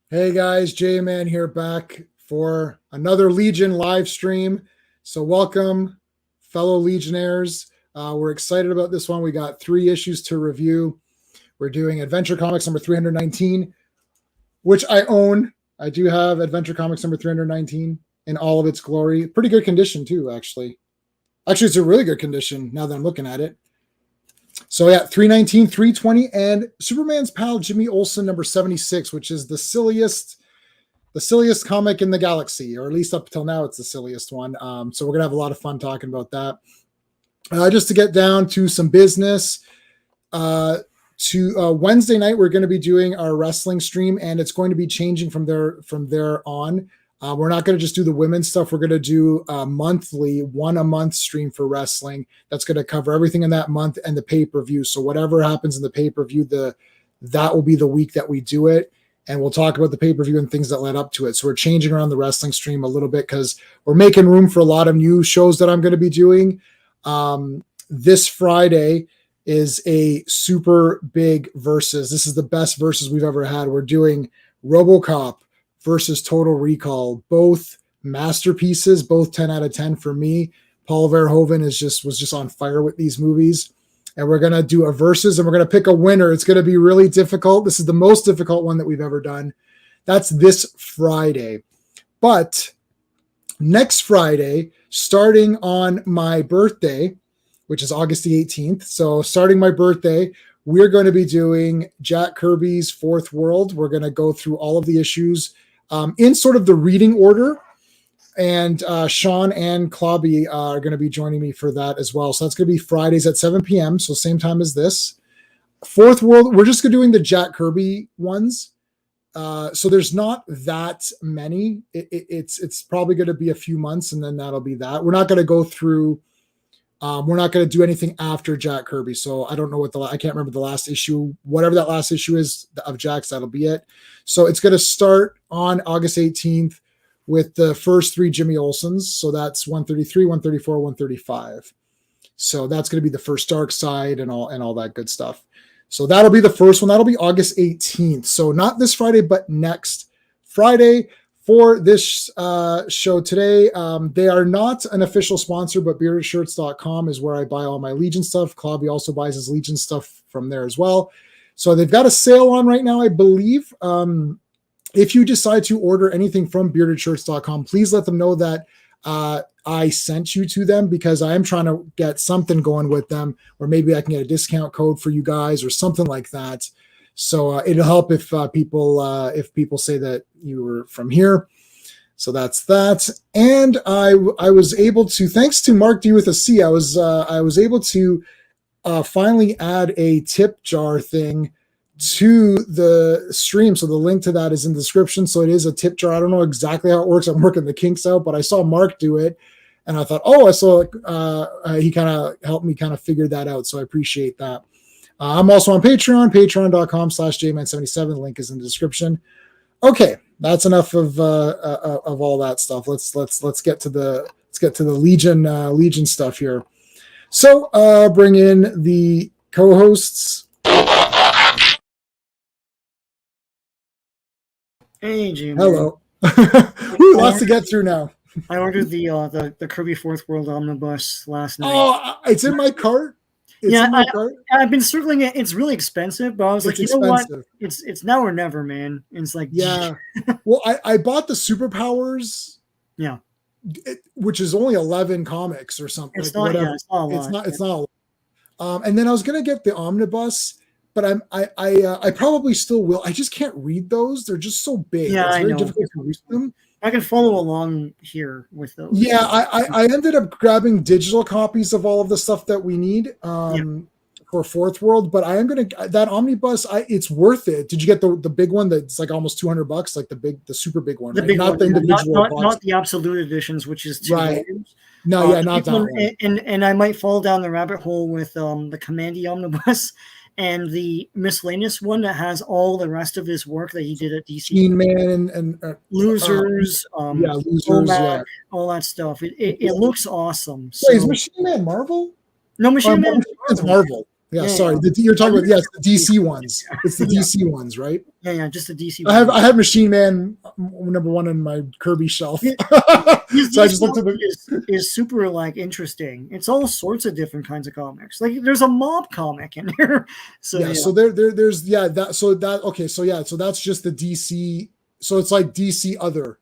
Hey guys, J-Man here back for another Legion live stream. So welcome, fellow Legionnaires. We're excited about this one. We got 3 issues to review. We're doing Adventure Comics number 319, which I own. I do have Adventure Comics number 319 in all of its glory. Pretty good condition too, actually. Actually, it's a really good condition now that I'm looking at it. So yeah, 319, 320, and Superman's pal Jimmy Olsen number 76, which is the silliest comic in the galaxy, or at least up until now, it's the silliest one. So we're gonna have a lot of fun talking about that. Just to get down to some business, Wednesday night we're going to be doing our wrestling stream, and it's going to be changing from there on. We're not going to just do the women's stuff. We're going to do a monthly, one a month stream for wrestling. That's going to cover everything in that month and the pay-per-view. So whatever happens in the pay-per-view, that will be the week that we do it. And we'll talk about the pay-per-view and things that led up to it. So we're changing around the wrestling stream a little bit because we're making room for a lot of new shows that I'm going to be doing. This Friday is a super big versus. This is the best versus we've ever had. We're doing RoboCop versus Total Recall, both masterpieces, both 10 out of 10 for me. Paul Verhoeven was just on fire with these movies. And we're going to do a versus, and we're going to pick a winner. It's going to be really difficult. This is the most difficult one that we've ever done. That's this Friday. But next Friday, starting on my birthday, which is August the 18th. So starting my birthday, we're going to be doing Jack Kirby's Fourth World. We're going to go through all of the issues in sort of the reading order. And Sean and Clobberin are going to be joining me for that as well. So that's going to be Fridays at 7 p.m. So same time as this. Fourth World, we're just doing the Jack Kirby ones. So there's not that many. It's probably going to be a few months, and then that'll be that. We're not going to go through. We're not going to do anything after Jack Kirby. So I don't know I can't remember the last issue. Whatever that last issue is of Jack's, that'll be it. So it's going to start on August 18th with the first 3 Jimmy Olsens. So that's 133, 134, 135. So that's going to be the first Dark Side and all that good stuff. So that'll be the first one. That'll be August 18th. So not this Friday, but next Friday. For this show today, they are not an official sponsor, but beardedshirts.com is where I buy all my Legion stuff. Clobby also buys his Legion stuff from there as well. So they've got a sale on right now, I believe. If you decide to order anything from beardedshirts.com, please let them know that I sent you to them, because I am trying to get something going with them, or maybe I can get a discount code for you guys or something like that. So it'll help if people say that you were from here. So that's that. And I was able to, thanks to Mark D with a C, I was able to finally add a tip jar thing to the stream. So the link to that is in the description. So it is a tip jar. I don't know exactly how it works. I'm working the kinks out, but I saw Mark do it, and I thought, he kind of helped me kind of figure that out. So I appreciate that. I'm also on Patreon, patreon.com/jman77. Link is in the description. Okay, that's enough of all that stuff. Let's get to the Legion stuff here. So bring in the co-hosts. Hey, Jimmy. Hello. Lots to get through now. I ordered the Kirby Fourth World Omnibus last night. Oh, it's in my cart. I've been circling it. It's really expensive, but I was like, you know what? It's now or never, man. And it's like, yeah. Well, I bought the Superpowers. Yeah. Which is only 11 comics or something. It's not. Yeah, it's not a lot. It's not a lot. And then I was gonna get the omnibus, but I probably still will. I just can't read those. They're just so big. Yeah, it's very difficult to read them. I can follow along here with those. Yeah, I ended up grabbing digital copies of all of the stuff that we need for Fourth World, but I am gonna that omnibus. It's worth it. Did you get the big one that's like almost $200, like the super big one? The right? big Not one, the individual, not the absolute editions, which is right. $2. No, yeah, not that one. And I might fall down the rabbit hole with the Commandy omnibus. And the miscellaneous one that has all the rest of his work that he did at DC. Teen Man and Losers, Losers, all that stuff. It looks awesome. So, wait, is Machine Man Marvel? No, Machine Man is Marvel. Yeah, sorry. You're talking about the DC ones. It's the DC ones, right? Yeah, just the DC. I have Machine Man #1 on my Kirby shelf. So I just looked at is super like interesting. It's all sorts of different kinds of comics. Like there's a mob comic in there. So yeah, so there's so that's just the DC. So it's like DC other.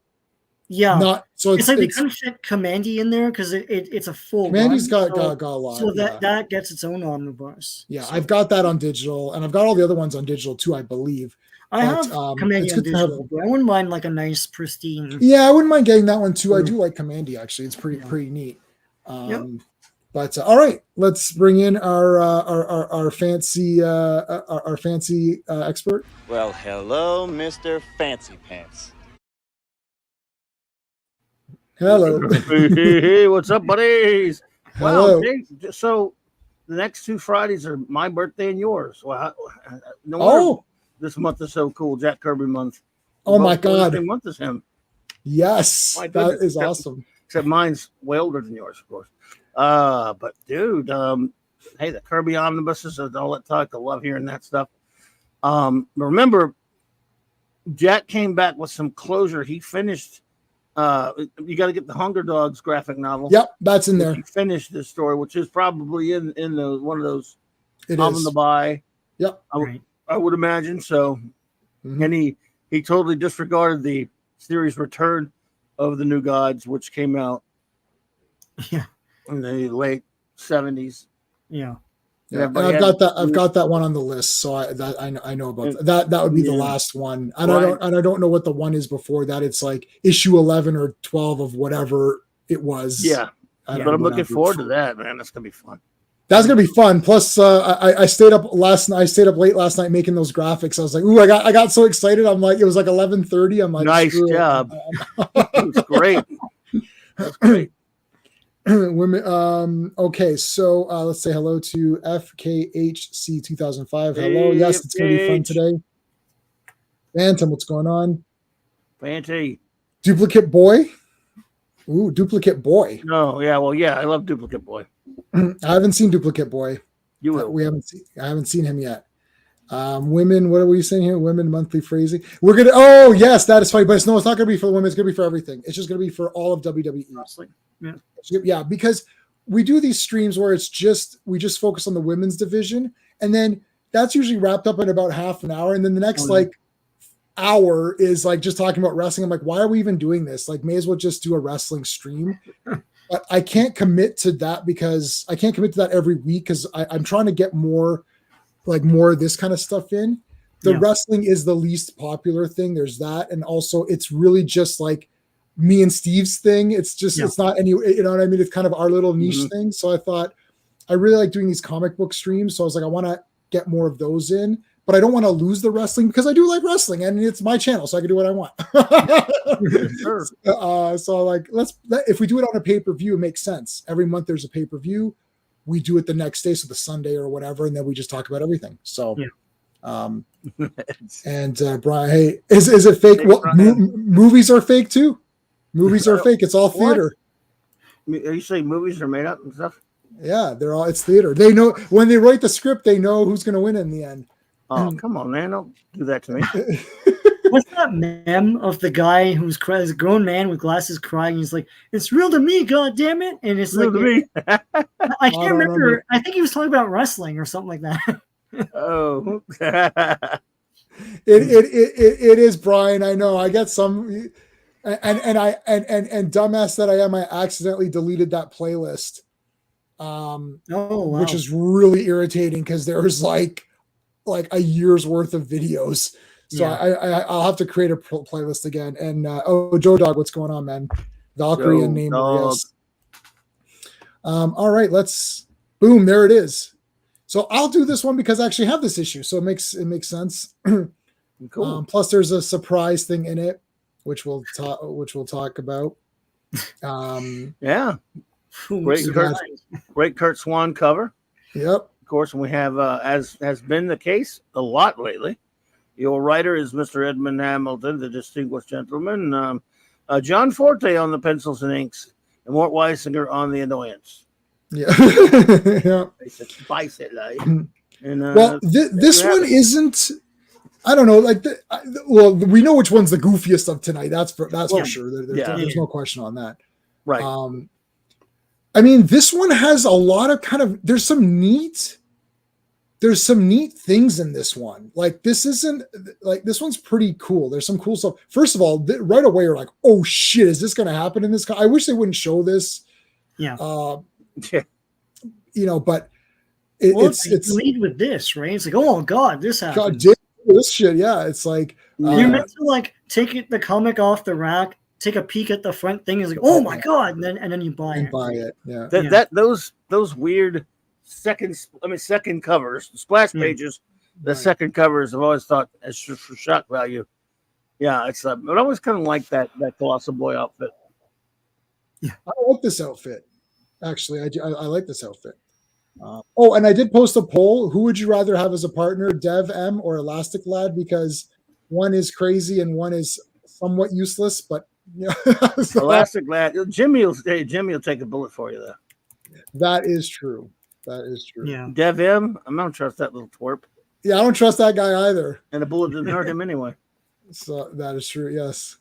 Yeah, not so it's like they couldn't fit Commandy in there because it's a full. Commandy's got a lot. So that gets its own omnibus. Yeah, so. I've got that on digital, and I've got all the other ones on digital too, I believe. I have Commandy on digital, but I wouldn't mind like a nice pristine. Yeah, I wouldn't mind getting that one too. I do like Commandy actually; it's pretty neat. But all right, let's bring in our fancy expert. Well, hello, Mr. Fancy Pants. Hello. Hey, what's up, buddies? Hello. Wow, so the next 2 Fridays are my birthday and yours. Well, no wonder this month is so cool. Jack Kirby month. Oh my God! The same month as him. Yes, that is awesome. Except mine's way older than yours, of course. But dude, hey, the Kirby omnibuses and all that talk. I love hearing that stuff. Remember, Jack came back with some closure. He finished. You got to get the Hunger Dogs graphic novel. Yep, that's in there. He finished this story, which is probably in the one of those. It on is. the buy. Yep, I would imagine so. Mm-hmm. And he totally disregarded the series Return of the New Gods, which came out in the late 70s. Yeah. And I've got that one on the list, so I know about that. That would be the last one, and I don't know what the one is before that. It's like issue 11 or 12 of whatever it was. Yeah, but I'm looking forward to that, man. That's gonna be fun. That's gonna be fun. Plus, I stayed up late last night making those graphics. I was like, ooh, I got so excited. I'm like, it was like 11:30. I'm like, nice job. It was great. That's great. Women. Okay, so let's say hello to FKHC 2005. Hello. Hey, yes, it's gonna be fun today. Phantom, what's going on? Fancy. Duplicate Boy. Ooh, Duplicate Boy. No, yeah, well, yeah, I love Duplicate Boy. I haven't seen Duplicate Boy. You will. I haven't seen him yet. Women, what are we saying here? Women monthly phrasing. We're gonna. Oh yes, that is funny, but it's not gonna be for the women. It's gonna be for everything. It's just gonna be for all of WWE. Yeah, because we do these streams where we just focus on the women's division, and then that's usually wrapped up in about half an hour, and then the next hour is like just talking about wrestling. I'm like, why are we even doing this? Like, may as well just do a wrestling stream. But I can't commit to that because I can't commit to that every week because I'm trying to get more of this kind of stuff in. The wrestling is the least popular thing. There's that, and also it's really just like me and Steve's thing. It's just it's not any, you know what I mean? It's kind of our little niche thing. So I thought I really like doing these comic book streams. So I was like, I want to get more of those in, but I don't want to lose the wrestling because I do like wrestling and it's my channel, so I can do what I want. Sure. So like, if we do it on a pay-per-view, it makes sense. Every month there's a pay-per-view. We do it the next day, so the Sunday or whatever, and then we just talk about everything. So, and Brian, hey, is it fake? Well, movies are fake too. Movies are fake. It's all theater. Are you saying movies are made up and stuff? Yeah, it's theater. They know when they write the script, they know who's going to win in the end. Oh, come on, man. Don't do that to me. What's that meme of the guy who's crying, a grown man with glasses crying? He's like, "It's real to me, God damn it!" And it's real to me. I can't remember. I think he was talking about wrestling or something like that. Oh, it is, Brian. I know. I get some, and dumbass that I am, I accidentally deleted that playlist. Which is really irritating because there was like a year's worth of videos. So I'll have to create a playlist again. And Joe Dog, what's going on, man? Valkyrie and name. Yes. All right, boom. There it is. So I'll do this one because I actually have this issue, so it makes sense. Cool. Plus, there's a surprise thing in it, which we'll talk about. Yeah. Great Kurt Swan cover. Yep. Of course, and we have, as has been the case a lot lately, your writer is Mr. Edmund Hamilton, the distinguished gentleman. John Forte on the pencils and inks, and Mort Weisinger on the annoyance. Yeah. Yeah. Bicycle. And well, this one isn't. I don't know. Like, well, we know which one's the goofiest of tonight. That's for sure. There's no question on that. Right. I mean, this one has a lot of kind of. There's some neat things in this one. Like, this one's pretty cool. There's some cool stuff. First of all, right away you're like, oh shit, is this going to happen in this? I wish they wouldn't show this. Yeah. You know, but it's lead with this, right? It's like, oh god, this happened. God, this shit, yeah. It's like you're meant to like take the comic off the rack, take a peek at the front thing, is like, oh my god, and then you buy it. Yeah. Those weird second covers, splash pages, the second covers. I've always thought as for shock value. Yeah, it's but I always kind of like that Colossal Boy outfit. Yeah, I like this outfit. Actually, I like this outfit. Oh, and I did post a poll. Who would you rather have as a partner, Dev M or Elastic Lad? Because one is crazy and one is somewhat useless. But so, Elastic Lad, Jimmy will take a bullet for you though. That is true. Yeah. Dev M, I don't trust that little twerp. Yeah, I don't trust that guy either. And a bullet didn't hurt him anyway. So that is true. Yes.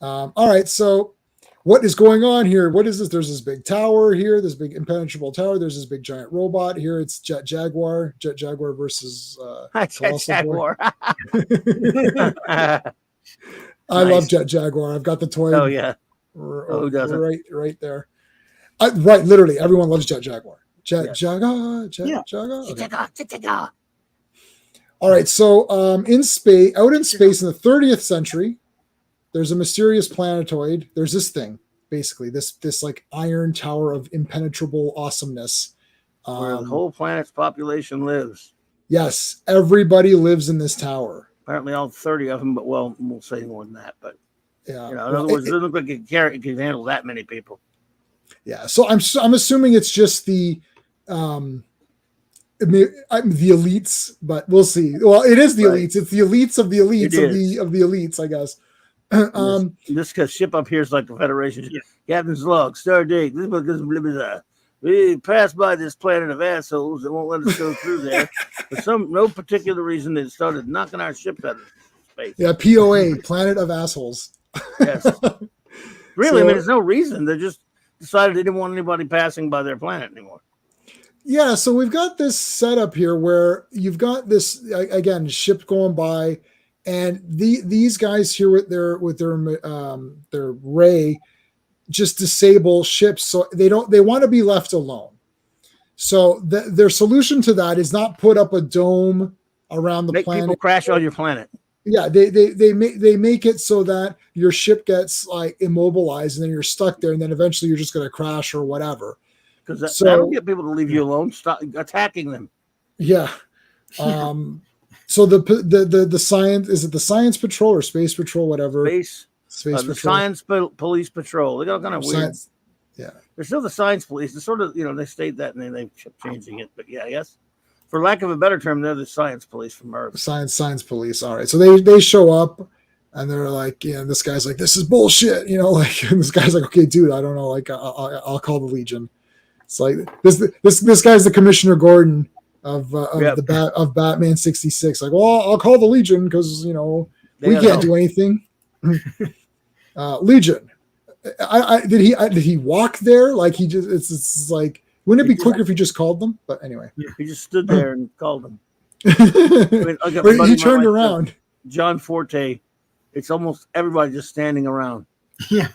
All right. So what is going on here? What is this? There's this big tower here, this big impenetrable tower. There's this big giant robot here. It's Jet Jaguar versus Jet Jaguar. I love Jet Jaguar. I've got the toy. Oh yeah. Who doesn't? Right there. Right, literally, everyone loves Jet Jaguar. Jet Jaguar. Okay. All right, so out in space in the 30th century, there's a mysterious planetoid. There's this thing, basically, this like iron tower of impenetrable awesomeness. Where the whole planet's population lives. Yes, everybody lives in this tower. Apparently all 30 of them, but we'll say more than that. But yeah, in other words, it doesn't look like it can handle that many people. Yeah, so I'm assuming it's just the elites, but we'll see. Well, it is the elites. It's the elites of the elites of the elites, I guess. This ship up here is like the Federation. Yeah. Captain's log, star date. We passed by this planet of assholes that won't let us go through there. For no particular reason, they started knocking our ship out of space. Yeah, POA, planet of assholes. Yes. Really, I mean, there's no reason. They just decided they didn't want anybody passing by their planet anymore. Yeah, so we've got this setup here where you've got this again ship going by, and these guys here with their ray just disable ships, so they want to be left alone. So their solution to that is not put up a dome around the planet. Make people crash on your planet. Yeah, they make it so that your ship gets like immobilized, and then you're stuck there, and then eventually you're just going to crash or whatever. Because that'll get people to leave you alone. Stop attacking them. Yeah. So the science, is it the Science Patrol or Space Patrol, whatever? Space Patrol. The Science Police Patrol. They got kind of weird. Yeah. They're still the Science Police. It's sort of, they state that and then they kept changing it. But yeah, I guess for lack of a better term, they're the Science Police from Earth. Science Police. All right. So they show up and they're like, this guy's like, this is bullshit. And this guy's like, okay, dude, I don't know. Like, I'll call the Legion. It's like this guy's the Commissioner Gordon of Batman 66. Like, well, I'll call the Legion because we can't do anything. Legion. Did he walk there? Like he just it's like, wouldn't it be quicker if he just called them? But anyway, he just stood there and called them. He turned around. John Forte. It's almost everybody just standing around. Yeah.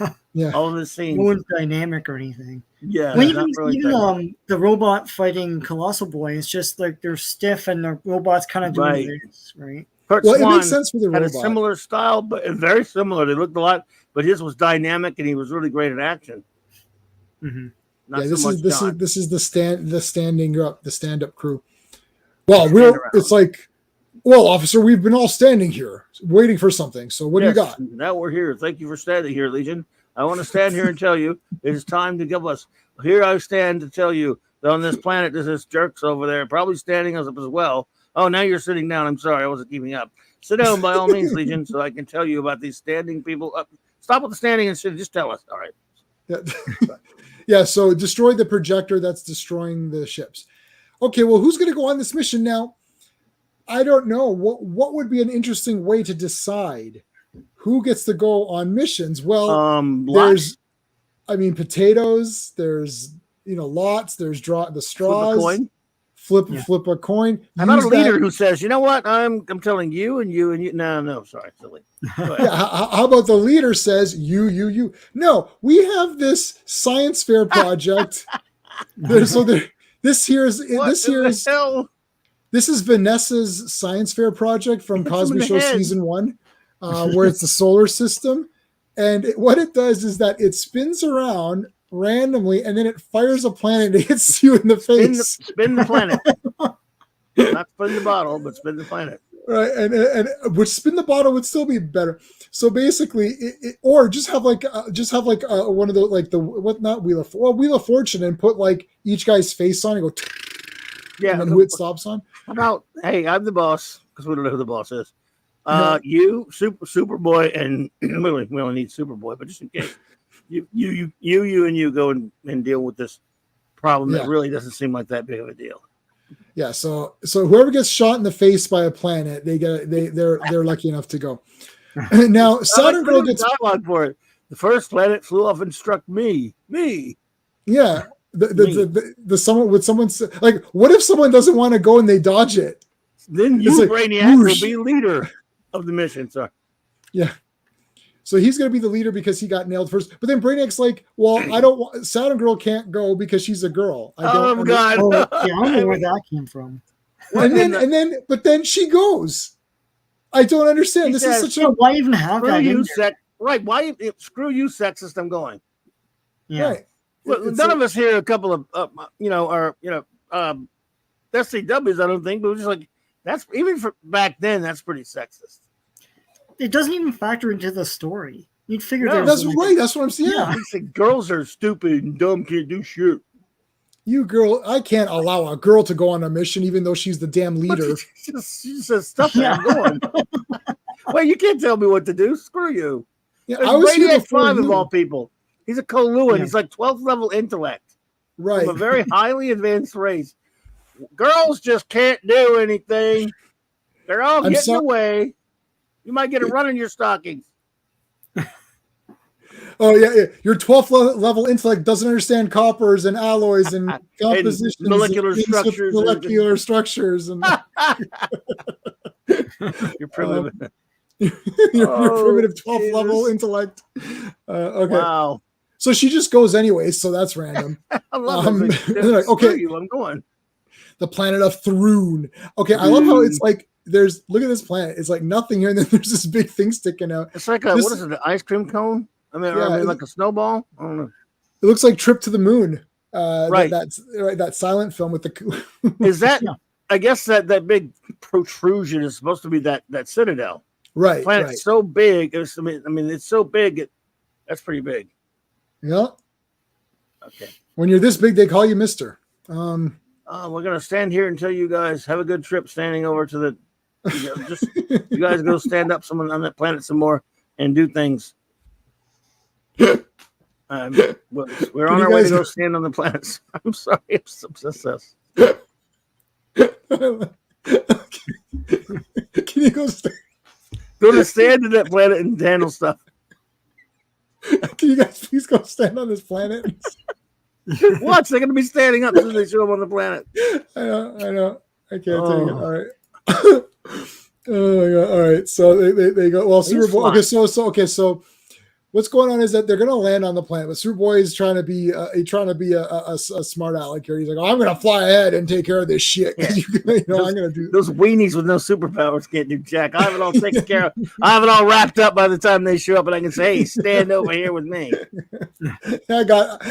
All of the scenes. No one's dynamic or anything. Yeah. Well, even the robot fighting Colossal Boy, it's just like they're stiff and the robot's kind of doing this, right? Kurt Swan it makes sense for the had robot. A similar style, but very similar. They looked a lot, but his was dynamic and he was really great at action. Mm-hmm. This is the stand-up crew. Well, it's like, well, officer, we've been all standing here waiting for something. So what do you got? Now we're here. Thank you for standing here, Legion. I want to stand here and tell you it is time to give us. Here I stand to tell you that on this planet there's this jerks over there, probably standing us up as well. Oh, now you're sitting down. I'm sorry, I wasn't keeping up. Sit down by all means, Legion, so I can tell you about these standing people. Stop with the standing and sit. Just tell us. All right. Yeah. So destroy the projector that's destroying the ships. okay, well, who's going to go on this mission now? I don't know. What would be an interesting way to decide who gets to go on missions? Well, there's, I mean, potatoes. There's lots. There's the straws. Flip a coin. How about a leader who says, you know what? I'm telling you and you and you. No, sorry, silly. Yeah, how about the leader says you? No, we have this science fair project. This is Vanessa's science fair project from Cosby Show season 1, where it's the solar system, and what it does is that it spins around randomly, and then it fires a planet and hits you in the face. Spin the planet. Not spin the bottle, but spin the planet. Right, and which spin the bottle would still be better. So basically, or just have like one of the not Wheel of Fortune, and put like each guy's face on and go. Yeah, and who it stops on. How about, hey, I'm the boss, because we don't know who the boss is. You, Superboy, and we only need Superboy, but just in case, you go and deal with this problem that really doesn't seem like that big of a deal. Yeah, so whoever gets shot in the face by a planet, they're lucky enough to go. Now Saturn Girl gets dialogue for it. The first planet flew off and struck me. Yeah. Someone like, what if someone doesn't want to go and they dodge it? Then you, Brainiac, will be leader of the mission, sir. Yeah. So he's going to be the leader because he got nailed first. But then Brainiac's like, well, I don't want, Saturn Girl can't go because she's a girl. God. Yeah, I don't know where that came from. But then she goes. I don't understand. This is such a, why even have that in there? Right. Why screw you, sexist, I'm going. Yeah. Right. Well, none of us here, a couple of, SCWs, I don't think, but we're just like, that's, even for back then, that's pretty sexist. It doesn't even factor into the story. You'd figure that's right. That's what I'm saying. Yeah. He said girls are stupid and dumb, can't do shit. You girl, I can't allow a girl to go on a mission, even though she's the damn leader. She says stuff that I'm going. Well, you can't tell me what to do. Screw you. Yeah, I was here before 5 of all people. He's a Coluan. He's like 12th level intellect. Right. From a very highly advanced race. Girls just can't do anything. They're all getting away. You might get a run in your stockings. Oh, yeah. Your 12th level intellect doesn't understand coppers and alloys and compositions. And molecular structures. And you're primitive. Your primitive 12th level intellect. Okay. Wow. So she just goes anyway, so that's random. I love it. Like, okay, I'm going. The planet of Thrune. Okay, I love how it's like look at this planet. It's like nothing here, and then there's this big thing sticking out. It's like what is it? An ice cream cone? I mean, like a snowball. I don't know. It looks like Trip to the Moon. Right. That's right. That silent film with the. Is that? Yeah. I guess that big protrusion is supposed to be that citadel. Right. The planet's so big. It's so big. That's pretty big. Yeah. Okay. When you're this big, they call you Mister. We're gonna stand here until you guys have a good trip. Standing over to the, you guys go stand up someone on that planet some more and do things. We're on our way to go stand on the planet. I'm sorry, I'm obsessed. Can you go stand? Go to stand to that planet and handle stuff. Can you guys please go stand on this planet? Watch, they're going to be standing up as soon as they show up on the planet. I know. I can't take it. All right. Oh my God. All right. So they go. Well, Superboy. Okay. So what's going on is that they're going to land on the planet, but Superboy is trying to be a smart aleck here. He's like, I'm going to fly ahead and take care of this shit. Yeah. I'm going to do those weenies with no superpowers can't do jack. I have it all taken care of. I have it all wrapped up by the time they show up, and I can say, "Hey, stand over here with me." I got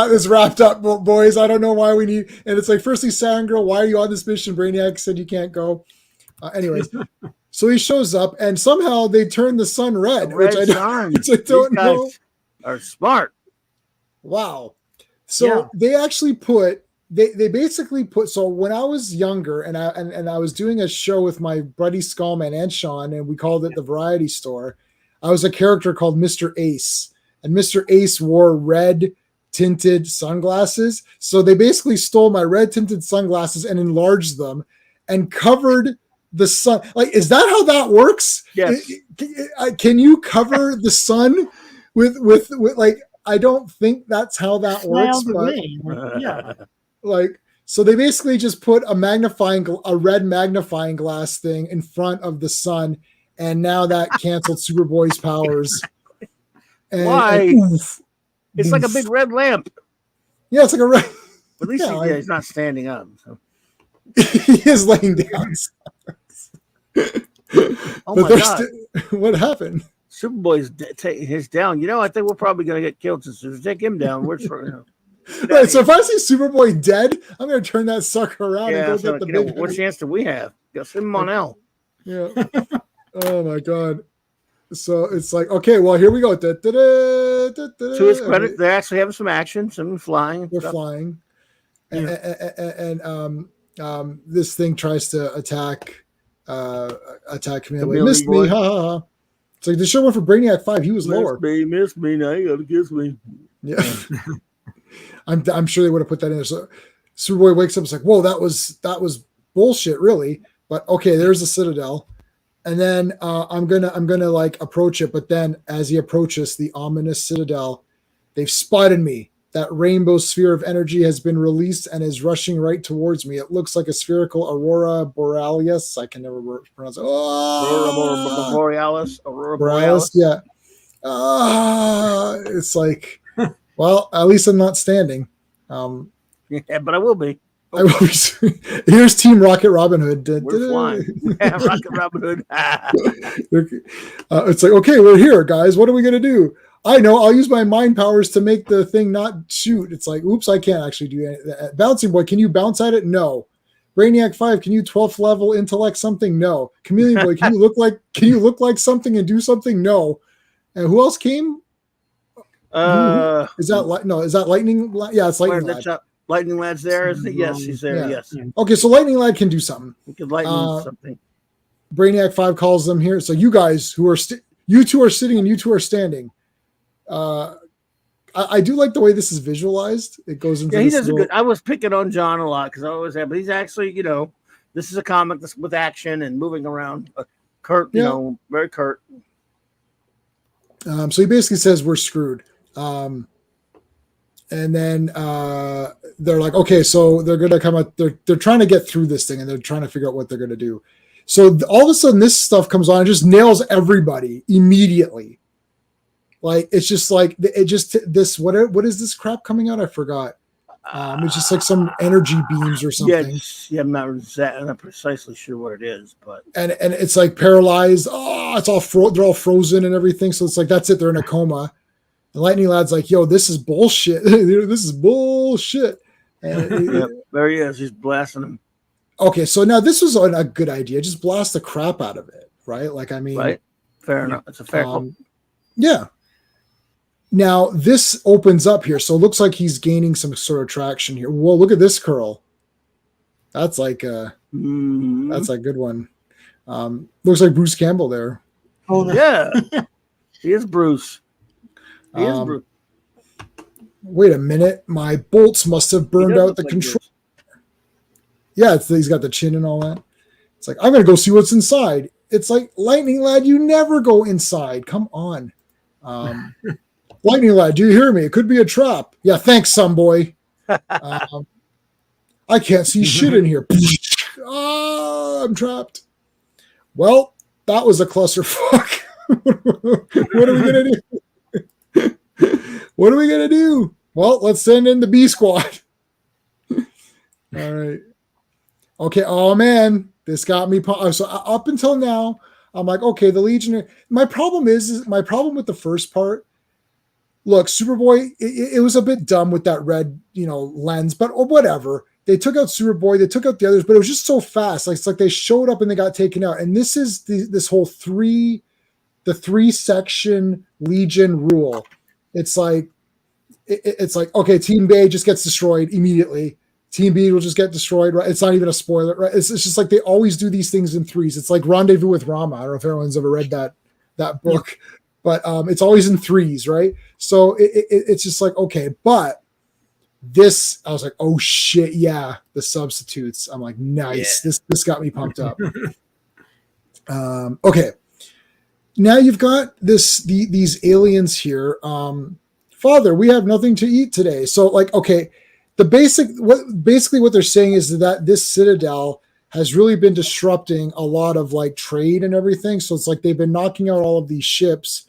this wrapped up, boys. I don't know why we need. And it's like, firstly, Saturn Girl, why are you on this mission? Brainiac said you can't go. Anyways. So he shows up, and somehow they turn the sun red, which I don't know. Are smart. Wow. So they actually they basically put. So when I was younger, and I was doing a show with my buddy Skullman and Sean, and we called it the Variety Store. I was a character called Mr. Ace, and Mr. Ace wore red tinted sunglasses. So they basically stole my red tinted sunglasses and enlarged them and covered the sun. Like, is that how that works? Yes. Can you cover the sun with like, I don't think that's how that works. But, yeah. like, so they basically just put a red magnifying glass thing in front of the sun, and now that canceled Superboy's powers. And, Why? Oof, It's like a big red lamp. Yeah, it's like a red. At least Yeah, he's not standing up. So. He is laying down. Oh my God. What happened? Superboy's his down. You know, I think we're probably going to get killed since we take him down. We're Right, so if I see Superboy dead, I'm going to turn that sucker around and go so, get the big. What chance do we have? Go send him on out. Yeah. Oh my God. So it's like, okay, well, here we go. To his credit, they're actually having some action, some flying. They're flying, and this thing tries to attack Chameleon. Missed me, ha ha ha. It's like the show went for Brainiac 5. He was lower. Miss me. Now you got to kiss me. Yeah. I'm sure they would have put that in there. So Superboy wakes up. It's like, whoa, that was bullshit, really. But okay, there's the Citadel, and then I'm gonna like approach it. But then as he approaches the ominous Citadel, they've spotted me. That rainbow sphere of energy has been released and is rushing right towards me. It looks like a spherical aurora borealis. I can never pronounce it. Aurora borealis. Yeah. It's like, well, at least I'm not standing. Yeah, but I will be. I will be. Here's Team Rocket Robin Hood. We're flying. Rocket Robin Hood. It's like, okay, we're here, guys. What are we gonna do? I know. I'll use my mind powers to make the thing not shoot. It's like, oops, I can't actually do that. Bouncing Boy, can you bounce at it? No. Brainiac 5, can you 12th level intellect something? No. Chameleon Boy, can you look like something and do something? No. And who else came? Is that Lightning? Yeah, it's Lightning Lad. Lightning Lad's there, isn't it? Yes, he's there. Yeah. Yes. Okay, so Lightning Lad can do something. He could lighten something. Brainiac 5 calls them here. So you guys who are you two are sitting and you two are standing. I do like the way this is visualized. It goes into he does a good. I was picking on John a lot because I always have, but he's actually, this is a comic with action and moving around. Curt, very curt. So he basically says we're screwed. And then they're like, okay, so they're gonna come out. They're trying to get through this thing and they're trying to figure out what they're gonna do. So all of a sudden, this stuff comes on and just nails everybody immediately. Like, it's just like what is this crap coming out? I forgot. It's just like some energy beams or something. Yeah, I'm not precisely sure what it is, but and it's like paralyzed. Oh, it's all they're all frozen and everything. So it's like that's it. They're in a coma. And Lightning Lad's like, yo, this is bullshit. This is bullshit. And there he is. He's blasting him. Okay, so now this was a good idea. Just blast the crap out of it, right? Like, I mean, right? Fair enough. It's a fair call. Yeah. Now this opens up here, so it looks like he's gaining some sort of traction here. Well, look at this curl. That's like that's a good one. Looks like Bruce Campbell there. Oh no. Yeah, he is Bruce. He is Bruce. Wait a minute, my bolts must have burned out the control. Yeah, he's got the chin and all that. It's like, I'm gonna go see what's inside. It's like, Lightning Lad, you never go inside. Come on. Lightning Lad, do you hear me? It could be a trap. Yeah, thanks, some boy. I can't see shit in here. I'm trapped. Well, that was a clusterfuck. What are we gonna do? What are we gonna do? Well, let's send in the B squad. All right. Okay. Oh man, this got me. So up until now, I'm like, okay, the Legionnaire. My problem is my problem with the first part. Look, Superboy, it was a bit dumb with that red, lens, but whatever. They took out Superboy, they took out the others, but it was just so fast. Like, it's like they showed up and they got taken out. And this is this whole three section Legion rule. It's like, okay, Team A just gets destroyed immediately. Team B will just get destroyed. Right? It's not even a spoiler. Right? It's just like they always do these things in threes. It's like Rendezvous with Rama. I don't know if everyone's ever read that book. Yeah. But it's always in threes, right? So it's just like, okay, but this, I was like, oh shit, yeah, the substitutes. I'm like, nice. Yeah. This got me pumped up. Okay. Now you've got these aliens here. Father, we have nothing to eat today. So like, okay, basically what they're saying is that this citadel has really been disrupting a lot of like trade and everything. So it's like they've been knocking out all of these ships,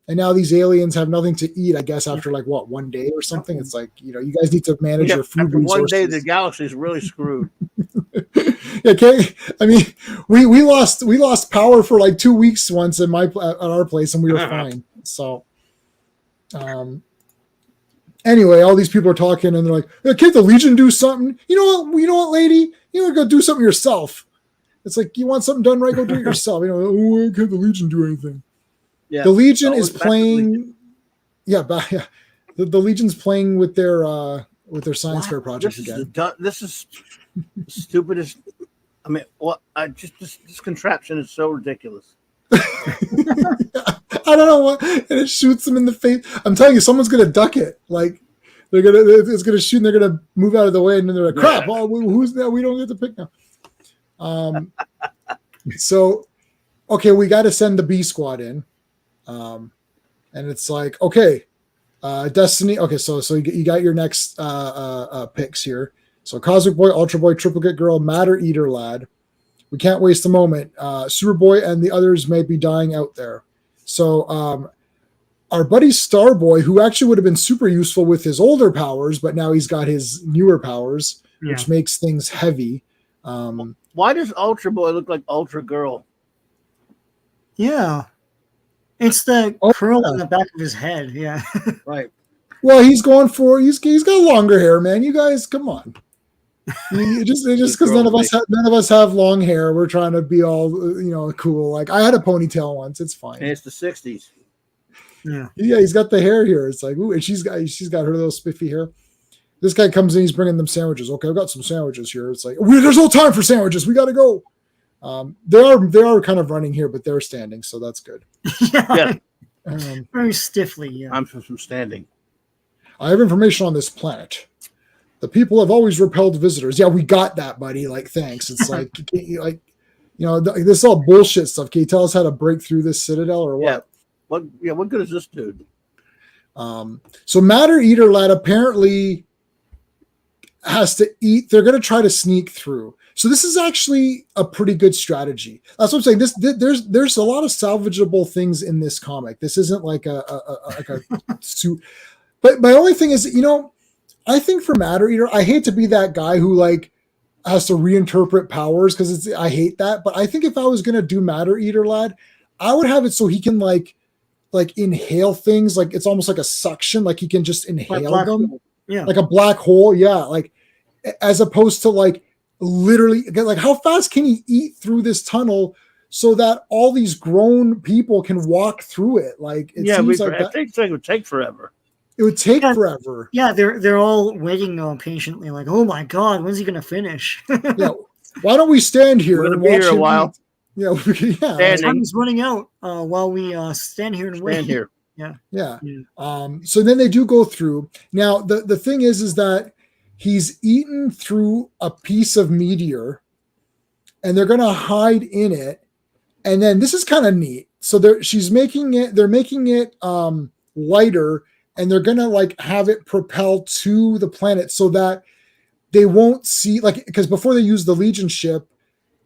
and now these aliens have nothing to eat, I guess, after like what, 1 day or something. It's like, you guys need to manage your food after resources. 1 day, the galaxy's really screwed. Okay, I mean, we lost power for like 2 weeks once at our place, and we were fine. So, anyway, all these people are talking, and they're like, hey, "Can't the Legion do something? You know what, lady? Go do something yourself." It's like, you want something done right, go do it yourself. Oh, can't the Legion do anything? Yeah, the Legion is playing. Yeah, the Legion's playing with their science fair projects again. This is stupidest. I mean, this contraption is so ridiculous. I don't know what, and it shoots them in the face. I'm telling you, someone's gonna duck it. Like it's gonna shoot, and they're gonna move out of the way, and then they're like, "Crap! Oh, who's that? We don't get to pick now." So, okay, we got to send the B squad in, and it's like, okay, Destiny. Okay, so you got your next picks here. So Cosmic Boy, Ultra Boy, Triplicate Girl, Matter Eater Lad. We can't waste a moment. Superboy and the others may be dying out there. So our buddy Starboy, who actually would have been super useful with his older powers, but now he's got his newer powers, which makes things heavy. Why does Ultra Boy look like Ultra Girl? Yeah. It's the curl on the back of his head. Yeah. Right. Well, he's got longer hair, man. You guys, come on. Just because none of us have long hair, we're trying to be all cool. Like, I had a ponytail once. It's fine. And it's the 60s. Yeah. He's got the hair here. It's like, ooh, and she's got her little spiffy hair. This guy comes in, he's bringing them sandwiches. Okay, I've got some sandwiches here. It's like, there's no time for sandwiches. We got to go. They are kind of running here, but they're standing, so that's good. Yeah. Very stiffly. Yeah. I'm from standing. I have information on this planet. The people have always repelled visitors. Yeah, we got that, buddy. Like, thanks. It's like, this is all bullshit stuff. Can you tell us how to break through this citadel or what? Yeah. What good is this dude? So Matter Eater Lad apparently has to eat. They're going to try to sneak through. So this is actually a pretty good strategy. That's what I'm saying. There's a lot of salvageable things in this comic. This isn't like a suit. But my only thing is, I think for Matter Eater, I hate to be that guy who like has to reinterpret powers because I hate that. But I think if I was gonna do Matter Eater Lad, I would have it so he can like inhale things. Like it's almost like a suction. Like he can just inhale them. Yeah. Like a black hole. Yeah. Like as opposed to like literally, like how fast can he eat through this tunnel so that all these grown people can walk through it? Like it seems like that. It would take forever. It would take forever. Yeah, they're all waiting patiently, like, oh my god, when's he gonna finish? Yeah, why don't we stand here and watch him a while? Eat? Yeah. Time's running out while we stand here and wait. Here. Yeah. So then they do go through. Now the thing is that he's eaten through a piece of meteor, and they're gonna hide in it. And then this is kind of neat. So they're making it lighter. And they're gonna like have it propel to the planet so that they won't see, like, because before they used the Legion ship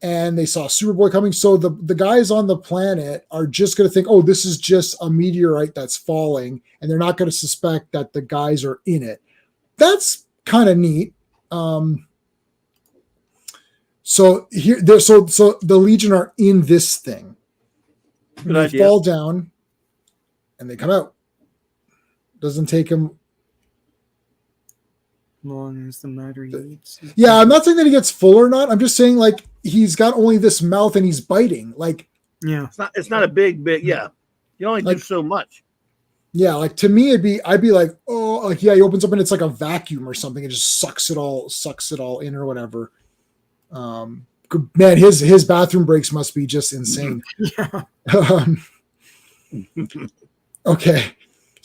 and they saw Superboy coming, so the guys on the planet are just gonna think, oh, this is just a meteorite that's falling, and they're not gonna suspect that the guys are in it. That's kind of neat. So the Legion are in this thing. And they fall down, and they come out. Doesn't take him long as the matter eats. Yeah, I'm not saying that he gets full or not. I'm just saying like he's got only this mouth and he's biting. Like, yeah, it's not a big. Yeah, you only do so much. Yeah, like to me, I'd be like, oh, like he opens up and it's like a vacuum or something. It just sucks it all in or whatever. Man, his bathroom breaks must be just insane. Yeah. Okay.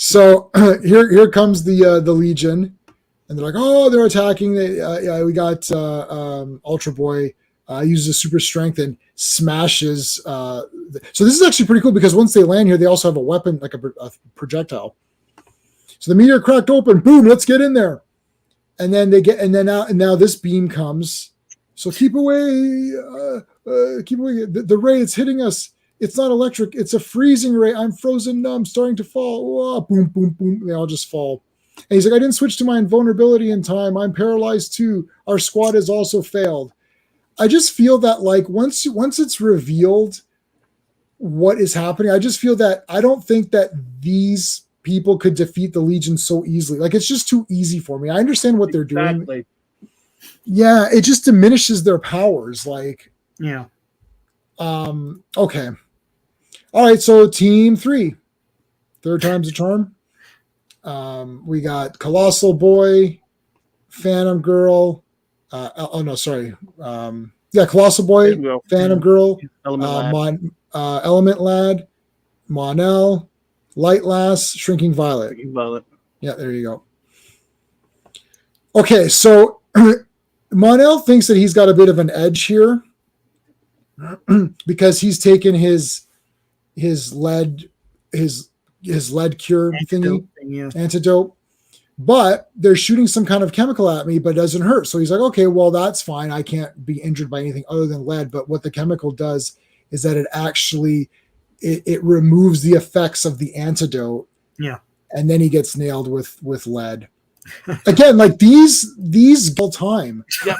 So here comes the Legion. and they're like, oh, they're attacking. We got Ultra Boy uses a super strength and smashes. So this is actually pretty cool because once they land here, they also have a weapon, like a projectile. So the meteor cracked open. Boom! Let's get in there. And then now this beam comes. So keep away. Keep away. The ray, it's hitting us. It's not electric. It's a freezing ray. I'm frozen numb, starting to fall. Oh, boom, boom, boom. They all just fall. And he's like, I didn't switch to my invulnerability in time. I'm paralyzed too. Our squad has also failed. I just feel that like once it's revealed what is happening, I just feel that I don't think that these people could defeat the Legion so easily. Like, it's just too easy for me. I understand what they're doing. Yeah, it just diminishes their powers. Like, yeah. Okay. All right, so team 3. Third time's a charm. We got Colossal Boy, Phantom Girl. Colossal Boy, Phantom Girl, Element Lad, Monel, Light Lass, Shrinking Violet. Yeah, there you go. Okay, so Monel thinks that he's got a bit of an edge here because he's taken his lead cure antidote, but they're shooting some kind of chemical at me, but it doesn't hurt. So he's like, okay, well, that's fine. I can't be injured by anything other than lead. But what the chemical does is that it actually it removes the effects of the antidote. Yeah. And then he gets nailed with lead. Again, like these all time. Yep.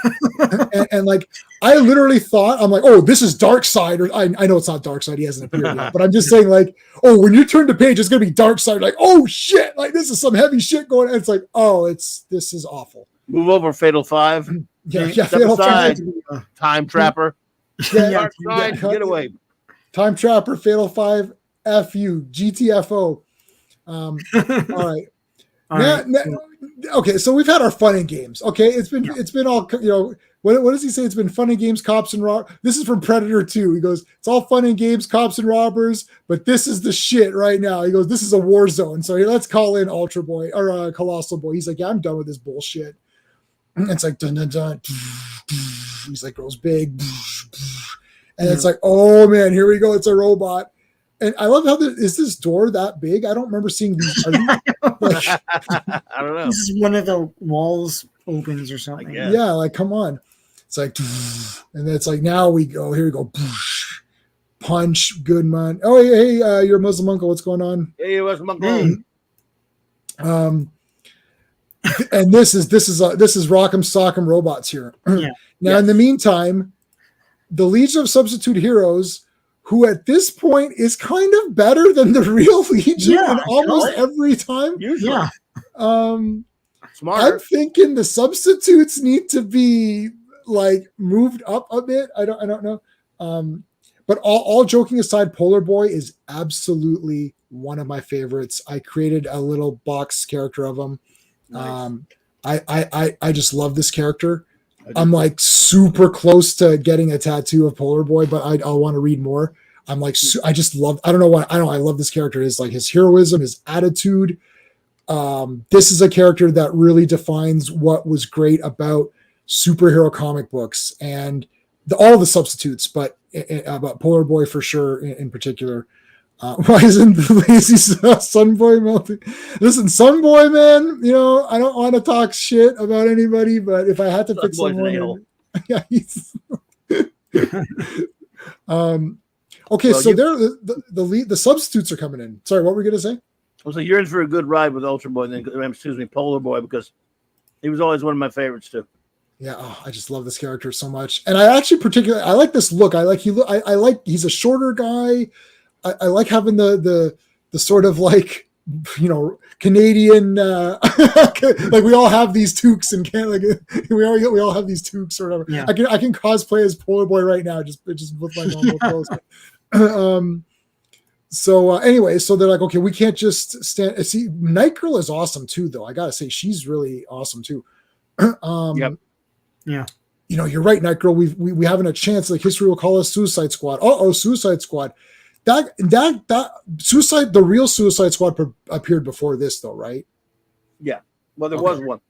and like I literally thought, I'm like, oh, this is Dark Side, or I know it's not Dark Side, he hasn't appeared yet, but I'm just saying, like, oh, when you turn the page, it's gonna be Dark Side, like, oh shit, like this is some heavy shit going on. It's like, oh, this is awful. Move over, Fatal 5. Yeah, Fatal 5. Time Trapper. Dark Side, get away. Time Trapper, Fatal 5, F you, GTFO. All right. Okay, so we've had our fun and games. Okay, it's been all, you know, what does he say? It's been fun and games, cops and robbers. This is from Predator 2. He goes, it's all fun and games, cops and robbers, but this is the shit right now. He goes, this is a war zone. So let's call in Ultra Boy or Colossal Boy. He's like, yeah, I'm done with this bullshit. And it's like dun dun dun. He's like, grows big, and it's like, oh man, here we go. It's a robot. And I love how is this door that big? I don't remember seeing these. I don't know. This is one of the walls opens or something. Yeah, like come on. It's like, and then it's like, now we go. Here we go. Punch, good man. Oh, hey, you're a Muslim uncle. What's going on? Hey, Muslim uncle. And this is Rock'em Sock'em Robots here. Yeah. Now, in the meantime, the Legion of Substitute Heroes, who at this point is kind of better than the real Legion in almost every time. Usually. Yeah. Smart. I'm thinking the substitutes need to be like moved up a bit. I don't know. But all joking aside, Polar Boy is absolutely one of my favorites. I created a little box character of him. Nice. I just love this character. I'm like super close to getting a tattoo of Polar Boy, but I'll want to read more. I'm like, I just love, I don't know why. I love this character. Is like his heroism, his attitude. This is a character that really defines what was great about superhero comic books and all the substitutes, but about Polar Boy for sure in particular. Why isn't the lazy Sunboy melting? Listen, Sunboy, man, you know, I don't want to talk shit about anybody, but if I had to pick someone, yeah, he's okay, well, so they're the substitutes are coming in. Sorry, what were we gonna say? Well, so you're in for a good ride with Ultra Boy, then Polar Boy, because he was always one of my favorites too. Yeah, I just love this character so much, and I actually I like this look. I like he's a shorter guy. I like having the sort of like, you know, Canadian like we all have these toques and can't like we all have these toques or whatever. Yeah. I can cosplay as Polar Boy right now just with my normal clothes. Anyway, so they're like, okay, we can't just stand. See, Night Girl is awesome too, though. I gotta say, she's really awesome too. Yep. Yeah. You know, you're right, Night Girl. We haven't a chance. Like history will call us Suicide Squad. Suicide Squad. That the real Suicide Squad appeared before this, though, right? Yeah. Well, there was one.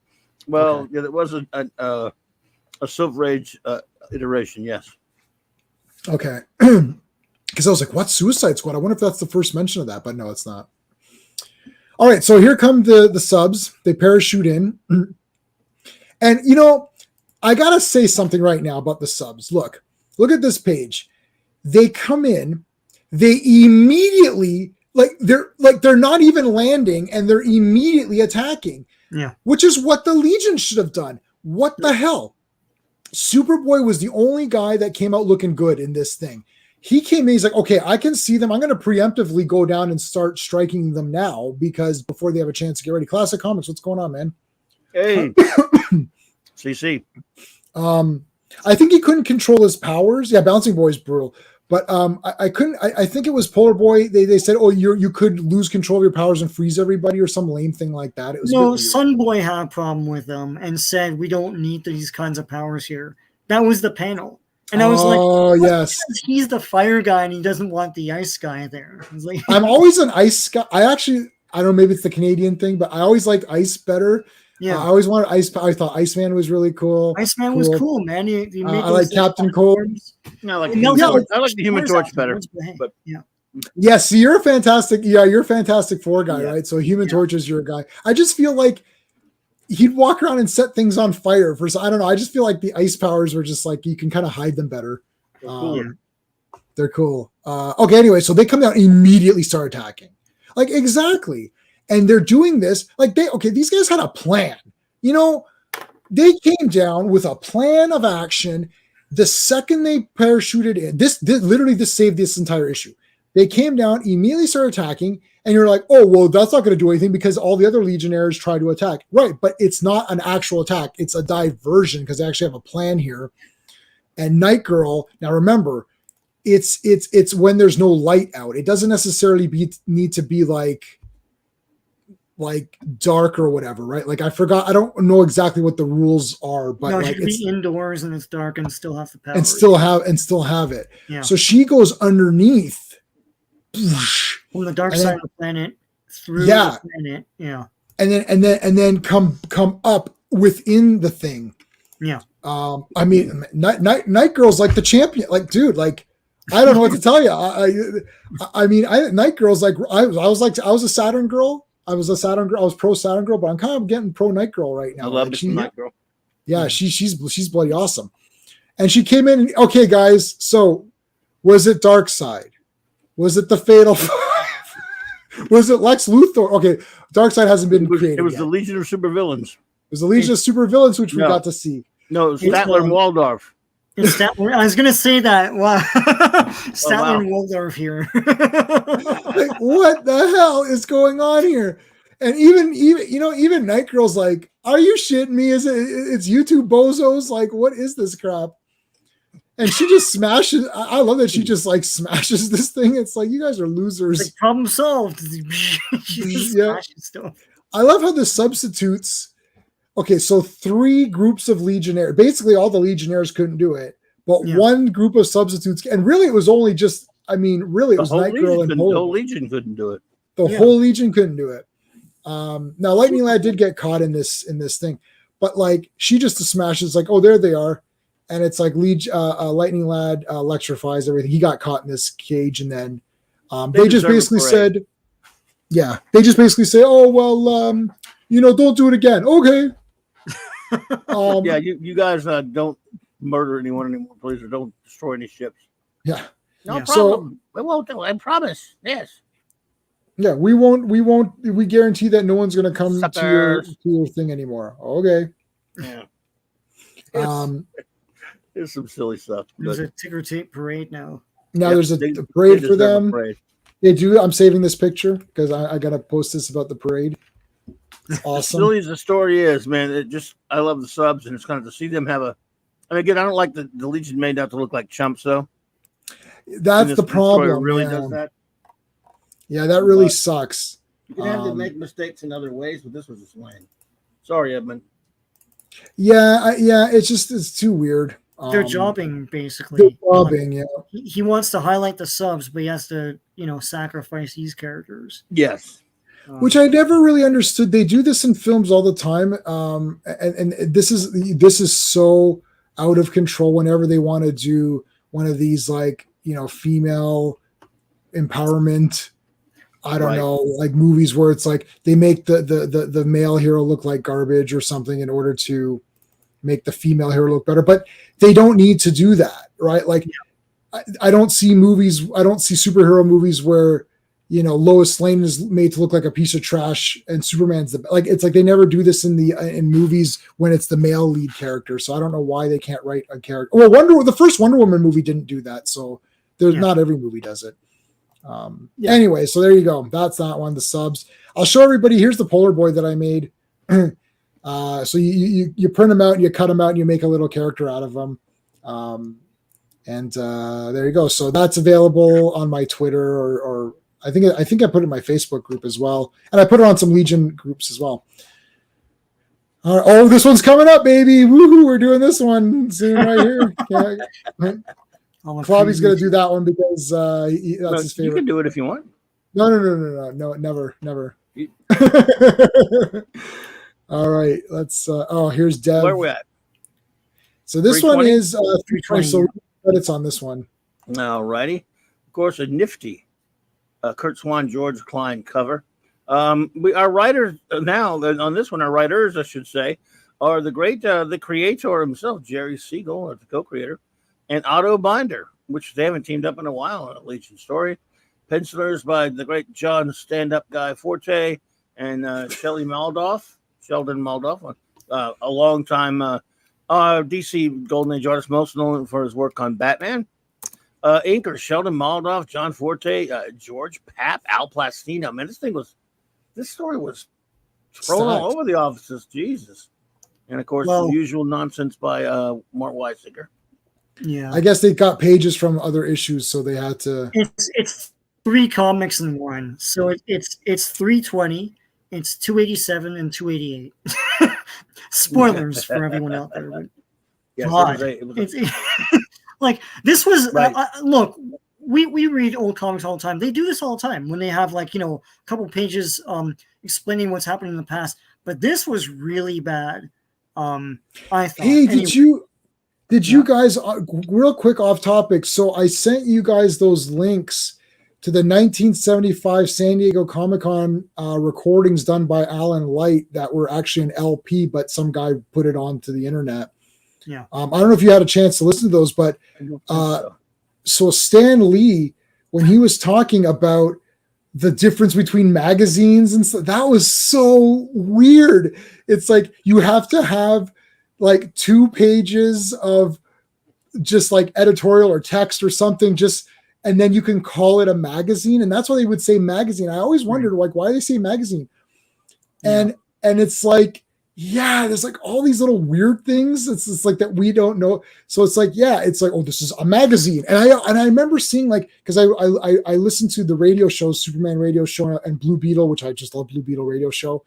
Well, Okay. yeah, there was a Silver Age iteration. Yes. Okay. Because I was like, what Suicide Squad? I wonder if that's the first mention of that, but no, it's not. All right, so here come the subs. They parachute in. And I gotta say something right now about the subs. Look at this page. They come in, they immediately they're not even landing and they're immediately attacking. Yeah. Which is what the Legion should have done. What the hell? Superboy was the only guy that came out looking good in this thing. He came in, he's like, okay, I can see them. I'm going to preemptively go down and start striking them now because before they have a chance to get ready. Classic Comics, what's going on, man? Hey. CC. I think he couldn't control his powers. Yeah, Bouncing Boy is brutal. But I couldn't. I think it was Polar Boy. They said, oh, you could lose control of your powers and freeze everybody or some lame thing like that. It was no. Sunboy had a problem with them and said we don't need these kinds of powers here. That was the panel, and I was like, oh yes, he's the fire guy and he doesn't want the ice guy there. I was like, I'm always an ice guy. I don't know, maybe it's the Canadian thing, but I always liked ice better. Yeah, I always wanted ice. I thought Iceman was really cool. Iceman was cool, man. He made I like Captain Cold. No, I like the Human Torch better. But yeah, see, you're a fantastic. Yeah, you're a Fantastic Four guy, right? So Human Torch is your guy. I just feel like he'd walk around and set things on fire. I don't know. I just feel like the ice powers were just like you can kind of hide them better. They're cool. Okay, anyway, so they come down immediately, start attacking. Like exactly. And they're doing this like these guys had a plan. They came down with a plan of action. The second they parachuted in, this saved this entire issue. They came down, immediately started attacking, and you're like, oh, well, that's not going to do anything because all the other Legionnaires try to attack. Right, but it's not an actual attack. It's a diversion because they actually have a plan here. And Night Girl, now remember, it's when there's no light out. It doesn't necessarily need to be like dark or whatever, right? Like I forgot, I don't know exactly what the rules are, but it should be indoors and it's dark and still have the power and still have it. Yeah. So she goes underneath from the dark side of the planet through the planet, and then come up within the thing. Yeah. I mean, Night Girl's like the champion. Like, dude, like I don't know what to tell you. I mean, Night Girl's like I was a Saturn girl. I was pro Saturn girl, but I'm kind of getting pro Night Girl right now. I love Night Girl. Yeah, she's bloody awesome. And she came in and, okay, guys, so was it Darkseid? Was it the Fatal Five? Was it Lex Luthor? Okay, Darkseid hasn't been created It was yet. the Legion of Supervillains. It was the Legion of Supervillains, which we got to see. No, it was Statler and Waldorf. I was gonna say that. Wow, Statler and Waldorf here. Like, what the hell is going on here? And even Night Girl's like, are you shitting me? It's you two bozos? Like, what is this crap? And she just smashes. I love that she just like smashes this thing. It's like, you guys are losers. Like, problem solved. I love how the substitutes. Okay, so 3 groups of Legionnaires. Basically, all the Legionnaires couldn't do it, but one group of substitutes. And really, it was only just. I mean, really, it was Night Girl and the whole Legion couldn't do it. The whole Legion couldn't do it. Now, Lightning Lad did get caught in this thing, but like she just smashes. Like, oh, there they are, and it's like Lightning Lad electrifies everything. He got caught in this cage, and then they just basically said, they just basically say, oh well, don't do it again. Okay. You guys don't murder anyone anymore, please, or don't destroy any ships. Yeah. No problem. We won't do it. I promise. Yes. Yeah, we won't. We guarantee that no one's going to come to your thing anymore. Okay. Yeah. There's some silly stuff. There's a ticker tape parade now. Now there's a parade for them. They do. I'm saving this picture because I got to post this about the parade. Awesome. As silly as the story is, man, I love the subs, and it's kind of to see them have a. I mean, again, I don't like the Legion made out to look like chumps, though. That's the problem. Really does that. Yeah, that really sucks. You can have to make mistakes in other ways, but this was just lame. Sorry, Edmund. Yeah, it's too weird. They're jobbing, basically. He wants to highlight the subs, but he has to, sacrifice these characters. Yes. which I never really understood. They do this in films all the time, and this is so out of control. Whenever they want to do one of these, like, female empowerment, I don't know, like movies where it's like they make the male hero look like garbage or something in order to make the female hero look better, but they don't need to do that, right? Like, I don't see superhero movies where Lois Lane is made to look like a piece of trash and Superman's it's like they never do this in movies when it's the male lead character. So I don't know why they can't write a character. Well, the first Wonder Woman movie didn't do that, so there's not every movie does it. Anyway, so there you go. That's that one. The subs. I'll show everybody. Here's the Polar Boy that I made. So you print them out and you cut them out and you make a little character out of them. And there you go. So that's available on my Twitter or I think I put it in my Facebook group as well, and I put it on some Legion groups as well. Oh, this one's coming up, baby! Woohoo! We're doing this one soon right here. Clobby's going to do that one because that's his favorite. You can do it if you want. No, never. All right, let's. Here's Dev. Where are we at? So this one is 320. So credits on this one. All righty. Of course, a nifty Kurt Swan, George Klein cover. Our writers now on this one, our writers, I should say, are the great, the creator himself, Jerry Siegel, the co-creator, and Otto Binder, which they haven't teamed up in a while on a Legion story. Pencilers by the great John stand-up guy Forte and Sheldon Maldoff, a long-time DC Golden Age artist, most known for his work on Batman. Inker Sheldon Maldoff, John Forte, George Papp, Al Plastino. Man, this story was thrown all over the offices. Jesus. And of course, the usual nonsense by Mart Weisinger. Yeah, I guess they got pages from other issues, so they had to. It's 3 comics in one, so it's 320, it's 287 and 288. Spoilers for everyone out there. But yes, like this was look, we read old comics all the time. They do this all the time when they have a couple pages explaining what's happened in the past. But this was really bad. I thought. Hey, did you guys real quick off topic? So I sent you guys those links to the 1975 San Diego Comic-Con recordings done by Alan Light that were actually an LP, but some guy put it onto the internet. Yeah. I don't know if you had a chance to listen to those, but so Stan Lee, when he was talking about the difference between magazines and stuff, that was so weird. It's like you have to have like 2 pages of just like editorial or text or something, and then you can call it a magazine. And that's why they would say magazine. I always wondered why they say magazine. And it's like, there's like all these little weird things. It's like that we don't know. So it's like, it's like, oh, this is a magazine. And I remember seeing because I listened to the radio shows, Superman radio show and Blue Beetle, which I just love Blue Beetle radio show.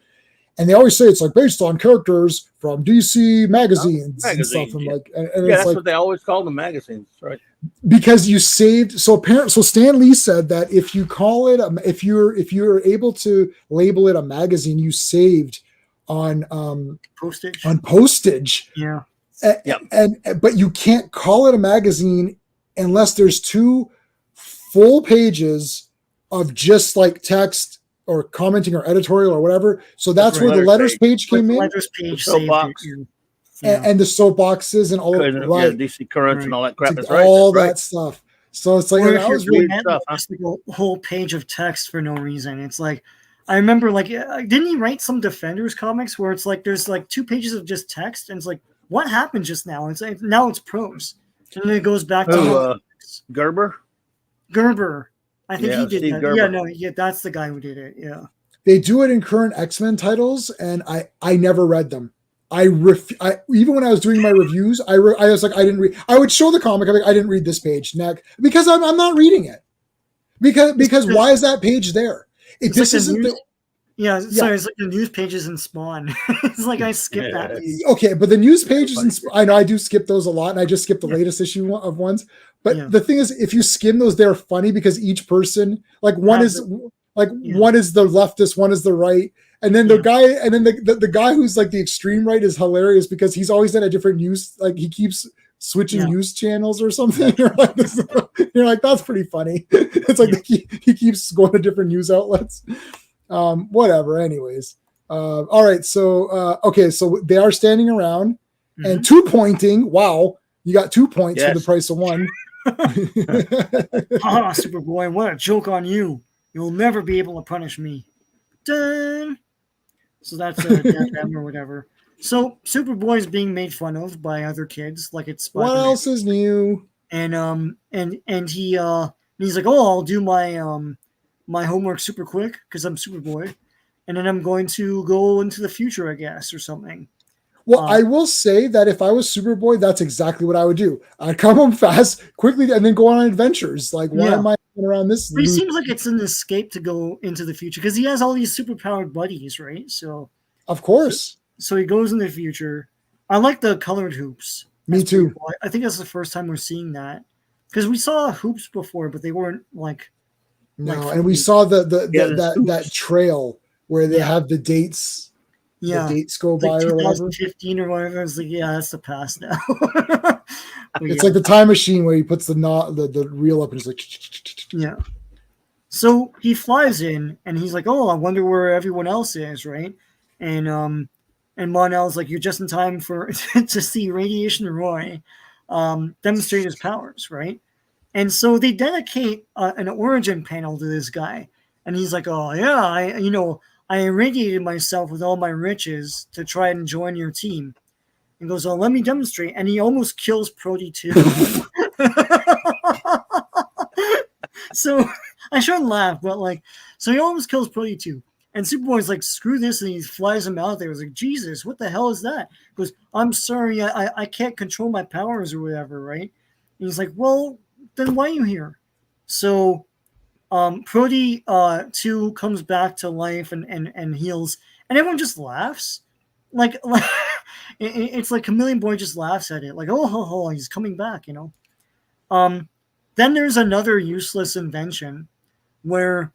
And they always say it's like based on characters from DC magazines and stuff. And that's what they always call them, magazines, right? Because you saved. So Stan Lee said that if you call it, if you're able to label it a magazine, you saved on postage. Yeah. But you can't call it a magazine unless there's 2 full pages of just like text or commenting or editorial or whatever. So that's where the letters page came in. Letters page, soapbox, and the soapboxes and all of DC Currents and all that crap. That's right. All that stuff. So it's like that was really stuff. Just like a whole page of text for no reason. It's like I remember, didn't he write some Defenders comics where it's like there's like 2 pages of just text, and it's like, what happened just now? It's like now it's prose, and then it goes back to Gerber. I think he did Steve that. Gerber. That's the guy who did it. Yeah. They do it in current X-Men titles, and I never read them. Even when I was doing my reviews, I was like, I didn't read. I would show the comic. I'm like, I didn't read this page next because I'm not reading it. Because why is that page there? Sorry, it's like the news pages in Spawn. It's like I skipped that. Okay, but the news pages, I know I do skip those a lot, and I just skip the latest issue of ones. But the thing is, if you skim those, they're funny because each person, like one Like one is the leftist, one is the right. And then the guy, and then the guy who's like the extreme right is hilarious because he's always at a different news. Like he keeps switching news channels or something. You're like, that's pretty funny. It's like he keeps going to different news outlets. Whatever. Anyways. All right. So, okay. So they are standing around and 2-pointing. Wow. You got 2 points for the price of 1. Superboy, what a joke on you. You'll never be able to punish me. Dun. So that's them or whatever. So Superboy's being made fun of by other kids, like it's What else is new? And he's like, oh, I'll do my my homework super quick because I'm Superboy, and then I'm going to go into the future, I guess, or something. Well, I will say that if I was Superboy, that's exactly what I would do. I'd come home fast, quickly, and then go on adventures. Like, why am I around this? But he seems like it's an escape to go into the future because he has all these superpowered buddies, right? So, of course. So he goes in the future. I like the colored hoops. Me too. Cool. I think that's the first time we're seeing that because we saw hoops before, but they weren't like. No, and we saw that trail where they have the dates. Yeah, the dates go by like or whatever. 2015 or whatever. I was like, yeah, that's the past now. It's like the time machine where he puts the reel up and he's like, yeah. So he flies in and he's like, oh, I wonder where everyone else is, right? And Mon-El's like, you're just in time for to see Radiation Roy demonstrate his powers, right? And so they dedicate an origin panel to this guy, and he's like, oh yeah, I irradiated myself with all my riches to try and join your team. And goes, oh, let me demonstrate. And he almost kills Prody too. So I shouldn't laugh, but so he almost kills Prody too. And Superboy's like, screw this, and he flies him out there. He's like, Jesus, what the hell is that? He goes, I'm sorry, I can't control my powers or whatever, right? And he's like, well, then why are you here? So Prody 2 comes back to life and heals, and everyone just laughs. Like it's like Chameleon Boy just laughs at it, like, oh, ho, ho, he's coming back, Then there's another useless invention where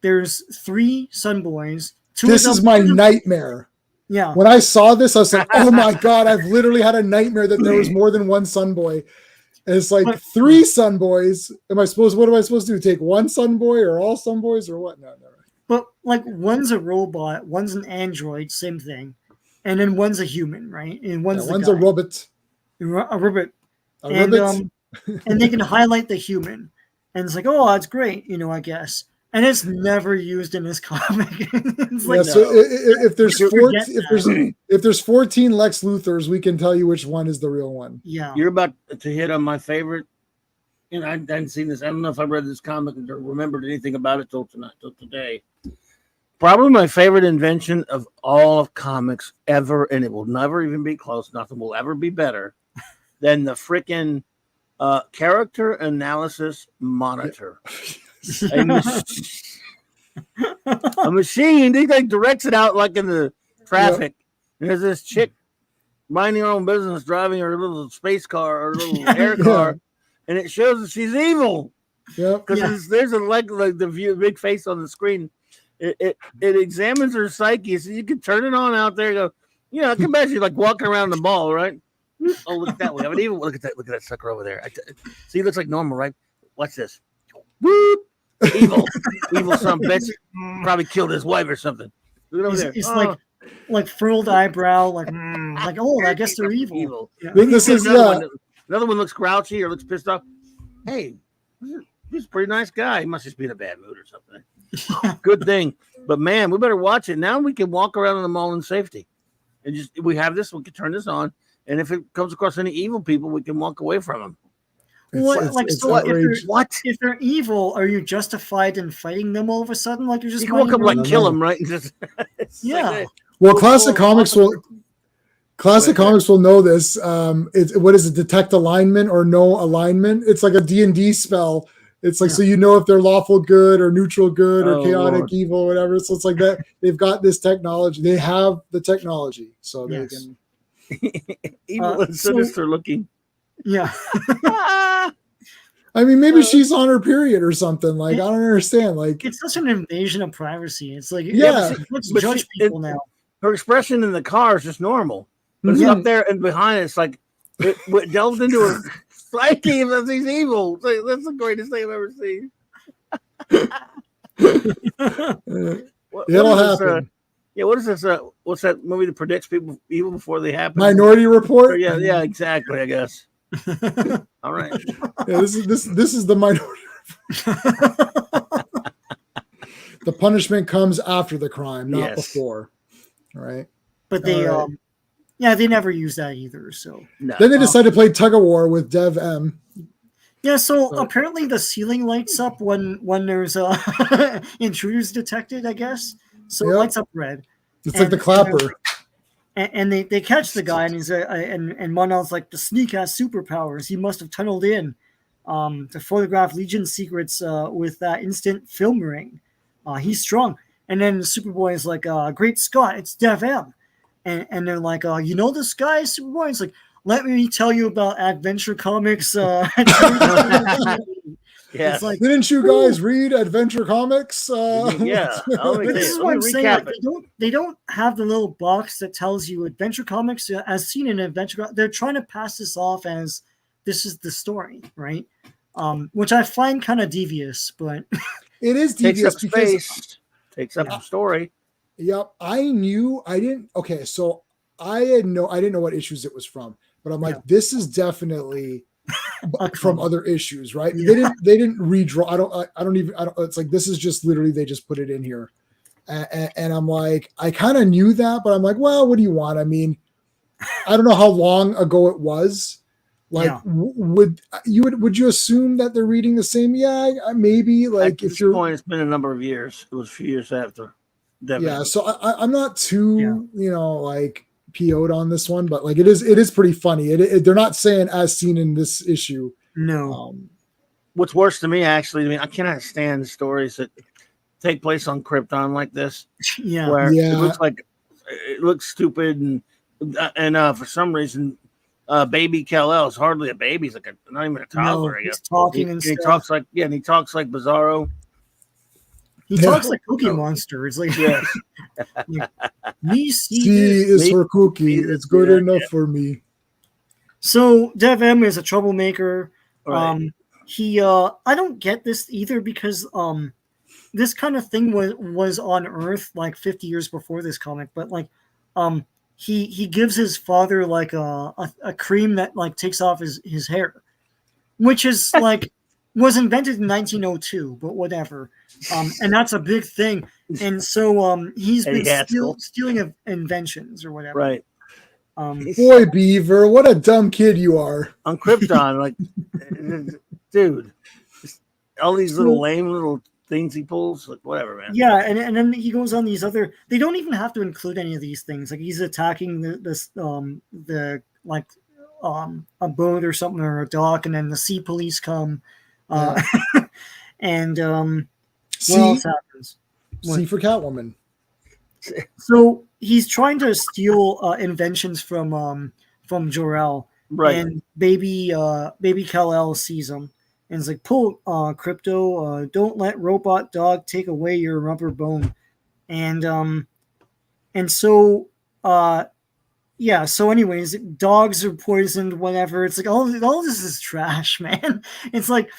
there's 3 Sun Boys. This is my nightmare. Yeah. When I saw this, I was like, oh my God, I've literally had a nightmare that there was more than one Sun Boy. And it's like 3 Sun Boys. What am I supposed to do? Take 1 Sun Boy or all Sun Boys or what? No. But one's a robot, one's an android, same thing. And then one's a human, right? And one's a robot. A robot. And they can highlight the human. And it's like, oh, that's great, I guess. And it's never used in this comic. It's like, so if there's 14 Lex Luthors, we can tell you which one is the real one. Yeah. You're about to hit on my favorite. And I hadn't seen this. I don't know if I read this comic or remembered anything about it till today. Probably my favorite invention of all of comics ever, and it will never even be close. Nothing will ever be better than the freaking character analysis monitor. A machine. They directs it out like in the traffic. And there's this chick minding her own business, driving her little space car or little air car, and it shows that she's evil. Yeah, because there's a like the big face on the screen. It examines her psyche, so you can turn it on out there. And go, I can imagine like walking around the mall, right? Oh, look at that way. I mean, even look at that sucker over there. See, he looks like normal, right? Watch this. Whoop! Evil son of a bitch. Probably killed his wife or something. Look over there. It's like furrowed eyebrow, like oh, I guess they're evil. Yeah. This is another one looks grouchy or looks pissed off. Hey, he's a pretty nice guy. He must just be in a bad mood or something. Good thing. But man, we better watch it. Now we can walk around in the mall in safety. And we have this, we can turn this on. And if it comes across any evil people, we can walk away from them. If they're evil, are you justified in fighting them all of a sudden? Like you're just you can walk up like kill them, right? Well, classic comics will know this. What is it? Detect alignment or no alignment? It's like a D&D spell. It's like so if they're lawful good or neutral good or chaotic evil or whatever. So it's like that. They've got this technology. They have the technology, so they can evil and sinister looking. Yeah. I mean, maybe she's on her period or something. Like, I don't understand. Like, it's such an invasion of privacy. It's like, yeah, let's judge people now. Her expression in the car is just normal. But it's up there and behind it's like it delved into her psyche that he's evil. Like, that's the greatest thing I've ever seen. It'll happen. What is this? What's that movie that predicts people evil before they happen? Minority Report. Yeah, exactly. I guess. All right. Yeah, this is the Minority Report. The punishment comes after the crime, not before. All right. But they they never use that either. So then they decided to play tug of war with Dev M. Yeah, so apparently the ceiling lights up when there's intruders detected, I guess. So it lights up red. It's like the clapper. And they catch the guy, and he's and Monel's like, the sneak has superpowers. He must have tunneled in to photograph Legion secrets with that instant film ring. He's strong. And then Superboy is like, great Scott, it's Dev M. And they're like, you know this guy, Superboy? It's like, let me tell you about Adventure Comics. Yeah. Like, didn't you guys read Adventure Comics? Yeah. This is what I'm saying. Like, they don't have the little box that tells you Adventure Comics as seen in Adventure. They're trying to pass this off as this is the story, right? Which I find kind of devious, but it is devious because takes up the story. Yep. I didn't know what issues it was from, but I'm like, this is definitely from other issues, right? Yeah. They didn't redraw. I don't it's like, this is just literally, they just put it in here. And I'm like, I kind of knew that, but I'm like, well, what do you want? I mean, I don't know how long ago it was. Like, would you assume that they're reading the same? Yeah, maybe. Like, at this point, it's been a number of years. It was a few years after. Definitely. Yeah, so I'm not too, like, PO'd on this one, but like, it is pretty funny. They're not saying as seen in this issue. No. What's worse to me, actually, I mean, I cannot stand the stories that take place on Krypton like this. Yeah. Where it looks stupid, and for some reason, baby Kal-El is hardly a baby. He's like not even a toddler. He's talking and he talks like Bizarro. He talks like Cookie Monster. It's like, me C is for cookie. It's good enough for me. So Dev M is a troublemaker. Right. I don't get this either because this kind of thing was on Earth like 50 years before this comic, but like he gives his father like a cream that like takes off his hair, which is like was invented in 1902, but whatever. And that's a big thing. And so he's been stealing inventions or whatever. Right. Boy, Beaver, what a dumb kid you are. On Krypton, like, dude, all these little lame little things he pulls, like, whatever, man. Yeah, and then he goes on these other. They don't even have to include any of these things. Like, he's attacking a boat or something or a dock, and then the sea police come. And what else happens? C for Catwoman. So he's trying to steal inventions from Jor-El, right? And baby Kal-El sees him and is like, "Pull, Crypto! Don't let Robot Dog take away your rubber bone." And so So, anyways, dogs are poisoned. Whatever. It's like all this is trash, man. It's like,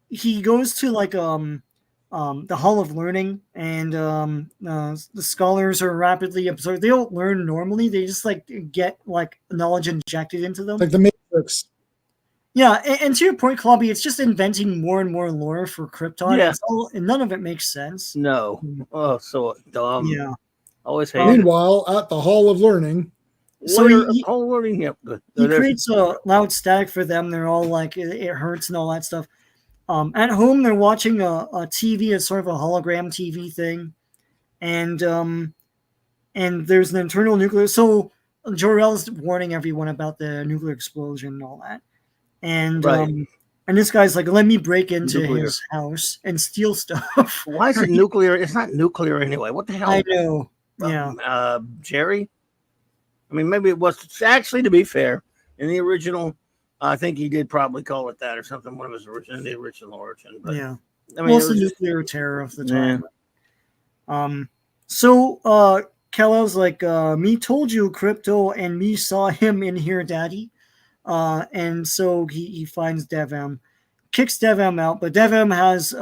he goes to like the Hall of Learning, and the scholars are rapidly absorbed. They don't learn normally; they just like get like knowledge injected into them, like the Matrix. Yeah, and to your point, Clobby, it's just inventing more and more lore for Krypton. Yeah. And none of it makes sense. No, so dumb. Yeah, always hate. Meanwhile, at the Hall of Learning. So Hall of Learning, yep, good. He creates a loud static for them. They're all like, it hurts and all that stuff. At home, they're watching a TV, it's sort of a hologram TV thing, and there's an internal nuclear. So Jor-El's warning everyone about the nuclear explosion and all that, and and this guy's like, let me break into his house and steal stuff. Why is it nuclear? It's not nuclear anyway. What the hell? I know. Jerry. I mean, maybe it was actually, to be fair, in the original I think he did probably call it that or something. One of his the original origin. But, yeah. I mean, Well, it's the nuclear terror of the time. Yeah. So Kal-El's like, me told you, Crypto, and me saw him in here, Daddy. And so he finds Dev-Em, kicks Dev-Em out, but Dev-Em has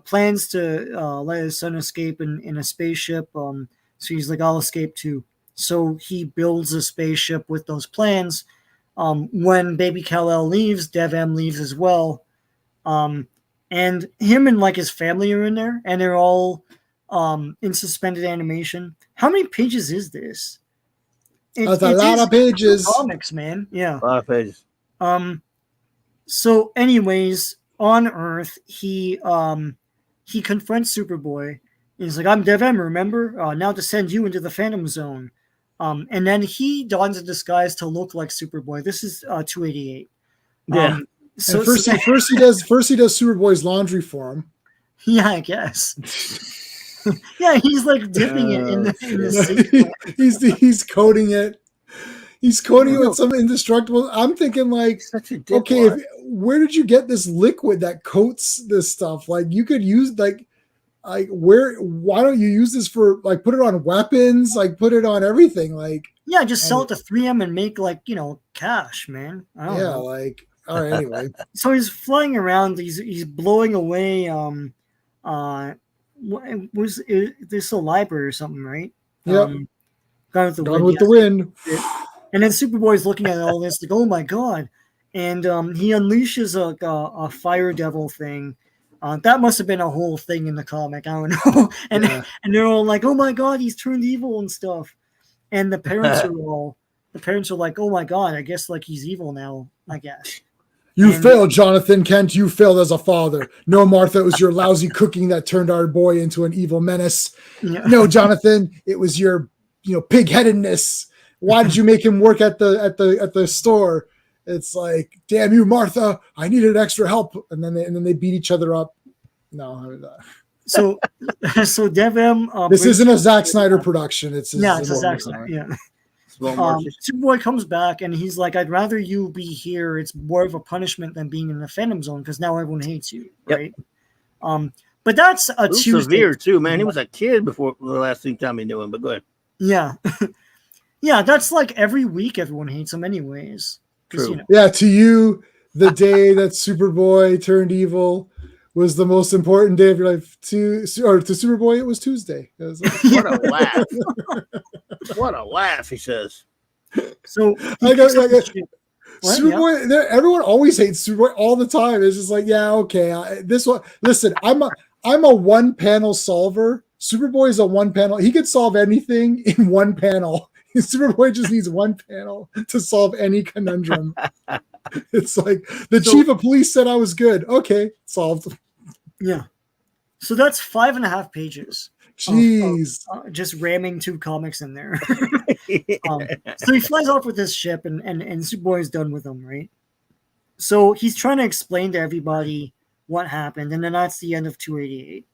plans to let his son escape in a spaceship. So he's like, I'll escape too. So he builds a spaceship with those plans. When baby Kal-El leaves, Dev-Em leaves as well. And him and like his family are in there, and they're all in suspended animation. How many pages is this? That's a lot of pages. Comics, man. Yeah. A lot of pages. So anyways, on Earth, he confronts Superboy. He's like, I'm Dev-Em, remember? Now to send you into the Phantom Zone. And then he dons a disguise to look like Superboy. This is 288. Yeah. So first he does Superboy's laundry for him. Yeah, I guess. Yeah, he's like dipping it in the sink. he's coating it. He's coating it with some indestructible. I'm thinking like, okay, where did you get this liquid that coats this stuff? Like you could use like why don't you use this for like put it on weapons, like put it on everything, like yeah, just sell it to 3M and make like cash, man. I don't know. Like all right, anyway. So he's flying around. He's blowing away. Was this a library or something, right? Yep. Gone with the Gone Wind. With the Wind. And then Superboy's looking at all this, like, oh my god! And he unleashes a fire devil thing. That must have been a whole thing in the comic. I don't know. And they're all like, oh my god, he's turned evil and stuff. And the parents are like, oh my god, I guess like he's evil now. I guess. You failed, Jonathan Kent. You failed as a father. No, Martha, it was your lousy cooking that turned our boy into an evil menace. Yeah. No, Jonathan, it was your, pig-headedness. Why did you make him work at the store? It's like, damn you, Martha! I needed extra help, and then they beat each other up. No, so Dev-Em. This isn't a Zack Snyder production. It's a Zack Snyder. Yeah. Superboy comes back and he's like, I'd rather you be here. It's more of a punishment than being in the Phantom Zone because now everyone hates you, right? But that's a Tuesday. Severe too, man. He was a kid before the last time he knew him, but go ahead. Yeah. Yeah, that's like every week everyone hates him anyways. True. Yeah, to you, the day that Superboy turned evil was the most important day of your life. To Superboy, it was Tuesday. It was like, what a laugh. What a laugh, he says. So Superboy, everyone always hates Superboy all the time. It's just like, yeah, okay. This one, listen, I'm a one panel solver. Superboy is a one panel. He could solve anything in one panel. Superboy just needs one panel to solve any conundrum. It's like the chief of police said I was good. Okay, solved. Yeah. So that's 5.5 pages. Jeez. Just ramming 2 comics in there. So he flies off with his ship and Superboy is done with him, right? So he's trying to explain to everybody what happened, and then that's the end of 288.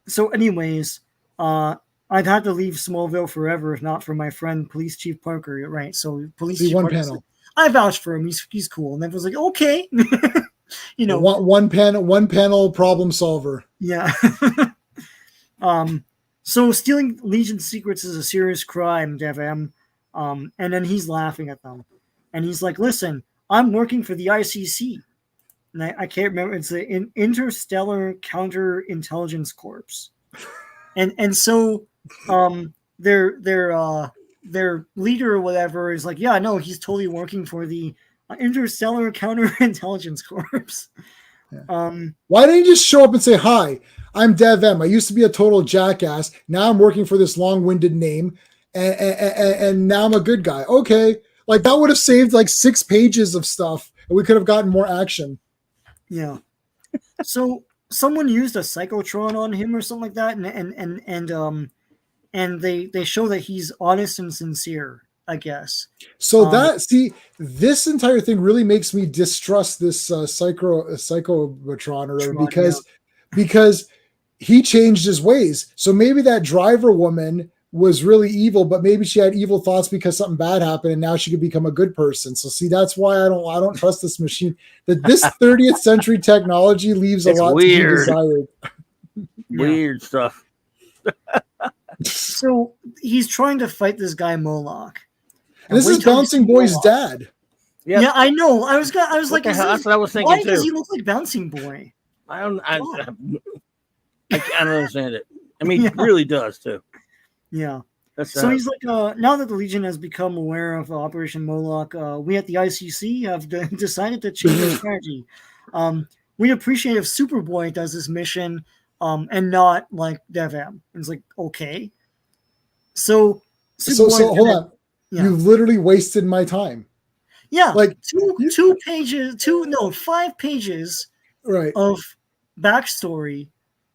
So anyways, I'd have to leave Smallville forever if not for my friend Police Chief Parker, right? So Police Chief one Parker panel. Said, I vouch for him. He's cool. And everyone's like, okay. one panel problem solver. Yeah. So stealing Legion secrets is a serious crime, Dev-Em. And then he's laughing at them. And he's like, listen, I'm working for the ICC. And I can't remember. It's the Interstellar Counterintelligence Corps. And so their leader or whatever is like, yeah, no, he's totally working for the Interstellar Counterintelligence Corps. Yeah. Why didn't you just show up and say, hi, I'm Dev-Em. I used to be a total jackass. Now I'm working for this long-winded name, and now I'm a good guy. Okay. Like, that would have saved, 6 pages of stuff, and we could have gotten more action. Yeah. So someone used a psychotron on him or something like that, and they show that he's honest and sincere, I guess. So this entire thing really makes me distrust this psychotron or whatever, because he changed his ways. So maybe that driver woman was really evil, but maybe she had evil thoughts because something bad happened, and now she could become a good person. So see, that's why I don't trust this machine. That this 30th century technology leaves a lot weird. to be desired. Weird stuff. So he's trying to fight this guy Moloch. And this is Bouncing Boy's dad. Yep. Yeah, I know. I was like, that's what I was thinking why too. does he look like Bouncing Boy? I don't understand it. I mean, it really does too. Yeah. So he's like, now that the Legion has become aware of Operation Moloch, we at the ICC have decided to change our strategy. We appreciate if Superboy does this mission, and not like DevM. And it's like, okay. So hold on. Yeah. You've literally wasted my time. Yeah, like 5 pages right of backstory,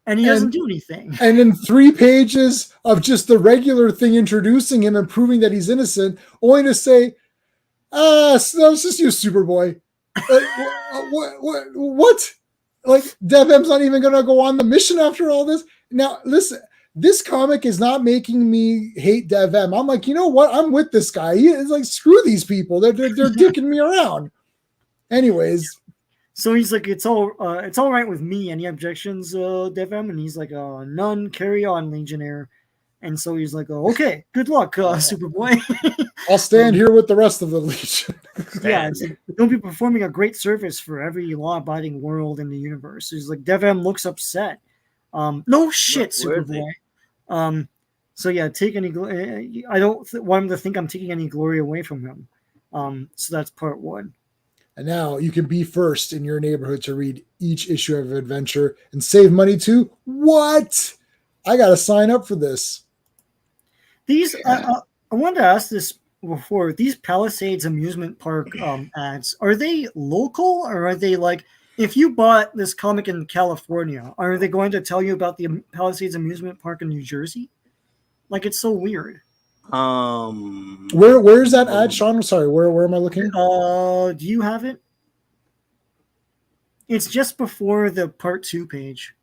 and he doesn't do anything. And then 3 pages of just the regular thing introducing him and proving that he's innocent, only to say, let's just use Superboy. What? Like, DevM's not even going to go on the mission after all this? Now, listen, this comic is not making me hate DevM. I'm like, you know what? I'm with this guy. It's like, screw these people. They're dicking me around. Anyways. So he's like, it's all right with me. Any objections, DevM? And he's like, none. Carry on, Legionnaire. And so he's like, okay, good luck, Superboy. I'll stand here with the rest of the Legion. Yeah, it's like, you'll be performing a great service for every law-abiding world in the universe. So he's like, DevM looks upset. No shit, Superboy. So yeah, take any. I don't want him to think I'm taking any glory away from him. So that's part 1. And now you can be first in your neighborhood to read each issue of Adventure and save money too. What? I got to sign up for this. These, I wanted to ask this before. These Palisades amusement park ads, are they local, or are they like, if you bought this comic in California, are they going to tell you about the Palisades amusement park in New Jersey? Like, it's so weird. Where is that ad, Sean? I'm sorry. Where am I looking? Do you have it? It's just before the part 2 page.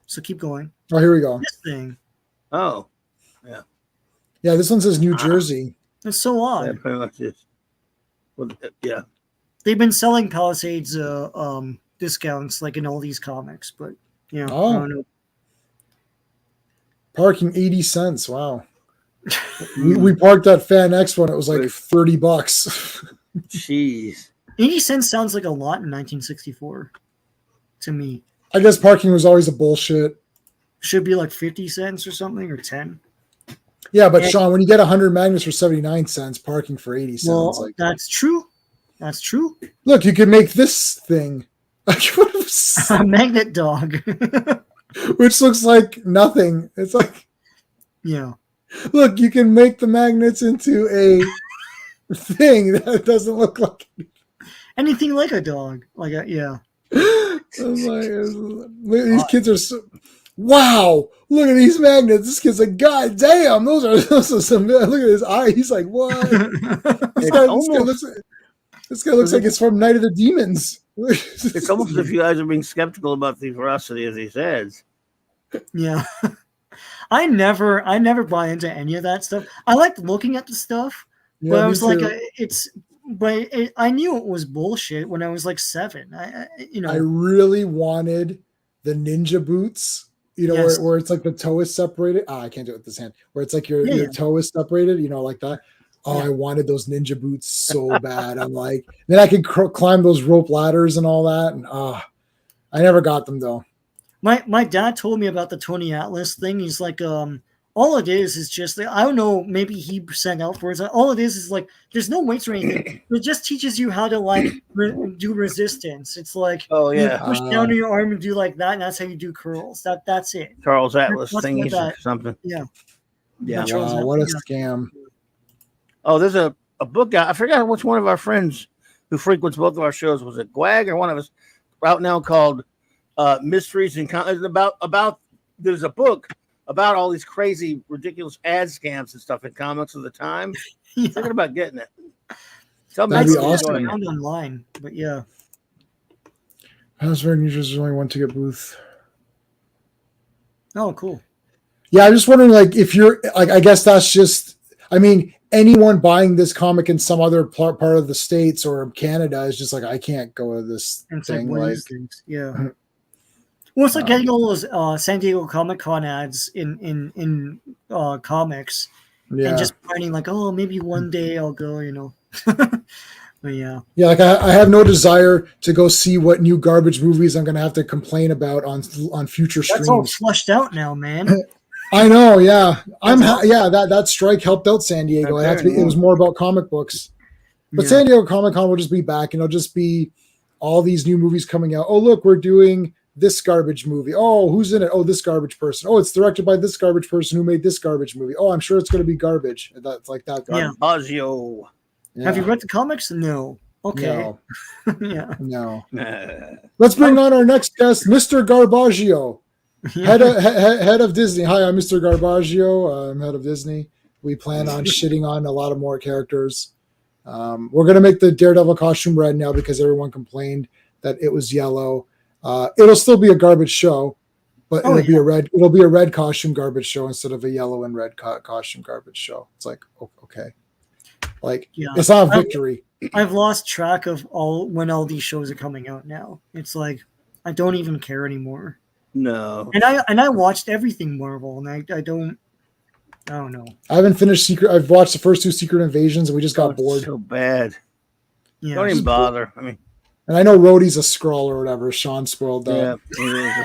So keep going. Oh, here we go. This thing. Oh, yeah. Yeah, this one says New Jersey. It's so odd. Yeah, pretty much is. Well, yeah. They've been selling Palisades discounts like in all these comics, but yeah. Oh. I don't know. Parking 80 cents. Wow. we parked at Fan Expo and it was like $30. Jeez. 80 cents sounds like a lot in 1964 to me. I guess parking was always a bullshit. Should be like 50 cents or something, or 10. Yeah, but Sean, when you get 100 magnets for 79 cents, parking for 80 cents. Well, that's true. That's true. Look, you can make this thing. A magnet dog. Which looks like nothing. It's like, yeah. Look, you can make the magnets into a thing that doesn't look like anything like a dog. Like a, yeah. These kids are so, wow, look at these magnets. This kid's like, God damn, those are some, look at his eye. He's like, what? This guy looks like it's from Night of the Demons. It's almost as if you guys are being skeptical about the veracity of these ads. Yeah. I never buy into any of that stuff. I like looking at the stuff, but I was like, I knew it was bullshit when I was like 7. I really wanted the ninja boots, yes. where it's like the toe is separated. I can't do it with this hand. Where it's like your toe is separated, like that. Oh, yeah. I wanted those ninja boots so bad. I'm like, then I could climb those rope ladders and all that. And I never got them though. My dad told me about the Tony Atlas thing. He's like, all it is just, I don't know, maybe he sent out for it. All it is like, there's no weights or anything. It just teaches you how to like do resistance. It's like, oh yeah, you push down on your arm and do like that, and that's how you do curls. That's it. Charles Atlas thingies or something. Yeah. Yeah. Wow, what a scam. Oh, there's a book out. I forgot which one of our friends who frequents both of our shows, was it Gwag or one of us, out now, called Mysteries and about there's a book about all these crazy, ridiculous ad scams and stuff in comics of the time. Yeah. Thinking about getting it. That'd be awesome. Online, but yeah. I was very New Jersey, only one ticket booth. Oh, cool. Yeah, I'm just wondering, like, if you're like, I guess that's just, I mean, anyone buying this comic in some other part of the States or Canada is just like, I can't go to this And it's thing. what Like, is this? Yeah. Well, it's like getting all those San Diego Comic Con ads in comics, and yeah. just finding like, oh, maybe one day I'll go, you know. But yeah, Yeah, like I have no desire to go see what new garbage movies I'm going to have to complain about on future that's all streams. flushed out now, man. I know, yeah. That's Yeah, that strike helped out San Diego. It had to be, it was more about comic books. But Yeah. San Diego Comic Con will just be back, and it'll just be all these new movies coming out. Oh, look, we're doing this garbage movie. Oh, who's in it? Oh, this garbage person. Oh, it's directed by this garbage person who made this garbage movie. Oh, I'm sure it's going to be garbage. That's like that. Yeah. Garbaggio. Yeah. Have you read the comics? No. Okay. No, Yeah. no. Let's bring on our next guest, Mr. Garbaggio, head of Disney. Hi, I'm Mr. Garbaggio. I'm head of Disney. We plan on shitting on a lot of more characters. We're going to make the Daredevil costume red now because everyone complained that it was yellow. It'll still be a garbage show, but it'll be a red. It'll be a red costume garbage show instead of a yellow and red costume garbage show. It's like, okay, like it's not a victory. I've lost track of when all these shows are coming out now. It's like I don't even care anymore. No. And I watched everything Marvel, and I don't know. I haven't finished Secret. I've watched the first 2 Secret Invasions, and we just got bored. So bad. Yeah. Don't even bother. I mean, and I know Rhodey's a Skrull or whatever. Sean spoiled that. Yeah, he is a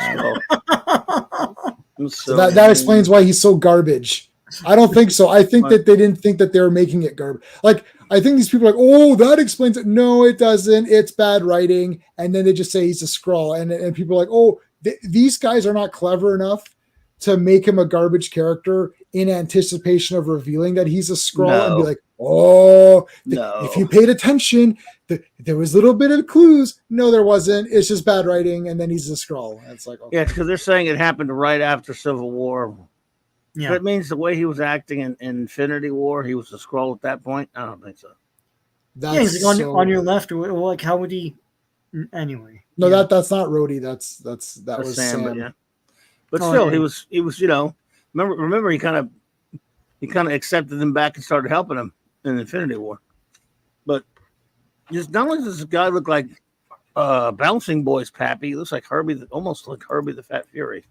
Skrull. So that explains why he's so garbage. I don't think so. I think that they didn't think that they were making it garbage. Like, I think these people are like, oh, that explains it. No, it doesn't. It's bad writing. And then they just say he's a Skrull. And people are like, oh, these guys are not clever enough to make him a garbage character in anticipation of revealing that he's a Skrull and be like, oh, if you paid attention, there was a little bit of clues. No, there wasn't. It's just bad writing. And then he's a Skrull. And it's like, okay. Yeah, because they're saying it happened right after Civil War. Yeah. That means the way he was acting in Infinity War, he was a Skrull at that point. I don't think so. He's like on your left. Like, how would he? Anyway. No, that's not Rhodey. That was Sam. But still, he was. You know, remember he kind of accepted them back and started helping him in Infinity War. But just not only does this guy look like Bouncing Boy's Pappy, he looks like almost like Herbie the Fat Fury.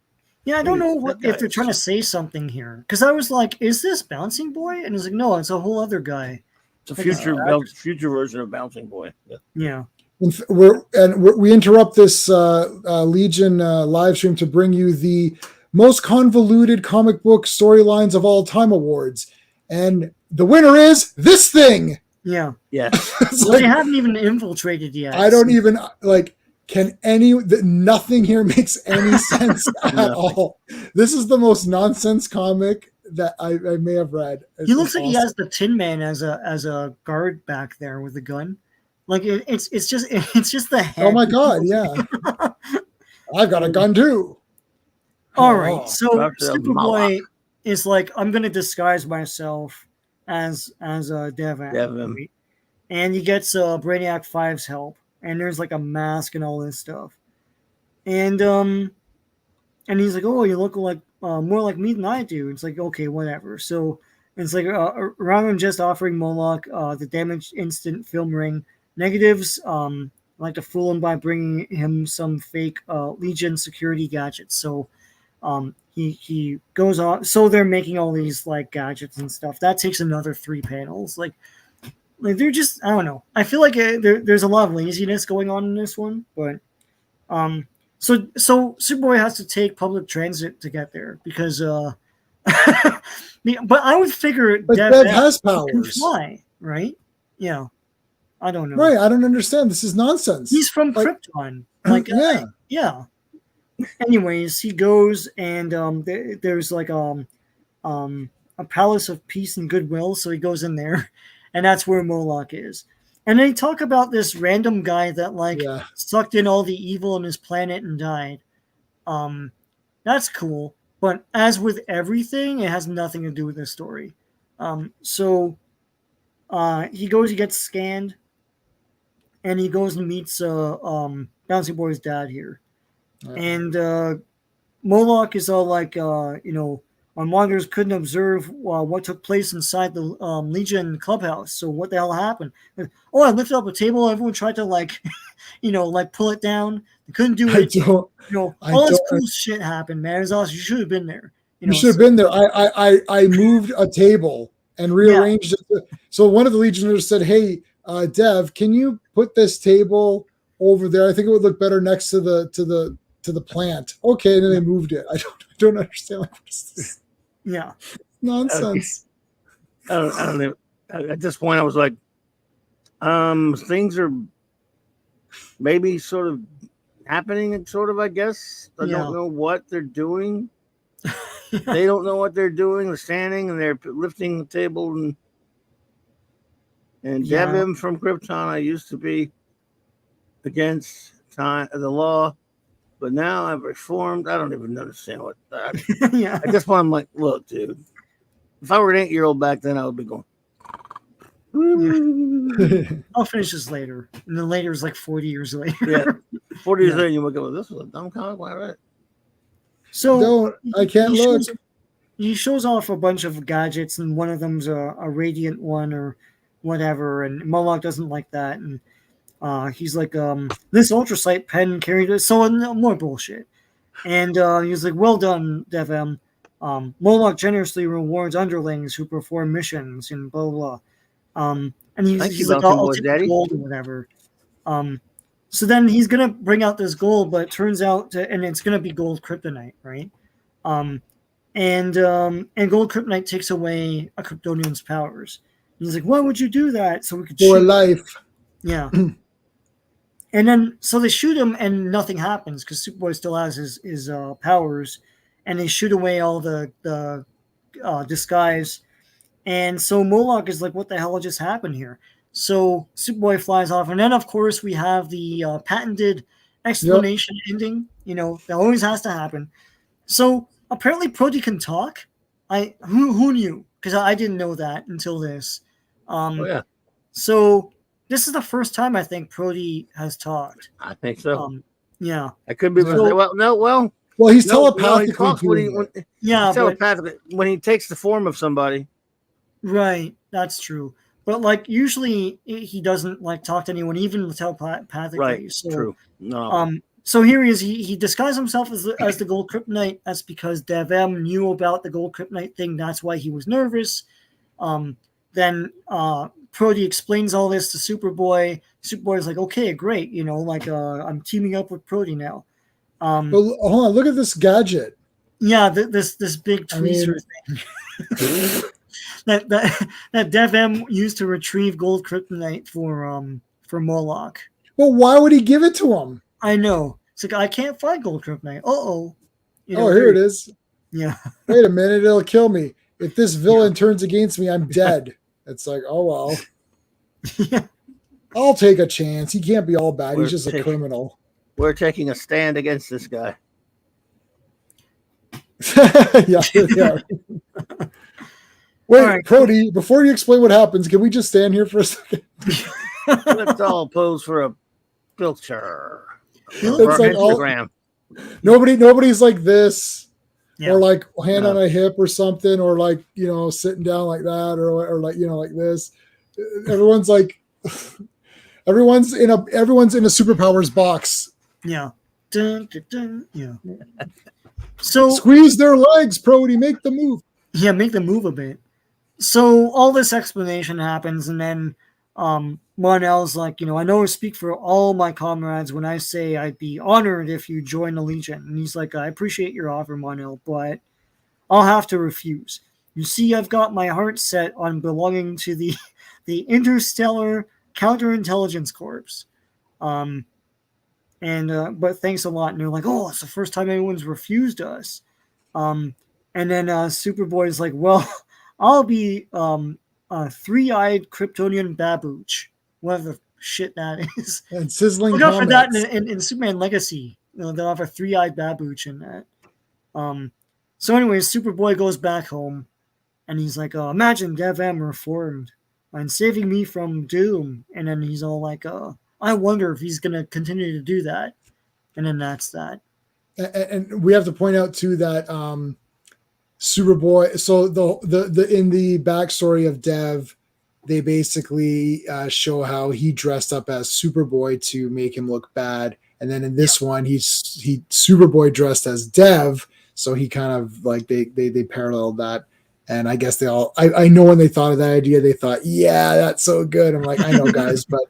Yeah, I don't know if they're trying to say something here. Because I was like, is this Bouncing Boy? And it's like, no, it's a whole other guy. It's a future version of Bouncing Boy. Yeah. We interrupt this Legion live stream to bring you the most convoluted comic book storylines of all time awards. And the winner is this thing. Yeah. Yeah. They haven't even infiltrated yet. I don't even like. Nothing here makes any sense at all. This is the most nonsense comic that I may have read. He looks like he has the Tin Man as a guard back there with a gun. Like it's just the head. Oh my god, yeah. I've got a gun too. All right, so Superboy is like, I'm gonna disguise myself as a Devin. Right? And he gets Brainiac 5's help. And there's like a mask and all this stuff. And he's like, oh, you look like more like me than I do. It's like, okay, whatever. So it's like rather than just offering Moloch the damaged instant film ring, negatives like to fool him by bringing him some fake Legion security gadgets. So he goes on. So they're making all these like gadgets and stuff. That takes another 3 panels. Like they're just, I don't know. I feel like there's a lot of laziness going on in this one, but so Superboy has to take public transit to get there because but I would figure Dev has powers. Can fly, right? Yeah, I don't know. Right, I don't understand. This is nonsense. He's from Krypton. Like yeah. Anyways, he goes and there's like a palace of peace and goodwill, so he goes in there. And that's where Moloch is. And they talk about this random guy that sucked in all the evil on his planet and died. That's cool. But as with everything, it has nothing to do with this story. So he gets scanned, and he goes and meets Bouncing Boy's dad here. And Moloch is all like, our monitors couldn't observe what took place inside the Legion clubhouse. So what the hell happened? Oh, I lifted up a table. Everyone tried to like, like pull it down. They couldn't do it. All this cool shit happened, man. It was awesome. You should have been there. You should have been there. I moved a table and rearranged it. So one of the Legionnaires said, "Hey, Dev, can you put this table over there? I think it would look better next to the plant." Okay, and then they moved it. I don't understand. Like, what is this? Yeah, nonsense. I don't know. At this point, I was like, things are maybe sort of happening, sort of. I guess I don't know what they're doing. They don't know what they're doing. They're standing and they're lifting the table and Devin from Krypton. I used to be against the law, but now I've reformed. I don't even understand what that. At this point, I'm like, look, dude. If I were an 8-year-old back then, I would be going. I'll finish this later, and then later is like 40 years later. 40 years later, you look at this was a dumb comic. Why, right? So I can't look. He shows off a bunch of gadgets, and one of them's a radiant one or whatever, and Moloch doesn't like that, and he's like, this ultrasight pen carried it, so more bullshit. And he's like, well done, Devem. Moloch generously rewards underlings who perform missions and blah blah. And he's like, I'll take the gold or whatever. So then he's gonna bring out this gold, but it turns out, and it's gonna be gold kryptonite, right? And gold kryptonite takes away a Kryptonian's powers. And he's like, why would you do that? So we could for life. Yeah. And then so they shoot him, and nothing happens because Superboy still has his powers, and they shoot away all the disguise. And so Moloch is like, what the hell just happened here? So Superboy flies off. And then, of course, we have the patented explanation ending. That always has to happen. So apparently Prody can talk. Who knew? Because I didn't know that until this. So this is the first time I think Prody has talked. I think so. Yeah. I could be. Well, he's telepathically. He talks telepathically when he takes the form of somebody. Right, that's true. But like usually he doesn't like talk to anyone, even telepathically. Right, so, true. No. So here he is. He disguised himself as the gold kryptonite. That's because Devem knew about the gold kryptonite thing. That's why he was nervous. Then Prody explains all this to Superboy. Superboy's like, okay, great. I'm teaming up with Prody now. But hold on, look at this gadget. Yeah, this big tweezer thing. that Devem used to retrieve gold kryptonite for Moloch. Well, why would he give it to him? I know. It's like, I can't find gold kryptonite. Here it is. Yeah. Wait a minute, it'll kill me. If this villain turns against me, I'm dead. It's like, oh well. Yeah. I'll take a chance. He can't be all bad. He's just a criminal. We're taking a stand against this guy. yeah. Wait, right, Prody, before you explain what happens, can we just stand here for a second? Let's all pose for a picture. It's like Instagram. Nobody's like this, or like hand on a hip or something, or like sitting down like that, or like like this. Everyone's like, everyone's in a superpowers box. Yeah. Dun, dun, dun. Yeah. So squeeze their legs, Prody. Make the move. Yeah, make the move a bit. So all this explanation happens, and then Mon-El's like, I know I speak for all my comrades when I say I'd be honored if you join the Legion. And he's like, I appreciate your offer, Mon-El, but I'll have to refuse. You see, I've got my heart set on belonging to the Interstellar Counterintelligence Corps. But thanks a lot. And they're like, oh, it's the first time anyone's refused us. And then Superboy's like, well, I'll be a three-eyed Kryptonian babooch, whatever the shit that is. And sizzling. Look out for that in Superman Legacy. They'll have a three-eyed babooch in that. So anyways, Superboy goes back home, and he's like, imagine Dev-Em reformed and saving me from doom. And then he's all like, I wonder if he's going to continue to do that. And then that's that. And we have to point out, too, that Superboy. So the in the backstory of Dev, they basically show how he dressed up as Superboy to make him look bad, and then in this one, he Superboy dressed as Dev, so he kind of like they paralleled that. And I guess they all I know when they thought of that idea, they thought, yeah, that's so good. I'm like, I know, guys, but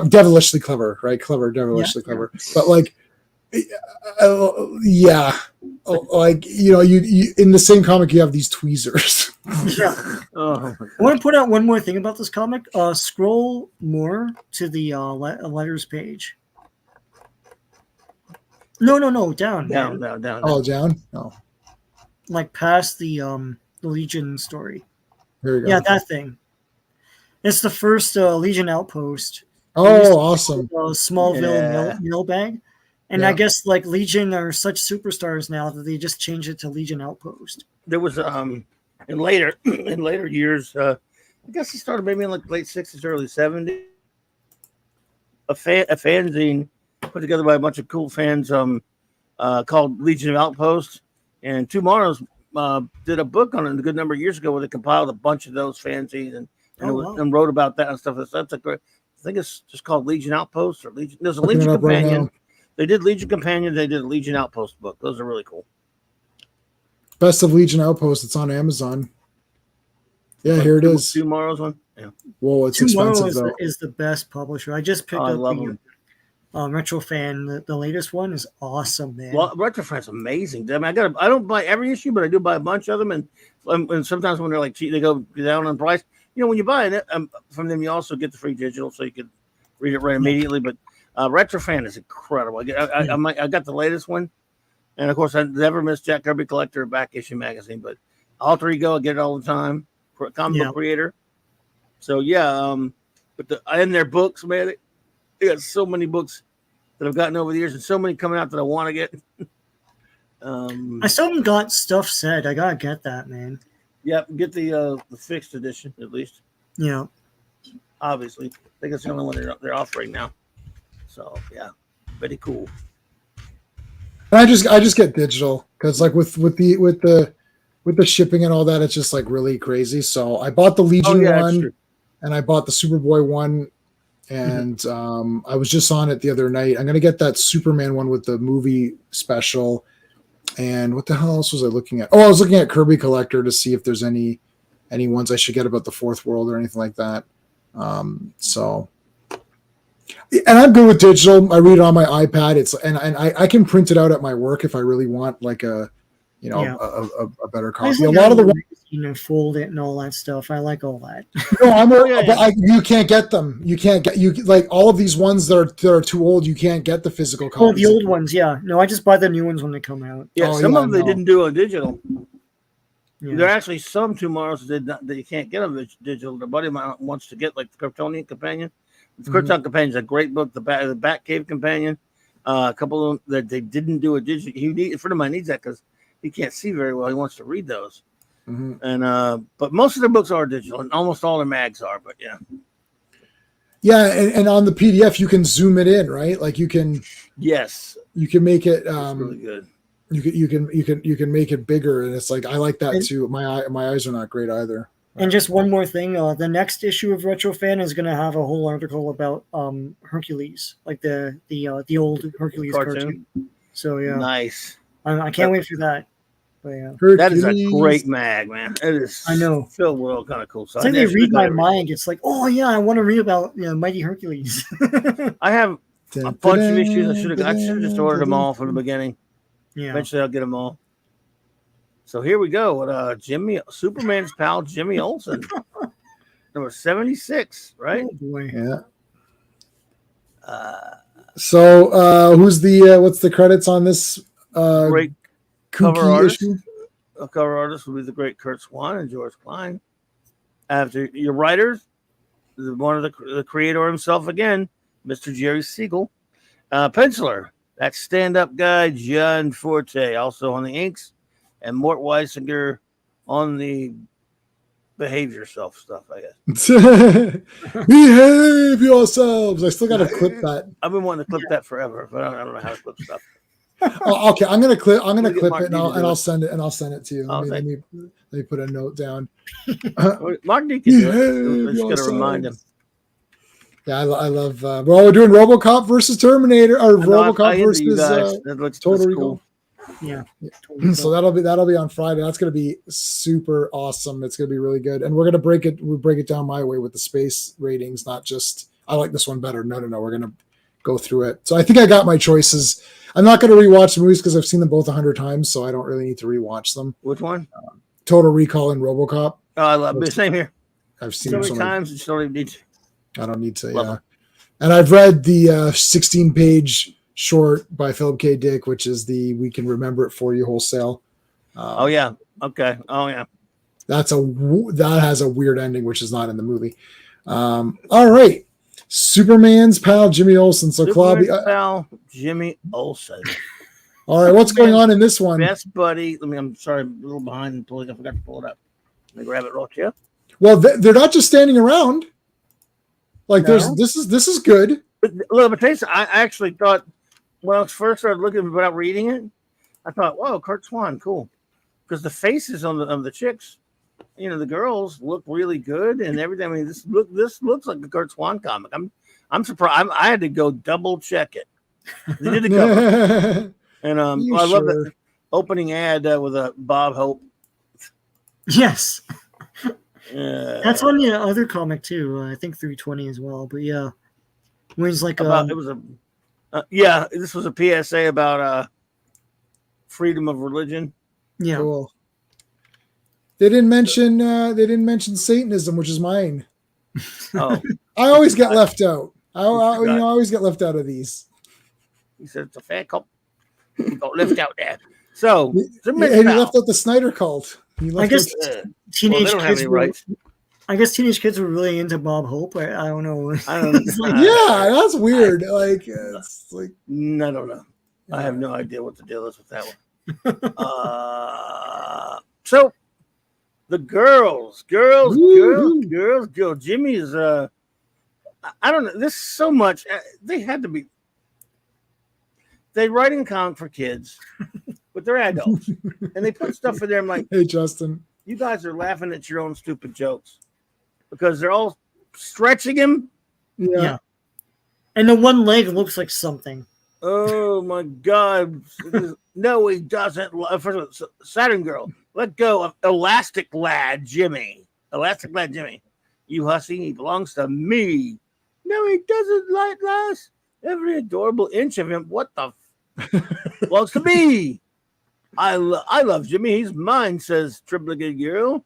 devilishly clever, right? Devilishly clever, but like. Yeah, like you in the same comic you have these tweezers. Yeah. I want to put out one more thing about this comic. Scroll more to the letters page. No, down. Oh, down. Oh, like past the Legion story. Here we go. Yeah, that thing. It's the first Legion outpost. Oh, awesome! Smallville mailbag. And I guess like Legion are such superstars now that they just changed it to Legion Outpost. There was in later years, I guess it started maybe in like late 60s, early 70s. A fanzine put together by a bunch of cool fans called Legion of Outpost. And Tomorrow's did a book on it a good number of years ago where they compiled a bunch of those fanzines and wrote about that and stuff. That's a great, I think it's just called Legion Outpost or Legion. There's a Legion Companion. Right, they did Legion Companion. They did a Legion Outpost book. Those are really cool. Best of Legion Outpost. It's on Amazon. Yeah, here it is. Tomorrow's one. Yeah. Whoa, it's expensive though. Is the best publisher. I just picked up the Retro Fan. The latest one is awesome, man. Well, Retro Fan's amazing. I mean, I don't buy every issue, but I do buy a bunch of them. And sometimes when they're like cheap, they go down on price. When you buy it from them, you also get the free digital, so you can read it right immediately. But Retro Fan is incredible. I got the latest one, and of course I never miss Jack Kirby Collector back issue magazine. But Alter Ego, I get it all the time. For a comic book creator, so but in their books, man, they got so many books that I've gotten over the years, and so many coming out that I want to get. I still haven't got Stuff Said. I gotta get that, man. Yeah, get the fixed edition at least. Yeah, obviously, I think it's the only one they're offering now. So yeah, very cool. And I just get digital because like with the shipping and all that, it's just like really crazy. So I bought the Legion one, and I bought the Superboy one, and I was just on it the other night. I'm gonna get that Superman one with the movie special. And what the hell else was I looking at? Oh, I was looking at Kirby Collector to see if there's any ones I should get about the Fourth World or anything like that. And I'm good with digital. I read it on my iPad. I can print it out at my work if I really want like a better copy. A lot of the fold it and all that stuff. I like all that. No, but you can't get them. You can't get like all of these ones that are too old. You can't get the physical copies. Oh, the old ones, yeah. No, I just buy the new ones when they come out. Yeah, some of them they didn't do on digital. Yeah. There are actually some Tomorrows that you can't get them digital. The buddy of mine wants to get like the Kryptonian Companion. The Kryptonian Companion is a great book. The Batcave Companion. A couple of them that they didn't do a digital. A friend of mine needs that because he can't see very well. He wants to read those. And but most of their books are digital, and almost all their mags are. But and on the PDF you can zoom it in, right? Like you can make it really good. You can make it bigger, and it's like I like that too. My eyes are not great either. And just one more thing, the next issue of Retro Fan is going to have a whole article about Hercules, like the old Hercules cartoon. So yeah, nice. I can't wait for that. But yeah, that is a great mag, man. It is. I know. Filled world kind of cool. So it's like they read my mind. It's like, oh yeah, I want to read about Mighty Hercules. I have a bunch of issues. I should have just ordered them all from the beginning. Yeah. Eventually, I'll get them all. So here we go with Superman's pal Jimmy Olsen, number 76, right? Oh boy. Yeah. So who's the what's the credits on this? Great cover artist. A cover artist will be the great Kurt Swan and George Klein. After your writers, one of the creator himself again, Mr. Jerry Siegel. Penciler, that stand-up guy John Forte, also on the inks, and Mort Weisinger on the behave yourself stuff, I guess. Behave yourselves. I still got to clip that. I've been wanting to clip that forever, but I don't know how to clip stuff. Oh, okay, I'm gonna clip Look at it Mark and D to do I'll it. send it to you. Oh, Let me put a note down. Mark D can do it. Behave I just got to remind him. yourselves. Yeah, I love. Well, we're doing RoboCop versus Terminator, or I know, I RoboCop into you versus guys. That's Total cool. Recall. Yeah. So that'll be on Friday. That's going to be super awesome. It's going to be really good, and we're going to break it down my way with the space ratings, not just I like this one better. No, we're going to go through it. So I think I got my choices. I'm not going to rewatch the movies because I've seen them both 100 times, so I don't really need to rewatch them. Which one? Total Recall and RoboCop. Oh, I love it. Same here. I've seen So them many times, you just don't even need to. I don't need to. Love Yeah, them. and I've read the 16-page short by Philip K. Dick, which is the "We Can Remember It For You" wholesale. Oh yeah. Okay. Oh yeah. That has a weird ending, which is not in the movie. All right, Superman's pal Jimmy Olsen. So Superman's Clobby, pal Jimmy Olsen. all right, what's going on in this one? Best buddy. I'm sorry, I'm a little behind in pulling. I forgot to pull it up. Let me grab it real quick. Well, they're not just standing around. Like No. this is good. But look, but taste. I actually thought when I first started looking without reading it, I thought, "Whoa, Kurt Swan, cool," because the faces on the chicks, the girls look really good and everything. I mean, this looks like a Kurt Swan comic. I'm surprised. I had to go double check it. They did the cover, and I love that opening ad with a Bob Hope. Yes. That's on the other comic too. I think 320 as well. But yeah, when he's like, it was this was a PSA about freedom of religion. Yeah. Cool. They didn't mention Satanism, which is mine. Oh, I always get left out. I always get left out of these. He said it's a fair cop. You got left out there. So he left out the Snyder cult. I guess teenage they don't have kids any rights. I guess teenage kids were really into Bob Hope. I don't know. I don't know. Yeah, that's weird. Like it's like I don't know. Yeah. I have no idea what the deal is with that one. So the girls. Jimmy is I don't know. This is so much. They had to be. They writing comic for kids, but they're adults, and they put stuff in there. I'm like, hey, Justin, you guys are laughing at your own stupid jokes because they're all stretching him. Yeah. And the one leg looks like something. Oh my God! No, he doesn't. First of all, Saturn Girl, let go of Elastic Lad Jimmy. Elastic Lad Jimmy, you hussy. He belongs to me. No, he doesn't. Like us. Every adorable inch of him. What the belongs to me. I love Jimmy. He's mine, says Triplicate Girl.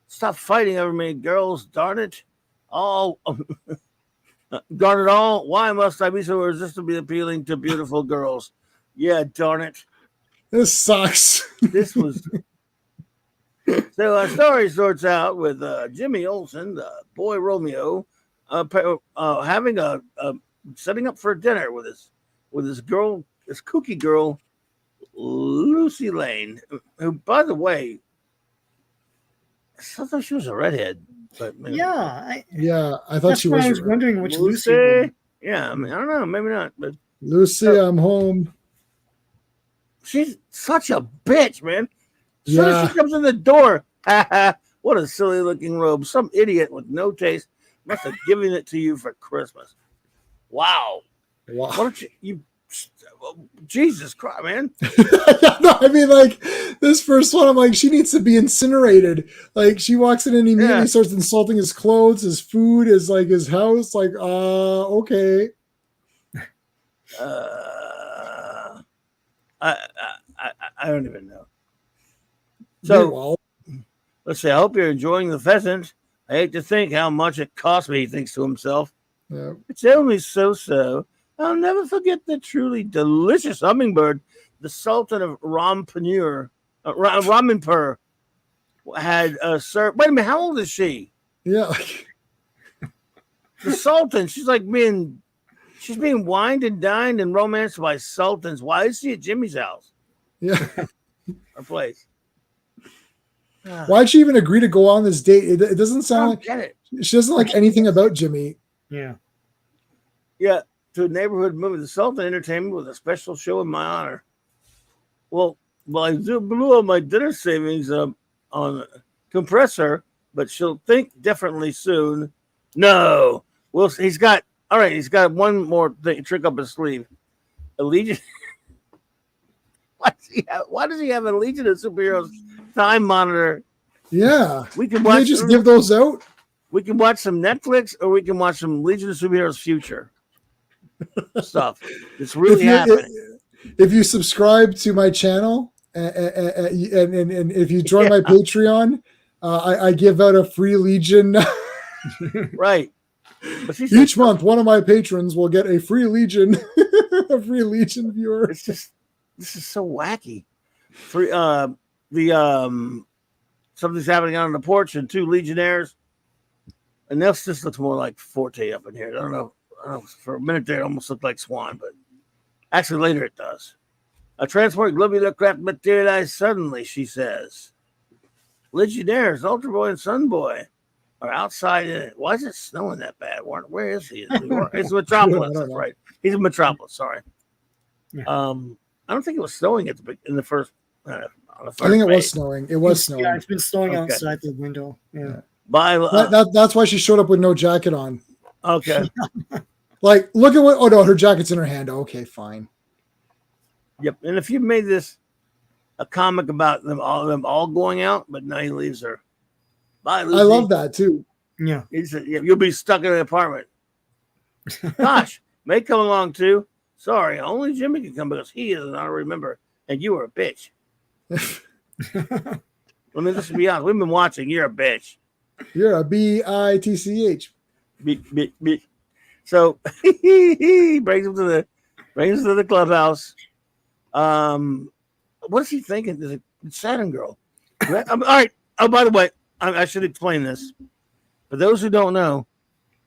Stop fighting over me, girls. Darn it. Darn it all. Why must I be so irresistibly appealing to beautiful girls? Yeah, darn it. This sucks. This was. So our story starts out with Jimmy Olsen, the boy Romeo, having setting up for a dinner with his girl, this kooky girl, Lucy Lane, who, by the way, I thought she was a redhead. But yeah, I thought she was. I was wondering which Lucy. Yeah, I mean, I don't know, maybe not, but Lucy, I'm home. She's such a bitch, man. As soon as she comes in the door, what a silly looking robe. Some idiot with no taste must have given it to you for Christmas. Wow. Why don't you Jesus Christ, man. No, I mean, like, this first one, I'm like, she needs to be incinerated. Like, she walks in and immediately starts insulting his clothes, his food, his house. Like, okay. I don't even know. So, let's see. I hope you're enjoying the pheasant. I hate to think how much it cost me, he thinks to himself. Yeah. It's only so. I'll never forget the truly delicious hummingbird the Sultan of Rampur had served. Wait a minute, how old is she? Yeah. The Sultan, she's being wined and dined and romanced by sultans. Why is she at Jimmy's house? Yeah. Her place. Why'd she even agree to go on this date? It doesn't sound she doesn't like anything about Jimmy. Yeah. Yeah. To a neighborhood movie, the Sultan entertainment with a special show in my honor. Well, I blew up my dinner savings on a compressor, but she'll think differently soon. No. Well, he's got one more trick up his sleeve. A Legion. Why does he have a Legion of Superheroes time monitor? Yeah. We can watch. They just give those out. We can watch some Netflix, or we can watch some Legion of Superheroes future stuff. It's really happening. If you subscribe to my channel and if you join my Patreon, I give out a free Legion. Right. But each month, one of my patrons will get a free Legion, viewer. This is so wacky. Something's happening out on the porch, and 2 Legionnaires, and this just looks more like Forte up in here. I don't know. For a minute there, it almost looked like Swan, but actually later it does. A transport globular craft materialized suddenly, she says. Legionnaires, Ultra Boy and Sun Boy are outside. Why is it snowing that bad? Where is he? It's Metropolis. That's right. He's in Metropolis. Sorry. Yeah. I don't think it was snowing in the first. I think it was snowing. It was snowing. Yeah, it's been snowing outside the window. Yeah. That's why she showed up with no jacket on. Okay. Like, look at what. Oh no, her jacket's in her hand. Okay, fine. Yep. And if you made this a comic about them all going out, but now he leaves her. Bye, Lucy. I love that too. Yeah. You'll be stuck in an apartment. Gosh, May come along too. Sorry, only Jimmy can come because he is an honorary member, and you are a bitch. Let me just be honest. We've been watching. You're a bitch. You're a bitch. Bitch. So he brings him to the clubhouse. What is he thinking? There's a Saturn girl. All right. Oh, by the way, I should explain this. For those who don't know,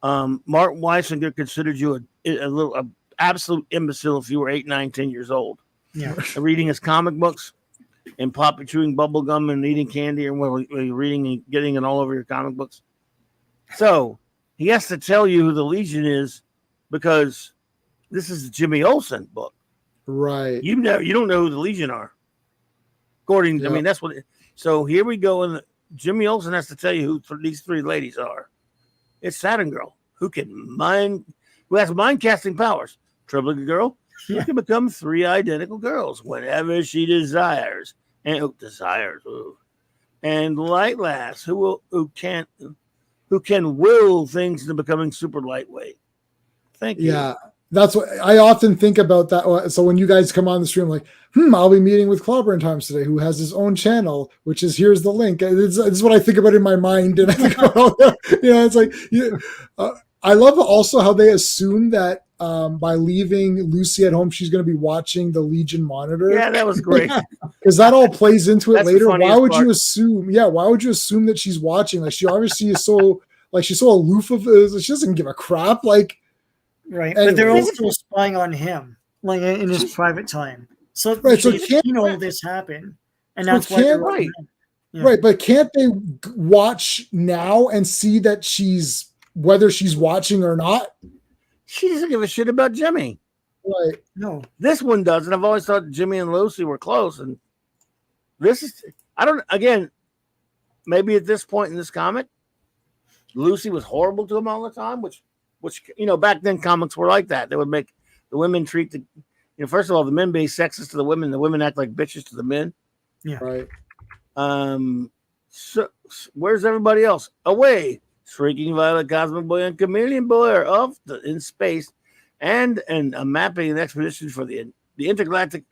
Mark Weisinger considered you a absolute imbecile if you were 8, 9, 10 years old. Yeah. Reading his comic books and chewing bubble gum and eating candy, and reading and getting it all over your comic books. So he has to tell you who the Legion is because this is the Jimmy Olsen book. Right. You don't know who the Legion are. According, I mean, that's what. So here we go, and Jimmy Olsen has to tell you who these 3 ladies are. It's Saturn Girl, who has mind casting powers. Triplicate Girl, who can become 3 identical girls whenever she desires, and and Light Lass, who can will things into becoming super lightweight. Thank you. Yeah. That's what I often think about that. So when you guys come on the stream, like, I'll be meeting with Clobberin Times today, who has his own channel, which is here's the link. It's what I think about in my mind, and I think about, it's like, I love also how they assume that by leaving Lucy at home, she's going to be watching the Legion monitor. Yeah, that was great because that all plays into it later. Why would part. you assume? Yeah, why would you assume that she's watching? Like, she obviously is so she's so aloof of it. She doesn't give a crap. Like. Right, anyway. But they're also spying on him, like in his private time. So, this happened, and that's why they're right. Yeah. Right, but can't they watch now and see that whether she's watching or not? She doesn't give a shit about Jimmy. Right. No, this one does, and I've always thought Jimmy and Lucy were close, and this is maybe at this point in this comic, Lucy was horrible to him all the time, which back then comics were like that. They would make the women treat first of all, the men be sexist to the women act like bitches to the men. Yeah. Right. So where's everybody else? Away. Shrieking Violet, Cosmic Boy, and Chameleon Boy are off in space and a mapping and expedition for the intergalactic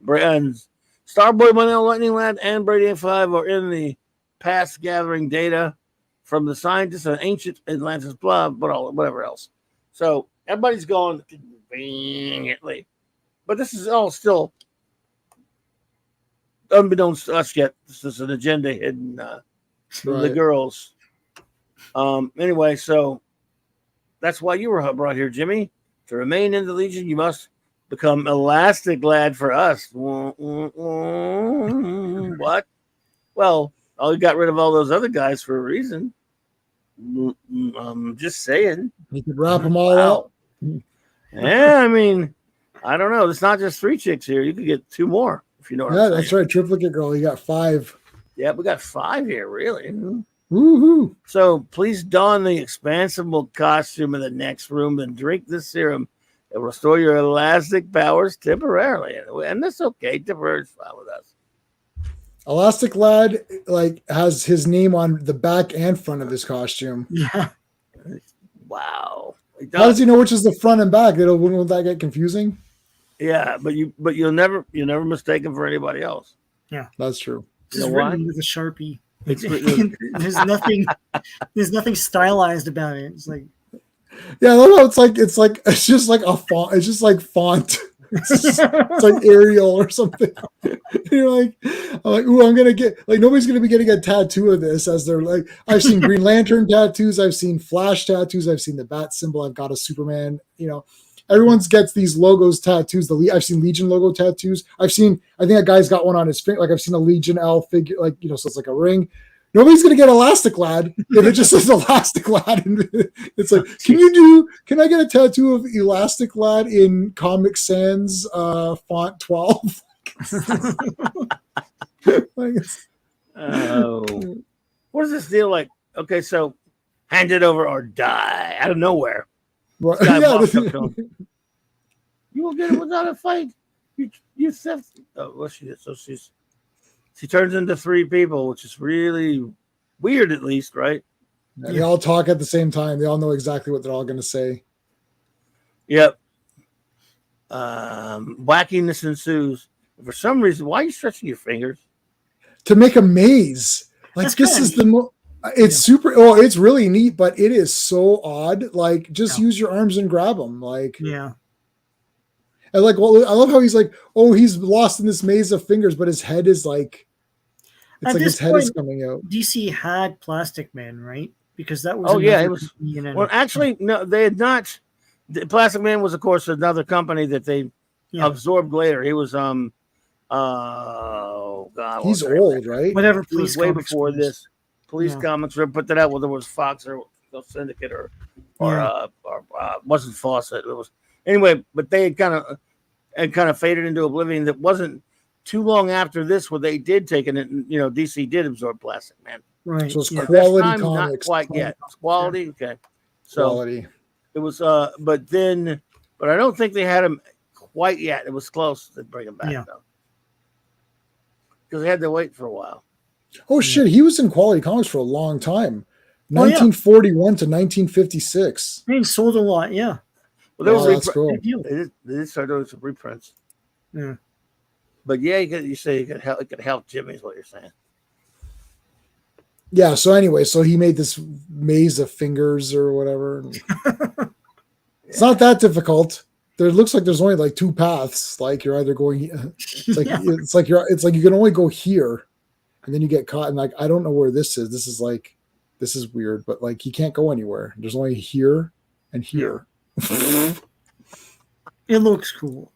brands. Starboy, Monel, Lightning Lad, and Brady 5 are in the past gathering data from the scientists of ancient Atlantis, whatever else. So everybody's going conveniently. But this is all still unbeknownst to us yet. This is an agenda hidden from the girls. Anyway, so that's why you were brought here, Jimmy. To remain in the Legion, you must become Elastic Lad for us. What? Well, I got rid of all those other guys for a reason. I'm just saying. You could wrap them all up. Yeah, I mean, I don't know. It's not just 3 chicks here. You could get 2 more if you know what I'm saying. That's right. Triplicate girl. You got 5. Yeah, we got 5 here, really. Woohoo! So please don the expansible costume in the next room and drink this serum. It will restore your elastic powers temporarily, and that's okay. Temporary is fine with us. Elastic Lad has his name on the back and front of his costume. Yeah. Wow. How does he know which is the front and back? Won't that get confusing? Yeah, but you'll never mistake him for anybody else. Yeah, that's true. It's written with a Sharpie. There's nothing stylized about it. It's like, yeah, no, it's just like a font. It's just like font. It's like Arial or something. You're like, I'm like, ooh, I'm gonna get nobody's gonna be getting a tattoo of this as they're like. I've seen Green Lantern tattoos, I've seen Flash tattoos, I've seen the bat symbol, I've got a Superman. Everyone's gets these logos tattoos. I've seen Legion logo tattoos. I think a guy's got one on his finger. Like I've seen a Legion L figure, so it's like a ring. Nobody's gonna get Elastic Lad if it just says Elastic Lad. And it's like, can I get a tattoo of Elastic Lad in Comic Sans font 12? What is this deal like? Okay, so hand it over or die out of nowhere. Right. You will get it without a fight. You theft. Oh, well, she did. So she turns into 3 people, which is really weird, at least, right? And they all talk at the same time. They all know exactly what they're all going to say. Yep. Wackiness ensues. For some reason, why are you stretching your fingers? To make a maze. Like, this is it's super. Oh, it's really neat, but it is so odd. Like, just use your arms and grab them. Like, yeah. And I love how he's like, oh, he's lost in this maze of fingers, but his head is like, it's like his head is coming out. DC had Plastic Man, right? Because that was. Oh yeah, it was. Well, actually, no, they had not. Plastic Man was, of course, another company that they absorbed later. He was oh god, he's old, right? Whatever. He was way before this. Police Comics put that out, whether it was Fox or Syndicate or wasn't Fawcett. It was anyway, but they had kind of faded into oblivion. That wasn't too long after this where they did take it. DC did absorb Plastic Man. Right. So it's quality comics. Not quite yet. It's quality. Okay. So quality. It was but I don't think they had him quite yet. It was close to bring him back though. Because they had to wait for a while. Oh shit, he was in Quality Comics for a long time. 1941 to 1956. He sold a lot, yeah. Well, there was that's cool. They did start doing some reprints. Yeah. But yeah, you say it could help Jimmy is what you're saying. Yeah, so anyway, he made this maze of fingers or whatever. It's not that difficult. There looks like there's only like 2 paths. Like you're either going it's like you can only go here and then you get caught and like I don't know where this is. This is weird, but like he can't go anywhere. There's only here and here. It looks cool.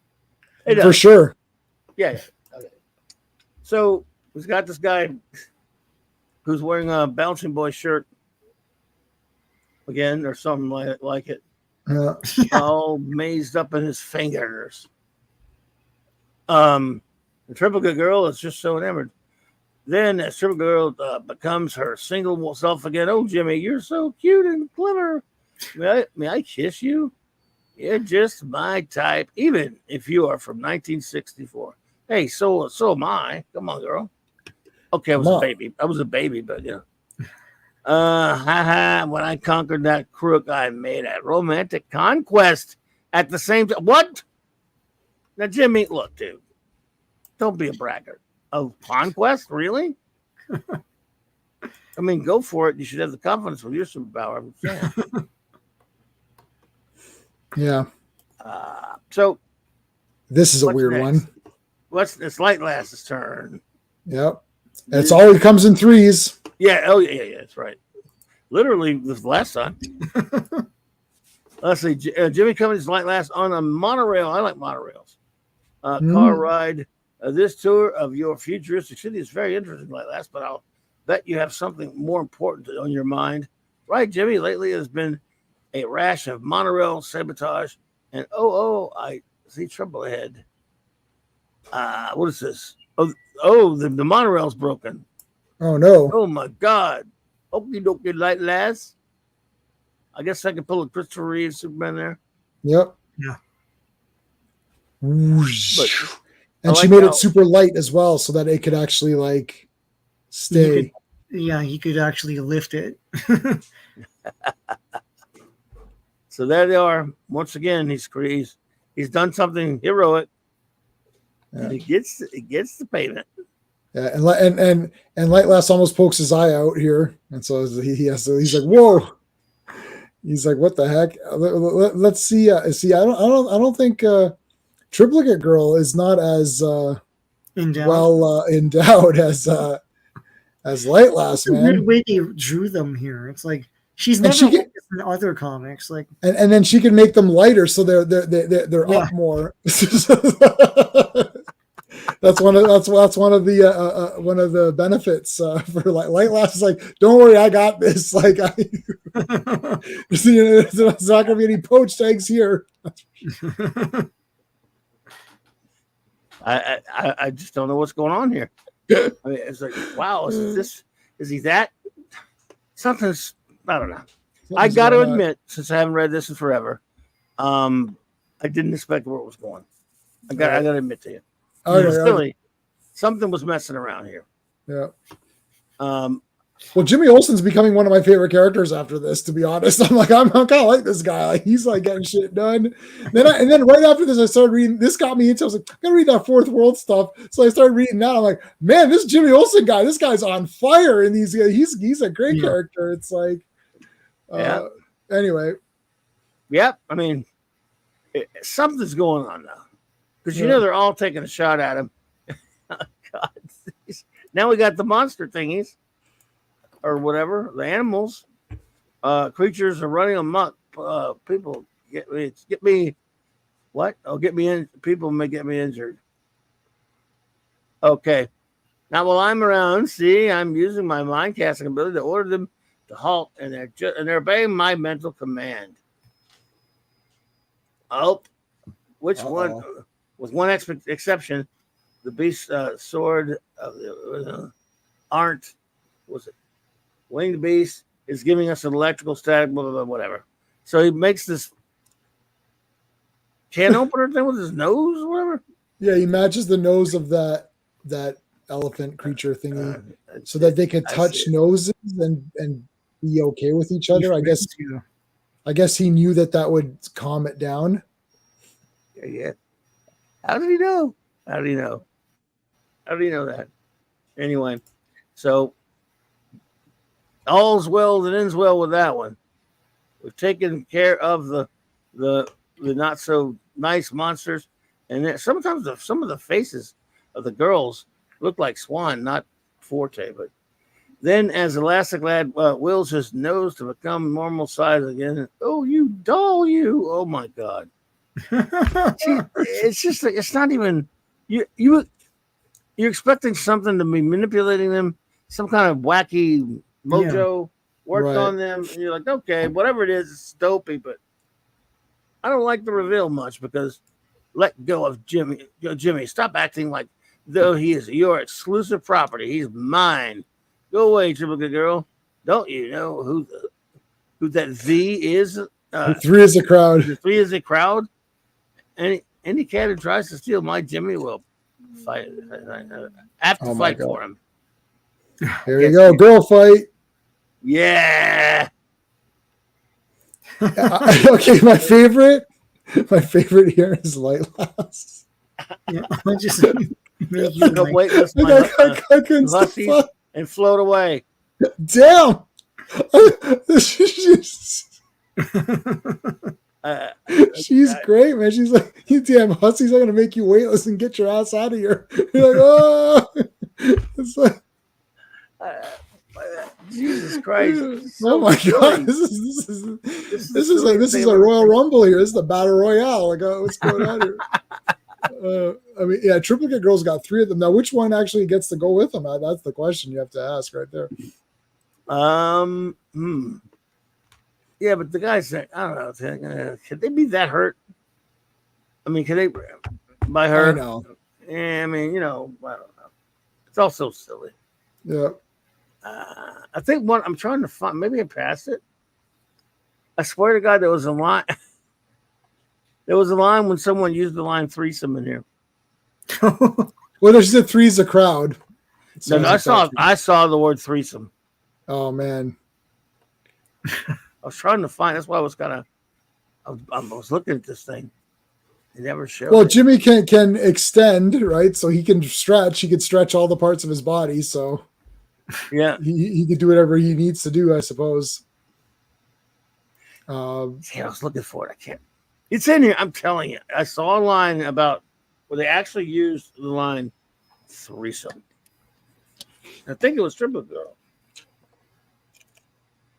For sure. Yeah. Okay. So we've got this guy who's wearing a Bouncing Boy shirt again, or something like it. All mazed up in his fingers. The Triplicate Girl is just so enamored. Then as Triplicate Girl becomes her single self again. Oh, Jimmy, you're so cute and clever. May I kiss you? You're just my type, even if you are from 1964. Hey, so am I. Come on, girl. Okay, I was a baby, but when I conquered that crook, I made a romantic conquest at the same time. What? Now, Jimmy, look, dude, don't be a braggart. A conquest, really? I mean, go for it. You should have the confidence with your superpower. I'm saying. Yeah. So this is a weird one. It's Light Lass's turn. Yep. It's always comes in 3s. Yeah. Oh, yeah. That's right. Literally, this last time. Let's see. Jimmy Cummings' Light Lass on a monorail. I like monorails. Car ride. This tour of your futuristic city is very interesting, Light Lass, but I'll bet you have something more important on your mind. Right, Jimmy? Lately, there's been a rash of monorail sabotage, and I see, trouble ahead. What is this? Oh, the monorail's broken. Oh no. Oh my God. Okie dokie, light lass. I guess I could pull a Christopher Reeve Superman there. Yep. Yeah. Whoosh. And I she like made how- it super light as well, so that it could actually like stay. He could actually lift it. So there they are. Once again, he's done something heroic. Yeah. And he gets the payment. Yeah, and Light Lass almost pokes his eye out here, and so he has to. He's like, "Whoa!" He's like, "What the heck?" Let's see. See, I don't think Triplicate Girl is not as Endowed. well endowed as Light Lass, It's a man. weird way they drew them here. It's like she's And never she like this in other comics. Like, and then she can make them lighter, so they're Yeah. up more. That's one of the benefits for Light Lass. Is like, don't worry, I got this. Like, there's not going to be any poached eggs here. I just don't know what's going on here. I mean, it's like, wow, is he that? Something's, I don't know. I got to admit, since I haven't read this in forever, I didn't expect where it was going. I got to admit to you. Silly. Something was messing around here. Yeah. Well, Jimmy Olsen's becoming one of my favorite characters after this, to be honest. I'm kind of like this guy. Like, he's like getting shit done. And then right after this, I started reading. This got me into. I was like, I gotta read that Fourth World stuff. So I started reading that. I'm like, man, this Jimmy Olsen guy, this guy's on fire. And he's a great character. It's like, Anyway. Yep. I mean, something's going on now, because you know they're all taking a shot at him. Oh, God. Now we got the monster thingies. Or whatever, the animals, creatures are running amok. People get me. What? Oh, get me in. People may get me injured. Okay. Now, while I'm around, see, I'm using my mind casting ability to order them to halt, and they're obeying my mental command. Oh, which one? With one exception, the beast sword aren't. Was it? Winged Beast is giving us an electrical static, blah, blah, blah, whatever. So he makes this can opener thing with his nose or whatever. Yeah, he matches the nose of that elephant creature thingy so that they can touch noses and be okay with each other. I guess he knew that would calm it down. Yeah. How did he know? How did he know that? Anyway, so all's well that ends well with that one. We've taken care of the not so nice monsters, and sometimes some of the faces of the girls look like Swan, not Forte. But then, as Elastic Lad wills his nose to become normal size again, oh, you doll, you! Oh my God! It's just it's not even you're expecting something to be manipulating them, some kind of wacky mojo worked on them, and you're like, okay, whatever it is, it's dopey, but I don't like the reveal much, because let go of Jimmy. Jimmy, stop acting like though he is your exclusive property. He's mine. Go away, Triplicate Girl. Don't you know who that V is? Three is a crowd. The three is a crowd. Any cat who tries to steal my Jimmy will fight. Have to fight for him. Here you go, girl fight. Yeah. Okay, my favorite here is Light Lass. Yeah, I just make you like, Weightless I couldn't hussies and float away. Damn. She's great, man. She's like, you damn hussies, I'm gonna make you weightless and get your ass out of here. You're like, oh, it's like, Jesus Christ! Oh my God, this is a Royal Rumble here. This is the Battle Royale. Like, what's going on here? I mean, yeah, Triplicate Girl's got three of them now. Which one actually gets to go with them? That's the question you have to ask right there. Yeah, but the guys say, I don't know. Could they be that hurt? I mean, can they by her? I know. Yeah, I mean, I don't know. It's all so silly. Yeah. I think one. I'm trying to find. Maybe I passed it. I swear to God, there was a line. There was a line when someone used the line threesome in here. Well, there's the three's a crowd. No, I saw the word threesome. Oh man. I was trying to find. That's why I was I was looking at this thing. It never showed. Well, Jimmy can extend, right? So he can stretch. He can stretch all the parts of his body. So yeah, he could do whatever he needs to do, I suppose. Yeah, I was looking for it. I can't. It's in here. I'm telling you. I saw a line about where they actually used the line threesome. I think it was Triple Girl.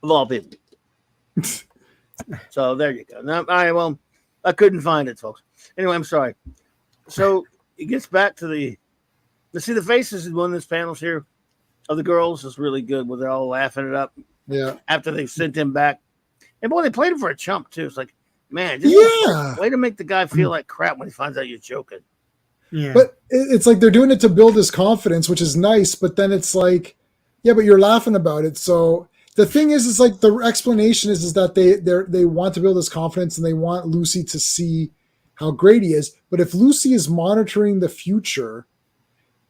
Of all people. So there you go. Now, well, I couldn't find it, folks. Anyway, I'm sorry. So it gets back to the faces in one of these panels here of the girls is really good where they're all laughing it up. Yeah. After they've sent him back. And boy, they played him for a chump too. It's like, man, way to make the guy feel like crap when he finds out you're joking. Yeah. But it's like they're doing it to build his confidence, which is nice. But then it's like, yeah, but you're laughing about it. So the thing is like the explanation is that they want to build his confidence and they want Lucy to see how great he is. But if Lucy is monitoring the future,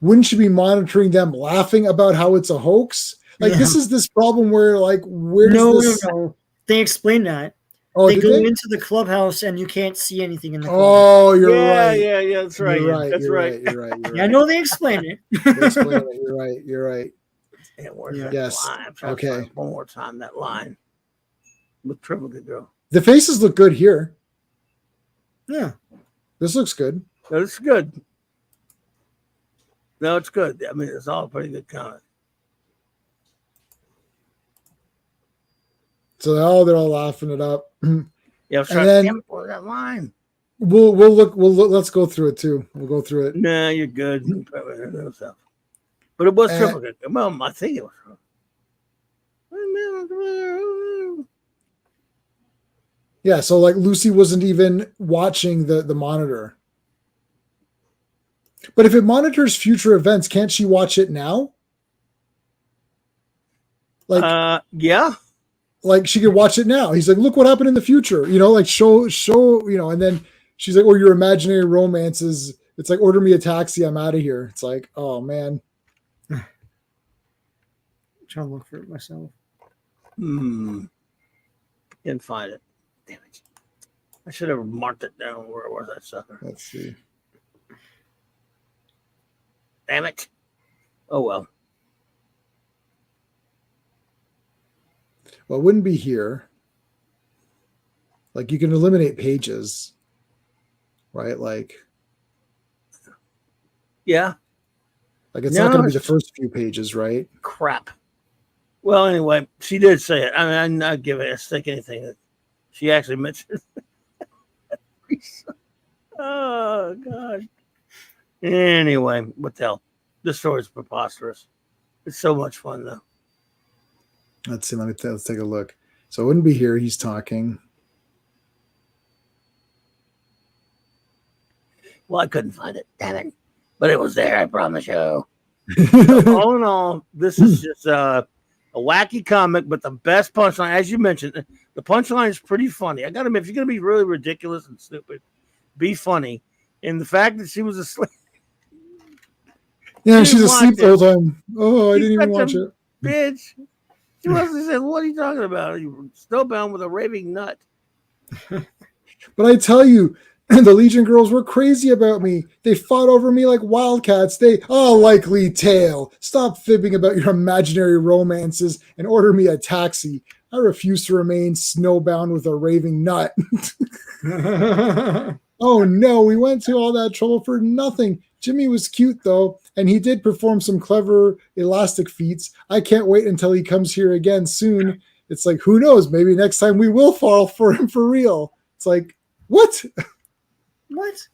wouldn't she be monitoring them laughing about how it's a hoax? Like this is this problem where like where's this? No. They explain that. Oh, they go into the clubhouse and you can't see anything in the clubhouse. Oh, you're right. Yeah, that's right. You're right. That's you're right. You're right. You're right. Yeah, I know they explain it. You're right. You're right. Yeah, yes. Okay. One more time that line with Triple Girl. The faces look good here. Yeah. This looks good. No, this is good. No, it's good. I mean, it's all pretty good comment. So they're all laughing it up. Yeah, I was trying to pull that line. We'll look. Let's go through it too. We'll go through it. Nah, you're good. But it was Triple Girl. Well, I think it was. Yeah, so like Lucy wasn't even watching the monitor. But if it monitors future events, can't she watch it now? Like yeah. Like she could watch it now. He's like, look what happened in the future. Like show, and then she's like, oh, your imaginary romances. It's like, order me a taxi. I'm out of here. It's like, oh man. I'm trying to look for it myself. Didn't find it. Damn it. I should have marked it down. Where was that sucker? Let's see. Damn it. Oh, well. Well, it wouldn't be here. Like you can eliminate pages, right? Like, yeah. Like it's not going to be the first few pages, right? Crap. Well, anyway, she did say it. I mean, I'm not giving a stick anything that she actually mentioned. Oh, God. Anyway, what the hell? This story's preposterous. It's so much fun, though. Let's see. Let's take a look. So it wouldn't be here. He's talking. Well, I couldn't find it. Damn it. But it was there, I promise you. So all in all, this is just a wacky comic, but the best punchline, as you mentioned, the punchline is pretty funny. I got to admit, if you're going to be really ridiculous and stupid, be funny. And the fact that she was asleep. Yeah, she's asleep the whole time. Oh, I didn't even watch it. Bitch. She must have said, what are you talking about? You snowbound with a raving nut. But I tell you, the Legion girls were crazy about me. They fought over me like wildcats. Likely tale. Stop fibbing about your imaginary romances and order me a taxi. I refuse to remain snowbound with a raving nut. Oh no, we went to all that trouble for nothing. Jimmy was cute though, and he did perform some clever elastic feats. I can't wait until he comes here again soon. It's like, who knows? Maybe next time we will fall for him for real. It's like, what? What?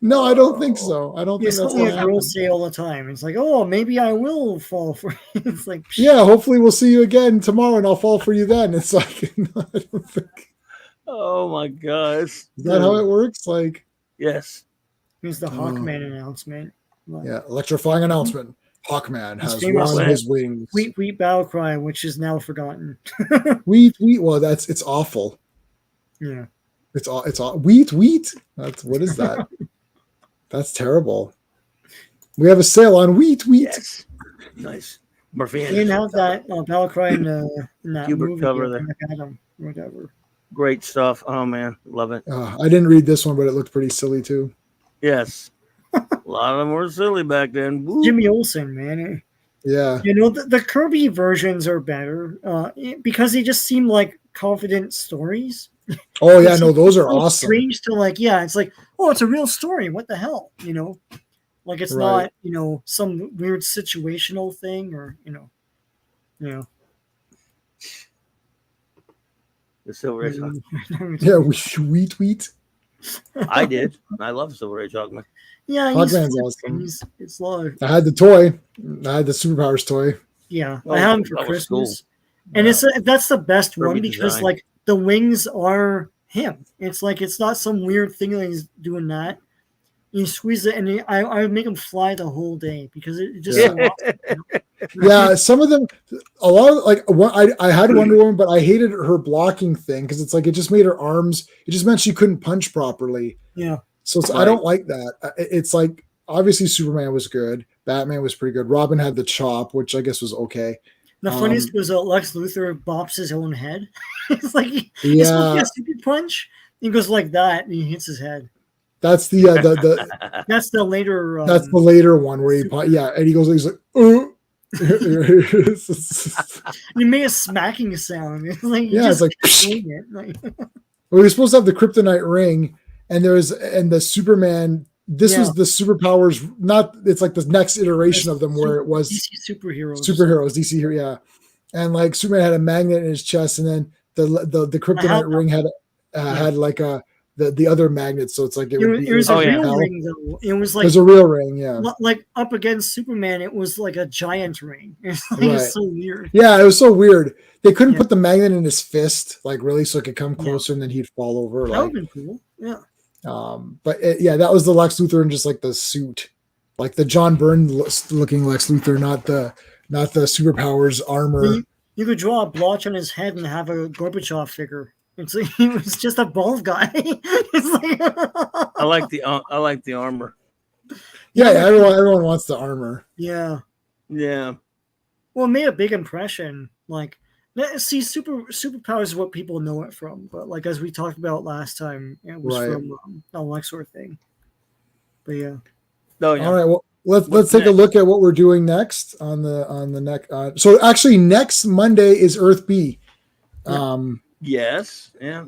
No, I don't think so. I don't think that's what girls say all the time. It's like, oh, maybe I will fall for you. It's like, yeah, hopefully we'll see you again tomorrow and I'll fall for you then. It's like, no, I don't think. Oh my gosh. Is that how it works? Like, Yes. Here's the Hawkman announcement. yeah, electrifying announcement. Hawkman His has famous won his wings. Wheat, wheat battle cry, which is now forgotten. Wheat. Well, it's awful. Yeah. It's all wheat. That's what is that? That's terrible. We have a sale on wheat. Yes. Nice. Murphy They announced that battle cry in that Hubert movie. cover there. Adam, whatever. Great stuff. Oh man, love it. I didn't read this one, but it looked pretty silly too. Yes. A lot of them were silly back then. Woo. Jimmy Olsen, man. Yeah. You know, the Kirby versions are better because they just seem like confident stories. Oh yeah, It's no, those are so awesome. strange to like, yeah, it's like, oh, it's a real story. What the hell? You know? Like it's Right. not, you know, some weird situational thing or, you know. The Silver Age. Yeah, wheat. I did. I love Silver Age Hawkman. Yeah, Hawkman's awesome. It's large. I had the toy. I had the superpowers toy. Yeah, Oh, I have them for that was Christmas. cool. And that's the best Kirby one because design. like the wings are him. It's like it's not some weird thing that he's doing that. You squeeze it, and I would make him fly the whole day because it just Yeah. so awesome. Yeah, some of them, a lot of like I had Wonder Woman, but I hated her blocking thing because it's like it just made her arms. It just meant she couldn't punch properly. Yeah. So I don't like that. It's like obviously Superman was good, Batman was pretty good, Robin had the chop, which I guess was okay. The funniest was Lex Luthor bops his own head. It's like he's Yeah. supposed to get a super punch. He goes like that, and he hits his head. That's the That's the later. that's the later one where and he goes, he's like, oh. He made a smacking sound. It's like Yeah, it's like we were supposed to have the kryptonite ring, and the Superman. This was the superpowers. Not it's like the next iteration of them where it was DC superheroes. DC here, yeah. And like Superman had a magnet in his chest, and then the kryptonite ring had like the other magnets. So it's like it was a real ring though. It was like it was a real ring, yeah. Like up against Superman, it was like a giant ring. It's like it's so weird. Yeah, it was so weird. They couldn't put the magnet in his fist, like really, so it could come closer, and then he'd fall over. That would have been cool. Yeah. But that was the Lex Luthor in just like the suit, like the John Byrne looking Lex Luthor, not the superpowers armor. You could draw a blotch on his head and have a Gorbachev figure. It's like he was just a bald guy. It's like I like the armor. Yeah, everyone wants the armor. Yeah. Yeah. Well, it made a big impression. Like, see, superpowers is what people know it from, but like as we talked about last time, it was from the Luxor thing. But yeah. Oh yeah. All right. Well, let's take a look at what we're doing next on the next. So actually, next Monday is Earth B. Yes. Yeah.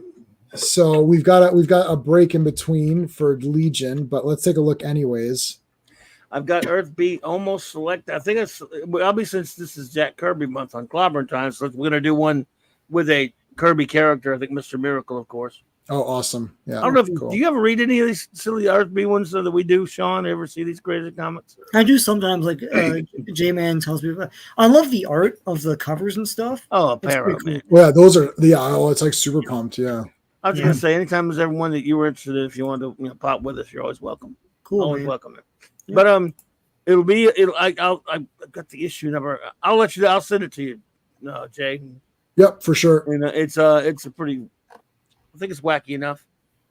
So we've got a break in between for Legion, but let's take a look anyways. I've got Earth B almost selected. I think I'll be, since this is Jack Kirby month on Clobberin time, so we're gonna do one with a Kirby character. I think Mr. Miracle, of course. Oh, awesome! Yeah. I don't know if do you ever read any of these silly Earth B ones that we do, Sean? Ever see these crazy comics? I do sometimes. Like J-Man tells me about. I love the art of the covers and stuff. Oh, Aparo, cool. man. Well, yeah, those are it's like super pumped. Yeah. I was gonna say, anytime there's everyone that you were interested in, if you want to pop with us, you're always welcome. Cool, always welcome. Yeah. But I've got the issue number. I'll send it to you, Jay. Yep, for sure. And it's a pretty. I think it's wacky enough.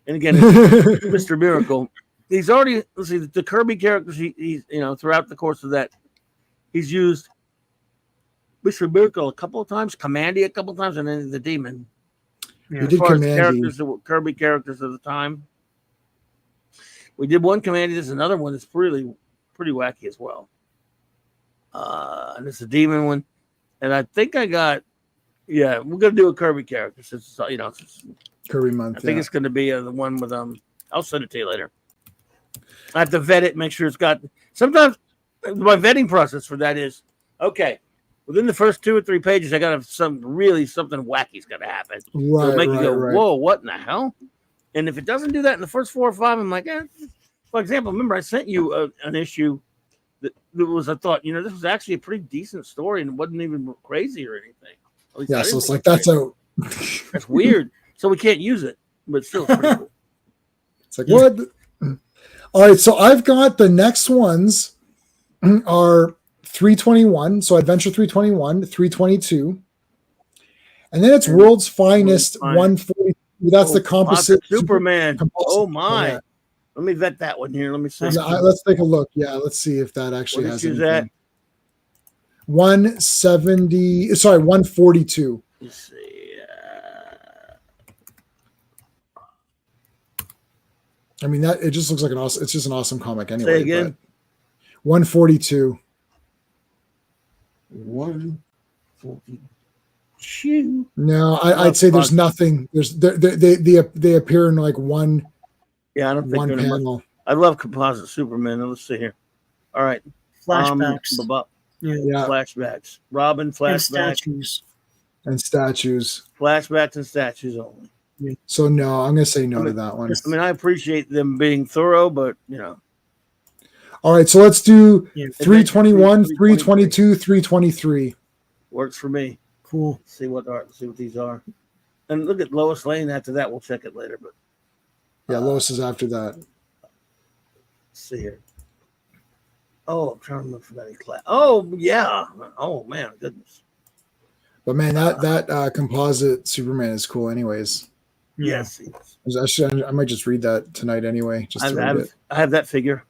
And again, it's Mr. Miracle. He's already the Kirby characters. He's throughout the course of that, he's used Mr. Miracle a couple of times, Commandy a couple of times, and then the Demon. Yeah. We did characters that were Kirby characters at the time. We did one Commandy. There's another one that's pretty wacky as well. And it's a Demon one. And I think I got. Yeah, we're gonna do a Kirby character since it's Kirby month. I think it's gonna be the one with I'll send it to you later. I have to vet it, make sure it's got. Sometimes my vetting process for that is okay. Within the first 2 or 3 pages, I gotta have something wacky's gotta happen. Right, It'll make you go, whoa, what in the hell? And if it doesn't do that in the first 4 or 5, I'm like, For example, remember I sent you an issue that was, I thought, this was actually a pretty decent story and it wasn't even crazy or anything. Yeah, so it's like that's out. That's weird. So we can't use it. but still pretty cool. It's like, what? All right, so I've got the next ones are 321. So Adventure 321, 322. And then it's World's Finest 140. That's the composite Superman. composite. My. Yeah. Let me vet that one here. Let me see. Let's take a look. Yeah, let's see if that actually has anything. That? 170. Sorry, 142. Let's see. I mean, that it just looks like an awesome. It's just an awesome comic anyway. Say again. 142. 142. No, I'd say there's nothing. They appear in like one. Yeah, I don't think one panel. I love composite Superman. Let's see here. All right. Flashbacks. Yeah. Flashbacks. Robin flashbacks. And statues. Flashbacks and statues only. So no, I'm gonna say no to that one. I mean, I appreciate them being thorough, but All right, so let's do 321, 322, 323. Works for me. Cool. See what these are. And look at Lois Lane after that. We'll check it later, but yeah, Lois is after that. Let's see here. Oh, I'm trying to look for that class. Oh yeah. Oh man, goodness. But man, that composite Superman is cool anyways. Yes. I might just read that tonight anyway. Just to read it. I have that figure.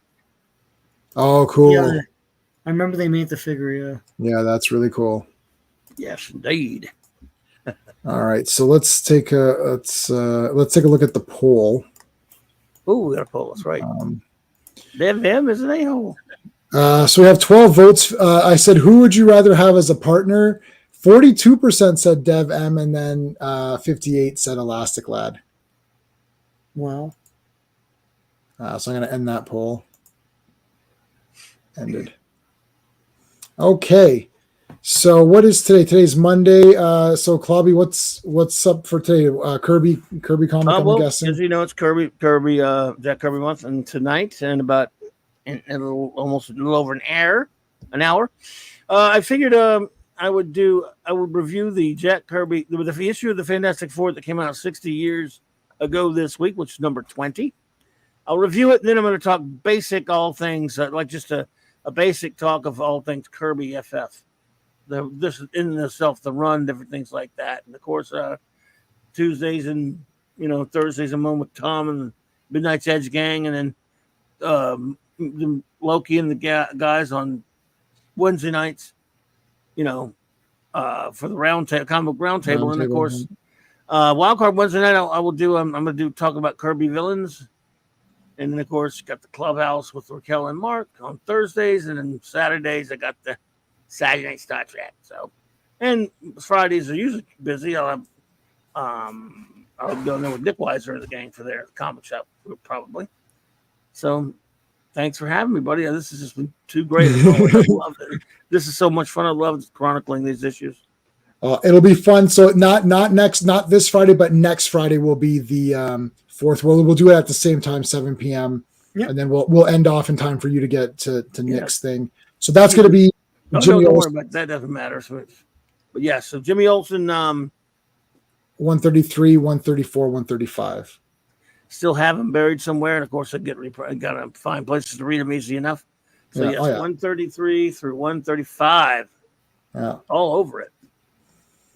Oh, cool. Yeah, I remember they made the figure, yeah. Yeah, that's really cool. Yes, indeed. All right, so let's take a look at the poll. Oh, we got a poll. That's right. Dev M is an a-hole. So we have 12 votes. I said, who would you rather have as a partner? 42% said Dev M, and then 58 said Elastic Lad. Wow. So I'm going to end that poll. Ended. Okay. So what is today? Today's Monday. So Clobby, what's up for today? Kirby comic. I'm guessing. As you know, it's Kirby Jack Kirby month, and tonight, and about almost a little over an hour. I figured I would review the Jack Kirby, the issue of the Fantastic Four that came out 60 years ago this week, which is number 20. I'll review it, and then I'm going to talk basic all things, like just a basic talk of all things Kirby FF. This in itself, the run, different things like that. And of course, Tuesdays and Thursdays, I'm on with Tom and the Midnight's Edge gang, and then Loki and the guys on Wednesday nights. For the comic book round table, and of course, Wildcard Wednesday night I will do. I'm going to do talk about Kirby villains, and then of course got the Clubhouse with Raquel and Mark on Thursdays, and then Saturdays I got the Saturday Night Star Trek. So, and Fridays are usually busy. I'll go there with Nick Weiser and the gang for their comic shop probably. So. Thanks for having me, buddy. This has just been too great. I love it. This is so much fun. I love chronicling these issues. It'll be fun. So not this Friday, but next Friday will be the fourth. We'll do it at the same time, 7 p.m. Yep. And then we'll end off in time for you to get to Nick's thing. So that's going to be Jimmy Olsen. Don't worry about that. Doesn't matter. But yeah, so Jimmy Olsen, 133, 134, 135. Still have them buried somewhere, and of course I got to find places to read them easy enough. So yes, 133 through 135, all over it.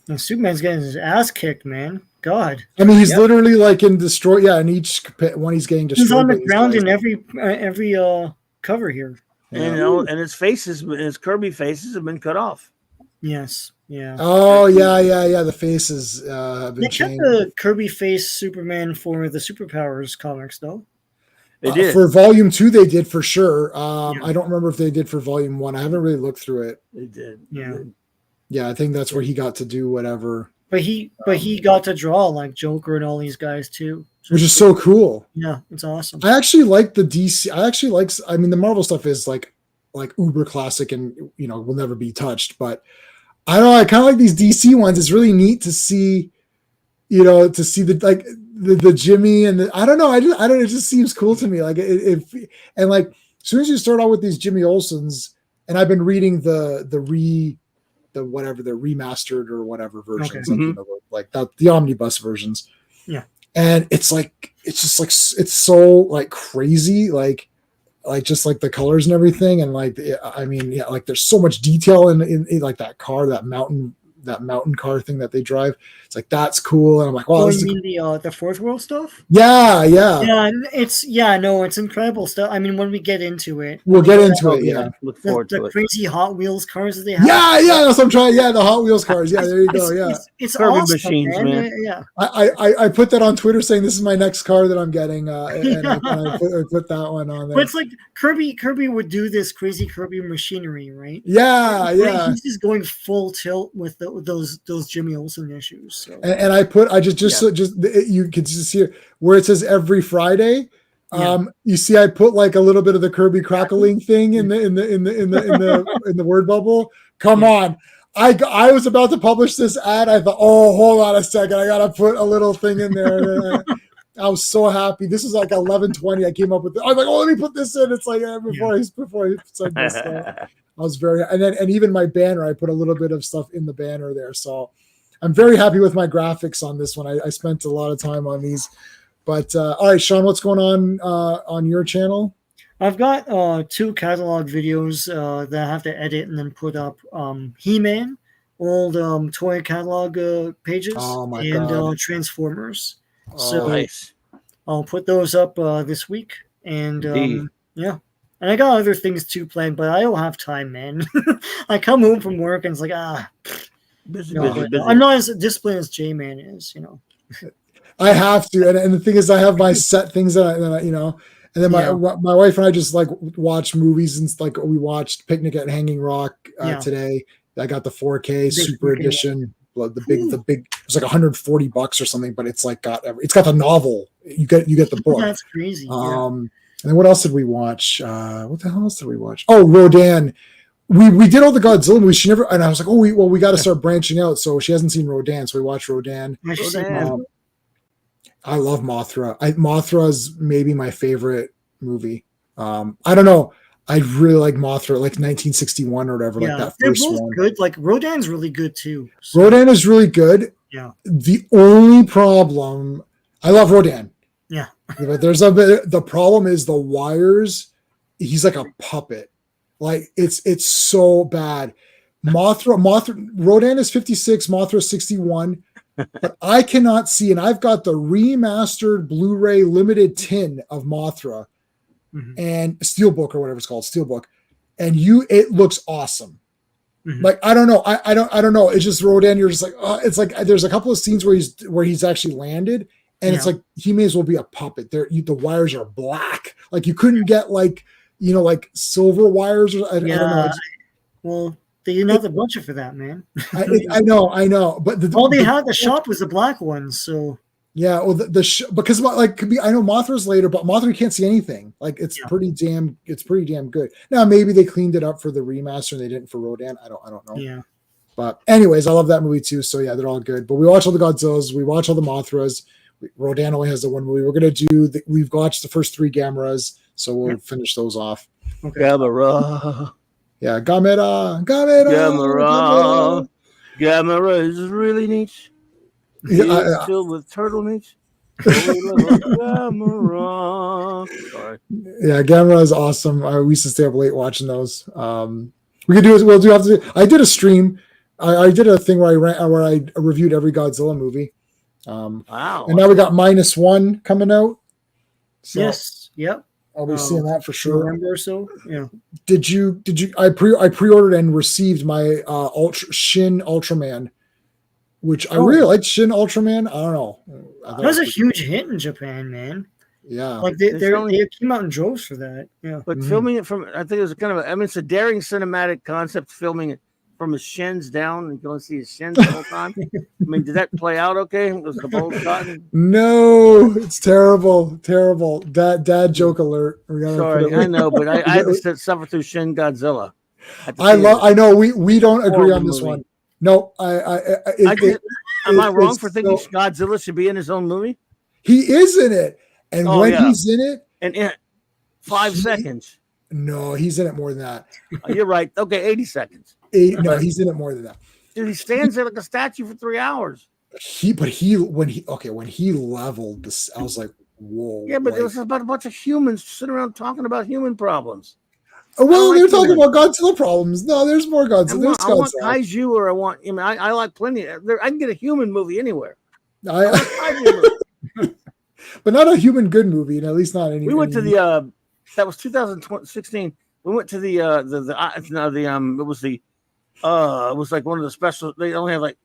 And Superman's getting his ass kicked, man. God, I mean, he's literally like in destroy. Yeah, in each one he's getting destroyed. He's on the ground in every cover here. And his his Kirby faces have been cut off. Yes. Yeah. Oh yeah. The faces have been changed. They kept the Kirby face Superman for the Superpowers comics, though. They did for Volume 2. They did for sure. I don't remember if they did for Volume 1. I haven't really looked through it. They did. Yeah. Yeah, I think that's where he got to do whatever. But he got to draw like Joker and all these guys too, which is so cool. Yeah, it's awesome. I actually like the DC. I mean, the Marvel stuff is like uber classic and will never be touched, but. I don't know. I kind of like these DC ones. It's really neat to see, to see the Jimmy and I don't know. I don't. It just seems cool to me. Like as soon as you start out with these Jimmy Olsens, and I've been reading the remastered or whatever versions, okay. like the omnibus versions. Yeah. and it's just like it's so like crazy, like just like the colors and everything, and like I mean, yeah, like there's so much detail in like that car, that mountain car thing that they drive. It's like that's cool, and I'm like, wow, Oh, this you is mean the fourth world stuff? yeah. Yeah, it's incredible stuff. I mean, when we get into it, We'll get into Oh, it. Yeah. look forward the to it. crazy Hot Wheels cars that they have. Yeah, that's what I'm trying. Yeah, the Hot Wheels cars. Yeah, there you go. Yeah, It's Kirby awesome, machines, man. Yeah. I put that on Twitter saying this is my next car that I'm getting, and I put that one on But there. it's like Kirby would do this crazy Kirby machinery, right? Yeah. He's just going full tilt with those Jimmy Olsen issues. So. And I just you can just see it where it says every Friday. You see, I put like a little bit of the Kirby crackling thing in the word bubble. Come on. I was about to publish this ad. I thought, oh, hold on a second. I gotta put a little thing in there. I was so happy. This is like 11:20. I came up with it. I was like, oh, let me put this in. It's like before I said this stuff. I was very, and even my banner, I put a little bit of stuff in the banner there. So I'm very happy with my graphics on this one. I spent a lot of time on these. But all right, Sean, what's going on your channel? I've got 2 catalog videos that I have to edit and then put up. He-Man, old toy catalog pages, and Transformers. So nice. I'll put those up this week, and yeah. And I got other things too planned, but I don't have time, man. I come home from work and it's like busy. I'm not as disciplined as J-Man is, you know. I have to, and the thing is, I have my set things that I you know, and then my wife and I just like watch movies, and like we watched Picnic at Hanging Rock today. I got the 4K Super Edition, the big. It's like $140 or something, but it's like it's got the novel. You get the book. That's crazy. And then what else did we watch? What the hell else did we watch? Oh, Rodan. We did all the Godzilla movies. She never, and I was like, we got to start branching out. So she hasn't seen Rodan, so we watched Rodan. I love Mothra. Mothra is maybe my favorite movie. I don't know. I really like Mothra, like 1961 or whatever, like that first they're both one. Good. Like Rodan's really good too. So. Rodan is really good. Yeah. The only problem, I love Rodan. Yeah. But the problem is the wires. He's like a puppet. Like it's so bad. Mothra. Rodan is 56. Mothra is 61. But I cannot see, and I've got the remastered Blu-ray limited tin of Mothra and Steelbook or whatever it's called, Steelbook, and it looks awesome. Like I don't know, I don't know. It's just Rodan. You're just like, it's like there's a couple of scenes where he's actually landed, and it's like he may as well be a puppet. The wires are black. Like you couldn't get like silver wires or I don't know. Well. They didn't have the budget for that, man. I know, but all they had the shop was the black ones. So yeah, well, because like could be I know Mothra's later, but Mothra can't see anything. Like it's pretty damn good. Now maybe they cleaned it up for the remaster and they didn't for Rodan. I don't know. Yeah. But anyways, I love that movie too. So yeah, they're all good. But we watch all the Godzillas, we watch all the Mothras. Rodan only has the one movie. We're gonna do. We've watched the first 3 Gameras, so we'll finish those off. Okay. Gamera. Yeah, Gamera. Gamera is really neat. It's filled with turtle meat. Gamera. Sorry. Yeah, Gamera is awesome. We used to stay up late watching those. We'll do have to. I did a stream. I did a thing where I reviewed every Godzilla movie. Wow. And now we got -1 coming out. So yes. Yep. I'll be seeing that for sure. November or so. Yeah. Did you? I pre-ordered and received my Shin Ultraman, which I really liked. Shin Ultraman. I don't know. That was a huge hit in Japan, man. Yeah. Like they came out in droves for that. Yeah. But filming it from, I think it was kind of it's a daring cinematic concept. Filming it from his shins down and going to see his shins the whole time. I mean, did that play out okay? Was the bowl cotton? No, it's terrible. Dad joke alert. Sorry, I know, but I had to suffer through Shin Godzilla. I know we don't agree on this one. No, am I wrong for thinking Godzilla should be in his own movie? He is in it, and he's in it, and in 5 seconds. No, he's in it more than that. You're right. Okay, 80 seconds. No, he's in it more than that. Dude, he stands there like a statue for 3 hours. when he leveled this, I was like, whoa. Yeah, but it was about a bunch of humans sitting around talking about human problems. Well, they're talking about Godzilla problems. No, there's more Godzilla. I want kaiju, or I like plenty. I can get a human movie anywhere. But not a human good movie, and at least not any. We went to the that was 2016. We went to the it was like one of the special. They only have like,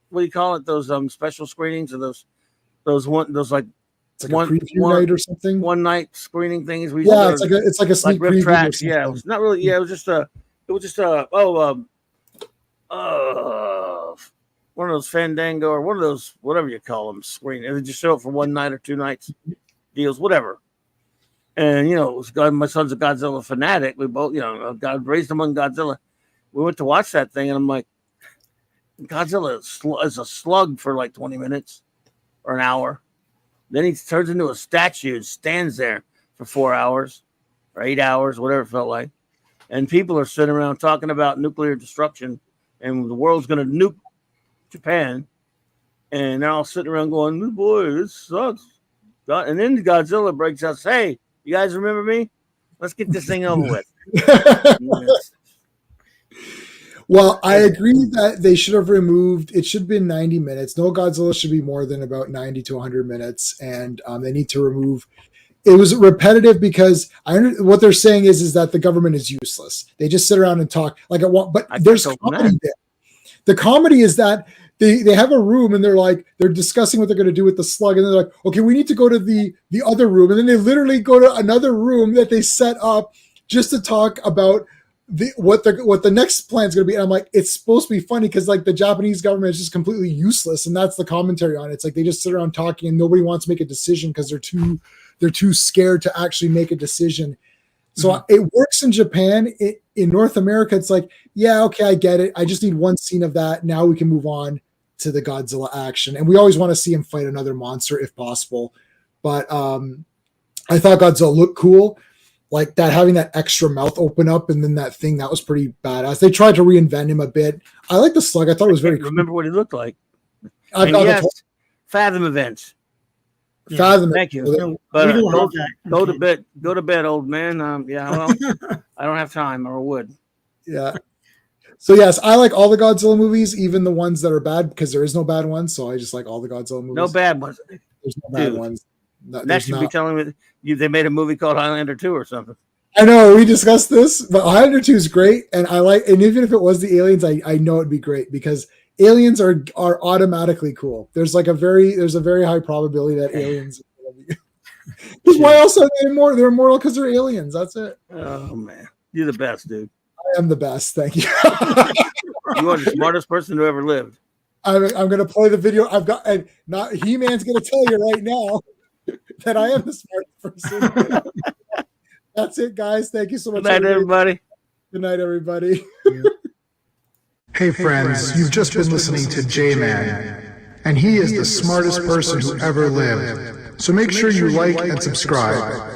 what do you call it? Those special screenings, or those like. It's like a preview night or something. One night screening things. It's like a sneak preview. Tracks. Yeah, it was not really. Yeah, it was just one of those Fandango, or one of those, whatever you call them, screening. They just show up for one night or 2 nights deals, whatever. And my son's a Godzilla fanatic. We both, God raised him on Godzilla. We went to watch that thing, and I'm like, Godzilla is a slug for like 20 minutes or an hour. Then he turns into a statue and stands there for 4 hours or 8 hours, whatever it felt like. And people are sitting around talking about nuclear destruction, and the world's going to nuke Japan. And they're all sitting around going, oh boy, this sucks. And then Godzilla breaks out, hey, you guys remember me? Let's get this thing over with. Well, I agree that they should have removed. It should have been 90 minutes. No Godzilla should be more than about 90 to 100 minutes, and they need to remove. It was repetitive because what they're saying is that the government is useless. They just sit around and talk like I want. But there's comedy there. The comedy is that they have a room and they're discussing what they're going to do with the slug, and they're like, okay, we need to go to the other room, and then they literally go to another room that they set up just to talk about what the next plan is going to be. And I'm like, it's supposed to be funny because like the Japanese government is just completely useless, and that's the commentary on it. It's like they just sit around talking and nobody wants to make a decision because they're too scared to actually make a decision. So it works in Japan. In North America, it's like, yeah, okay, I get it. I just need one scene of that. Now we can move on to the Godzilla action, and we always want to see him fight another monster if possible. But I thought Godzilla looked cool. Like that, having that extra mouth open up and then that thing, that was pretty badass. They tried to reinvent him a bit. I like the slug. I thought it was very cool. Remember what he looked like. Fathom events. Fathom. Thank you. But go to bed, old man. Well, I don't have time, or would. Yeah. So yes, I like all the Godzilla movies, even the ones that are bad, because there is no bad ones. So I just like all the Godzilla movies. No bad ones. There's no bad ones. Next, you'd be telling me they made a movie called Highlander 2 or something. I know we discussed this, but Highlander 2 is great, and and even if it was the aliens, I know it'd be great because aliens are automatically cool. There's a very high probability that aliens. Because why else are they immortal? They're immortal because they're aliens. That's it. Oh man, you're the best, dude. I am the best. Thank you. You are the smartest person who ever lived. I'm going to play the video. And not He-Man's going to tell you right now that I am the smartest person. That's it, guys. Thank you so much. Good night, everybody. Good night, everybody. Hey, friends, you've just been listening to J-Man, and he is the smartest person who ever lived. So make sure you like and subscribe.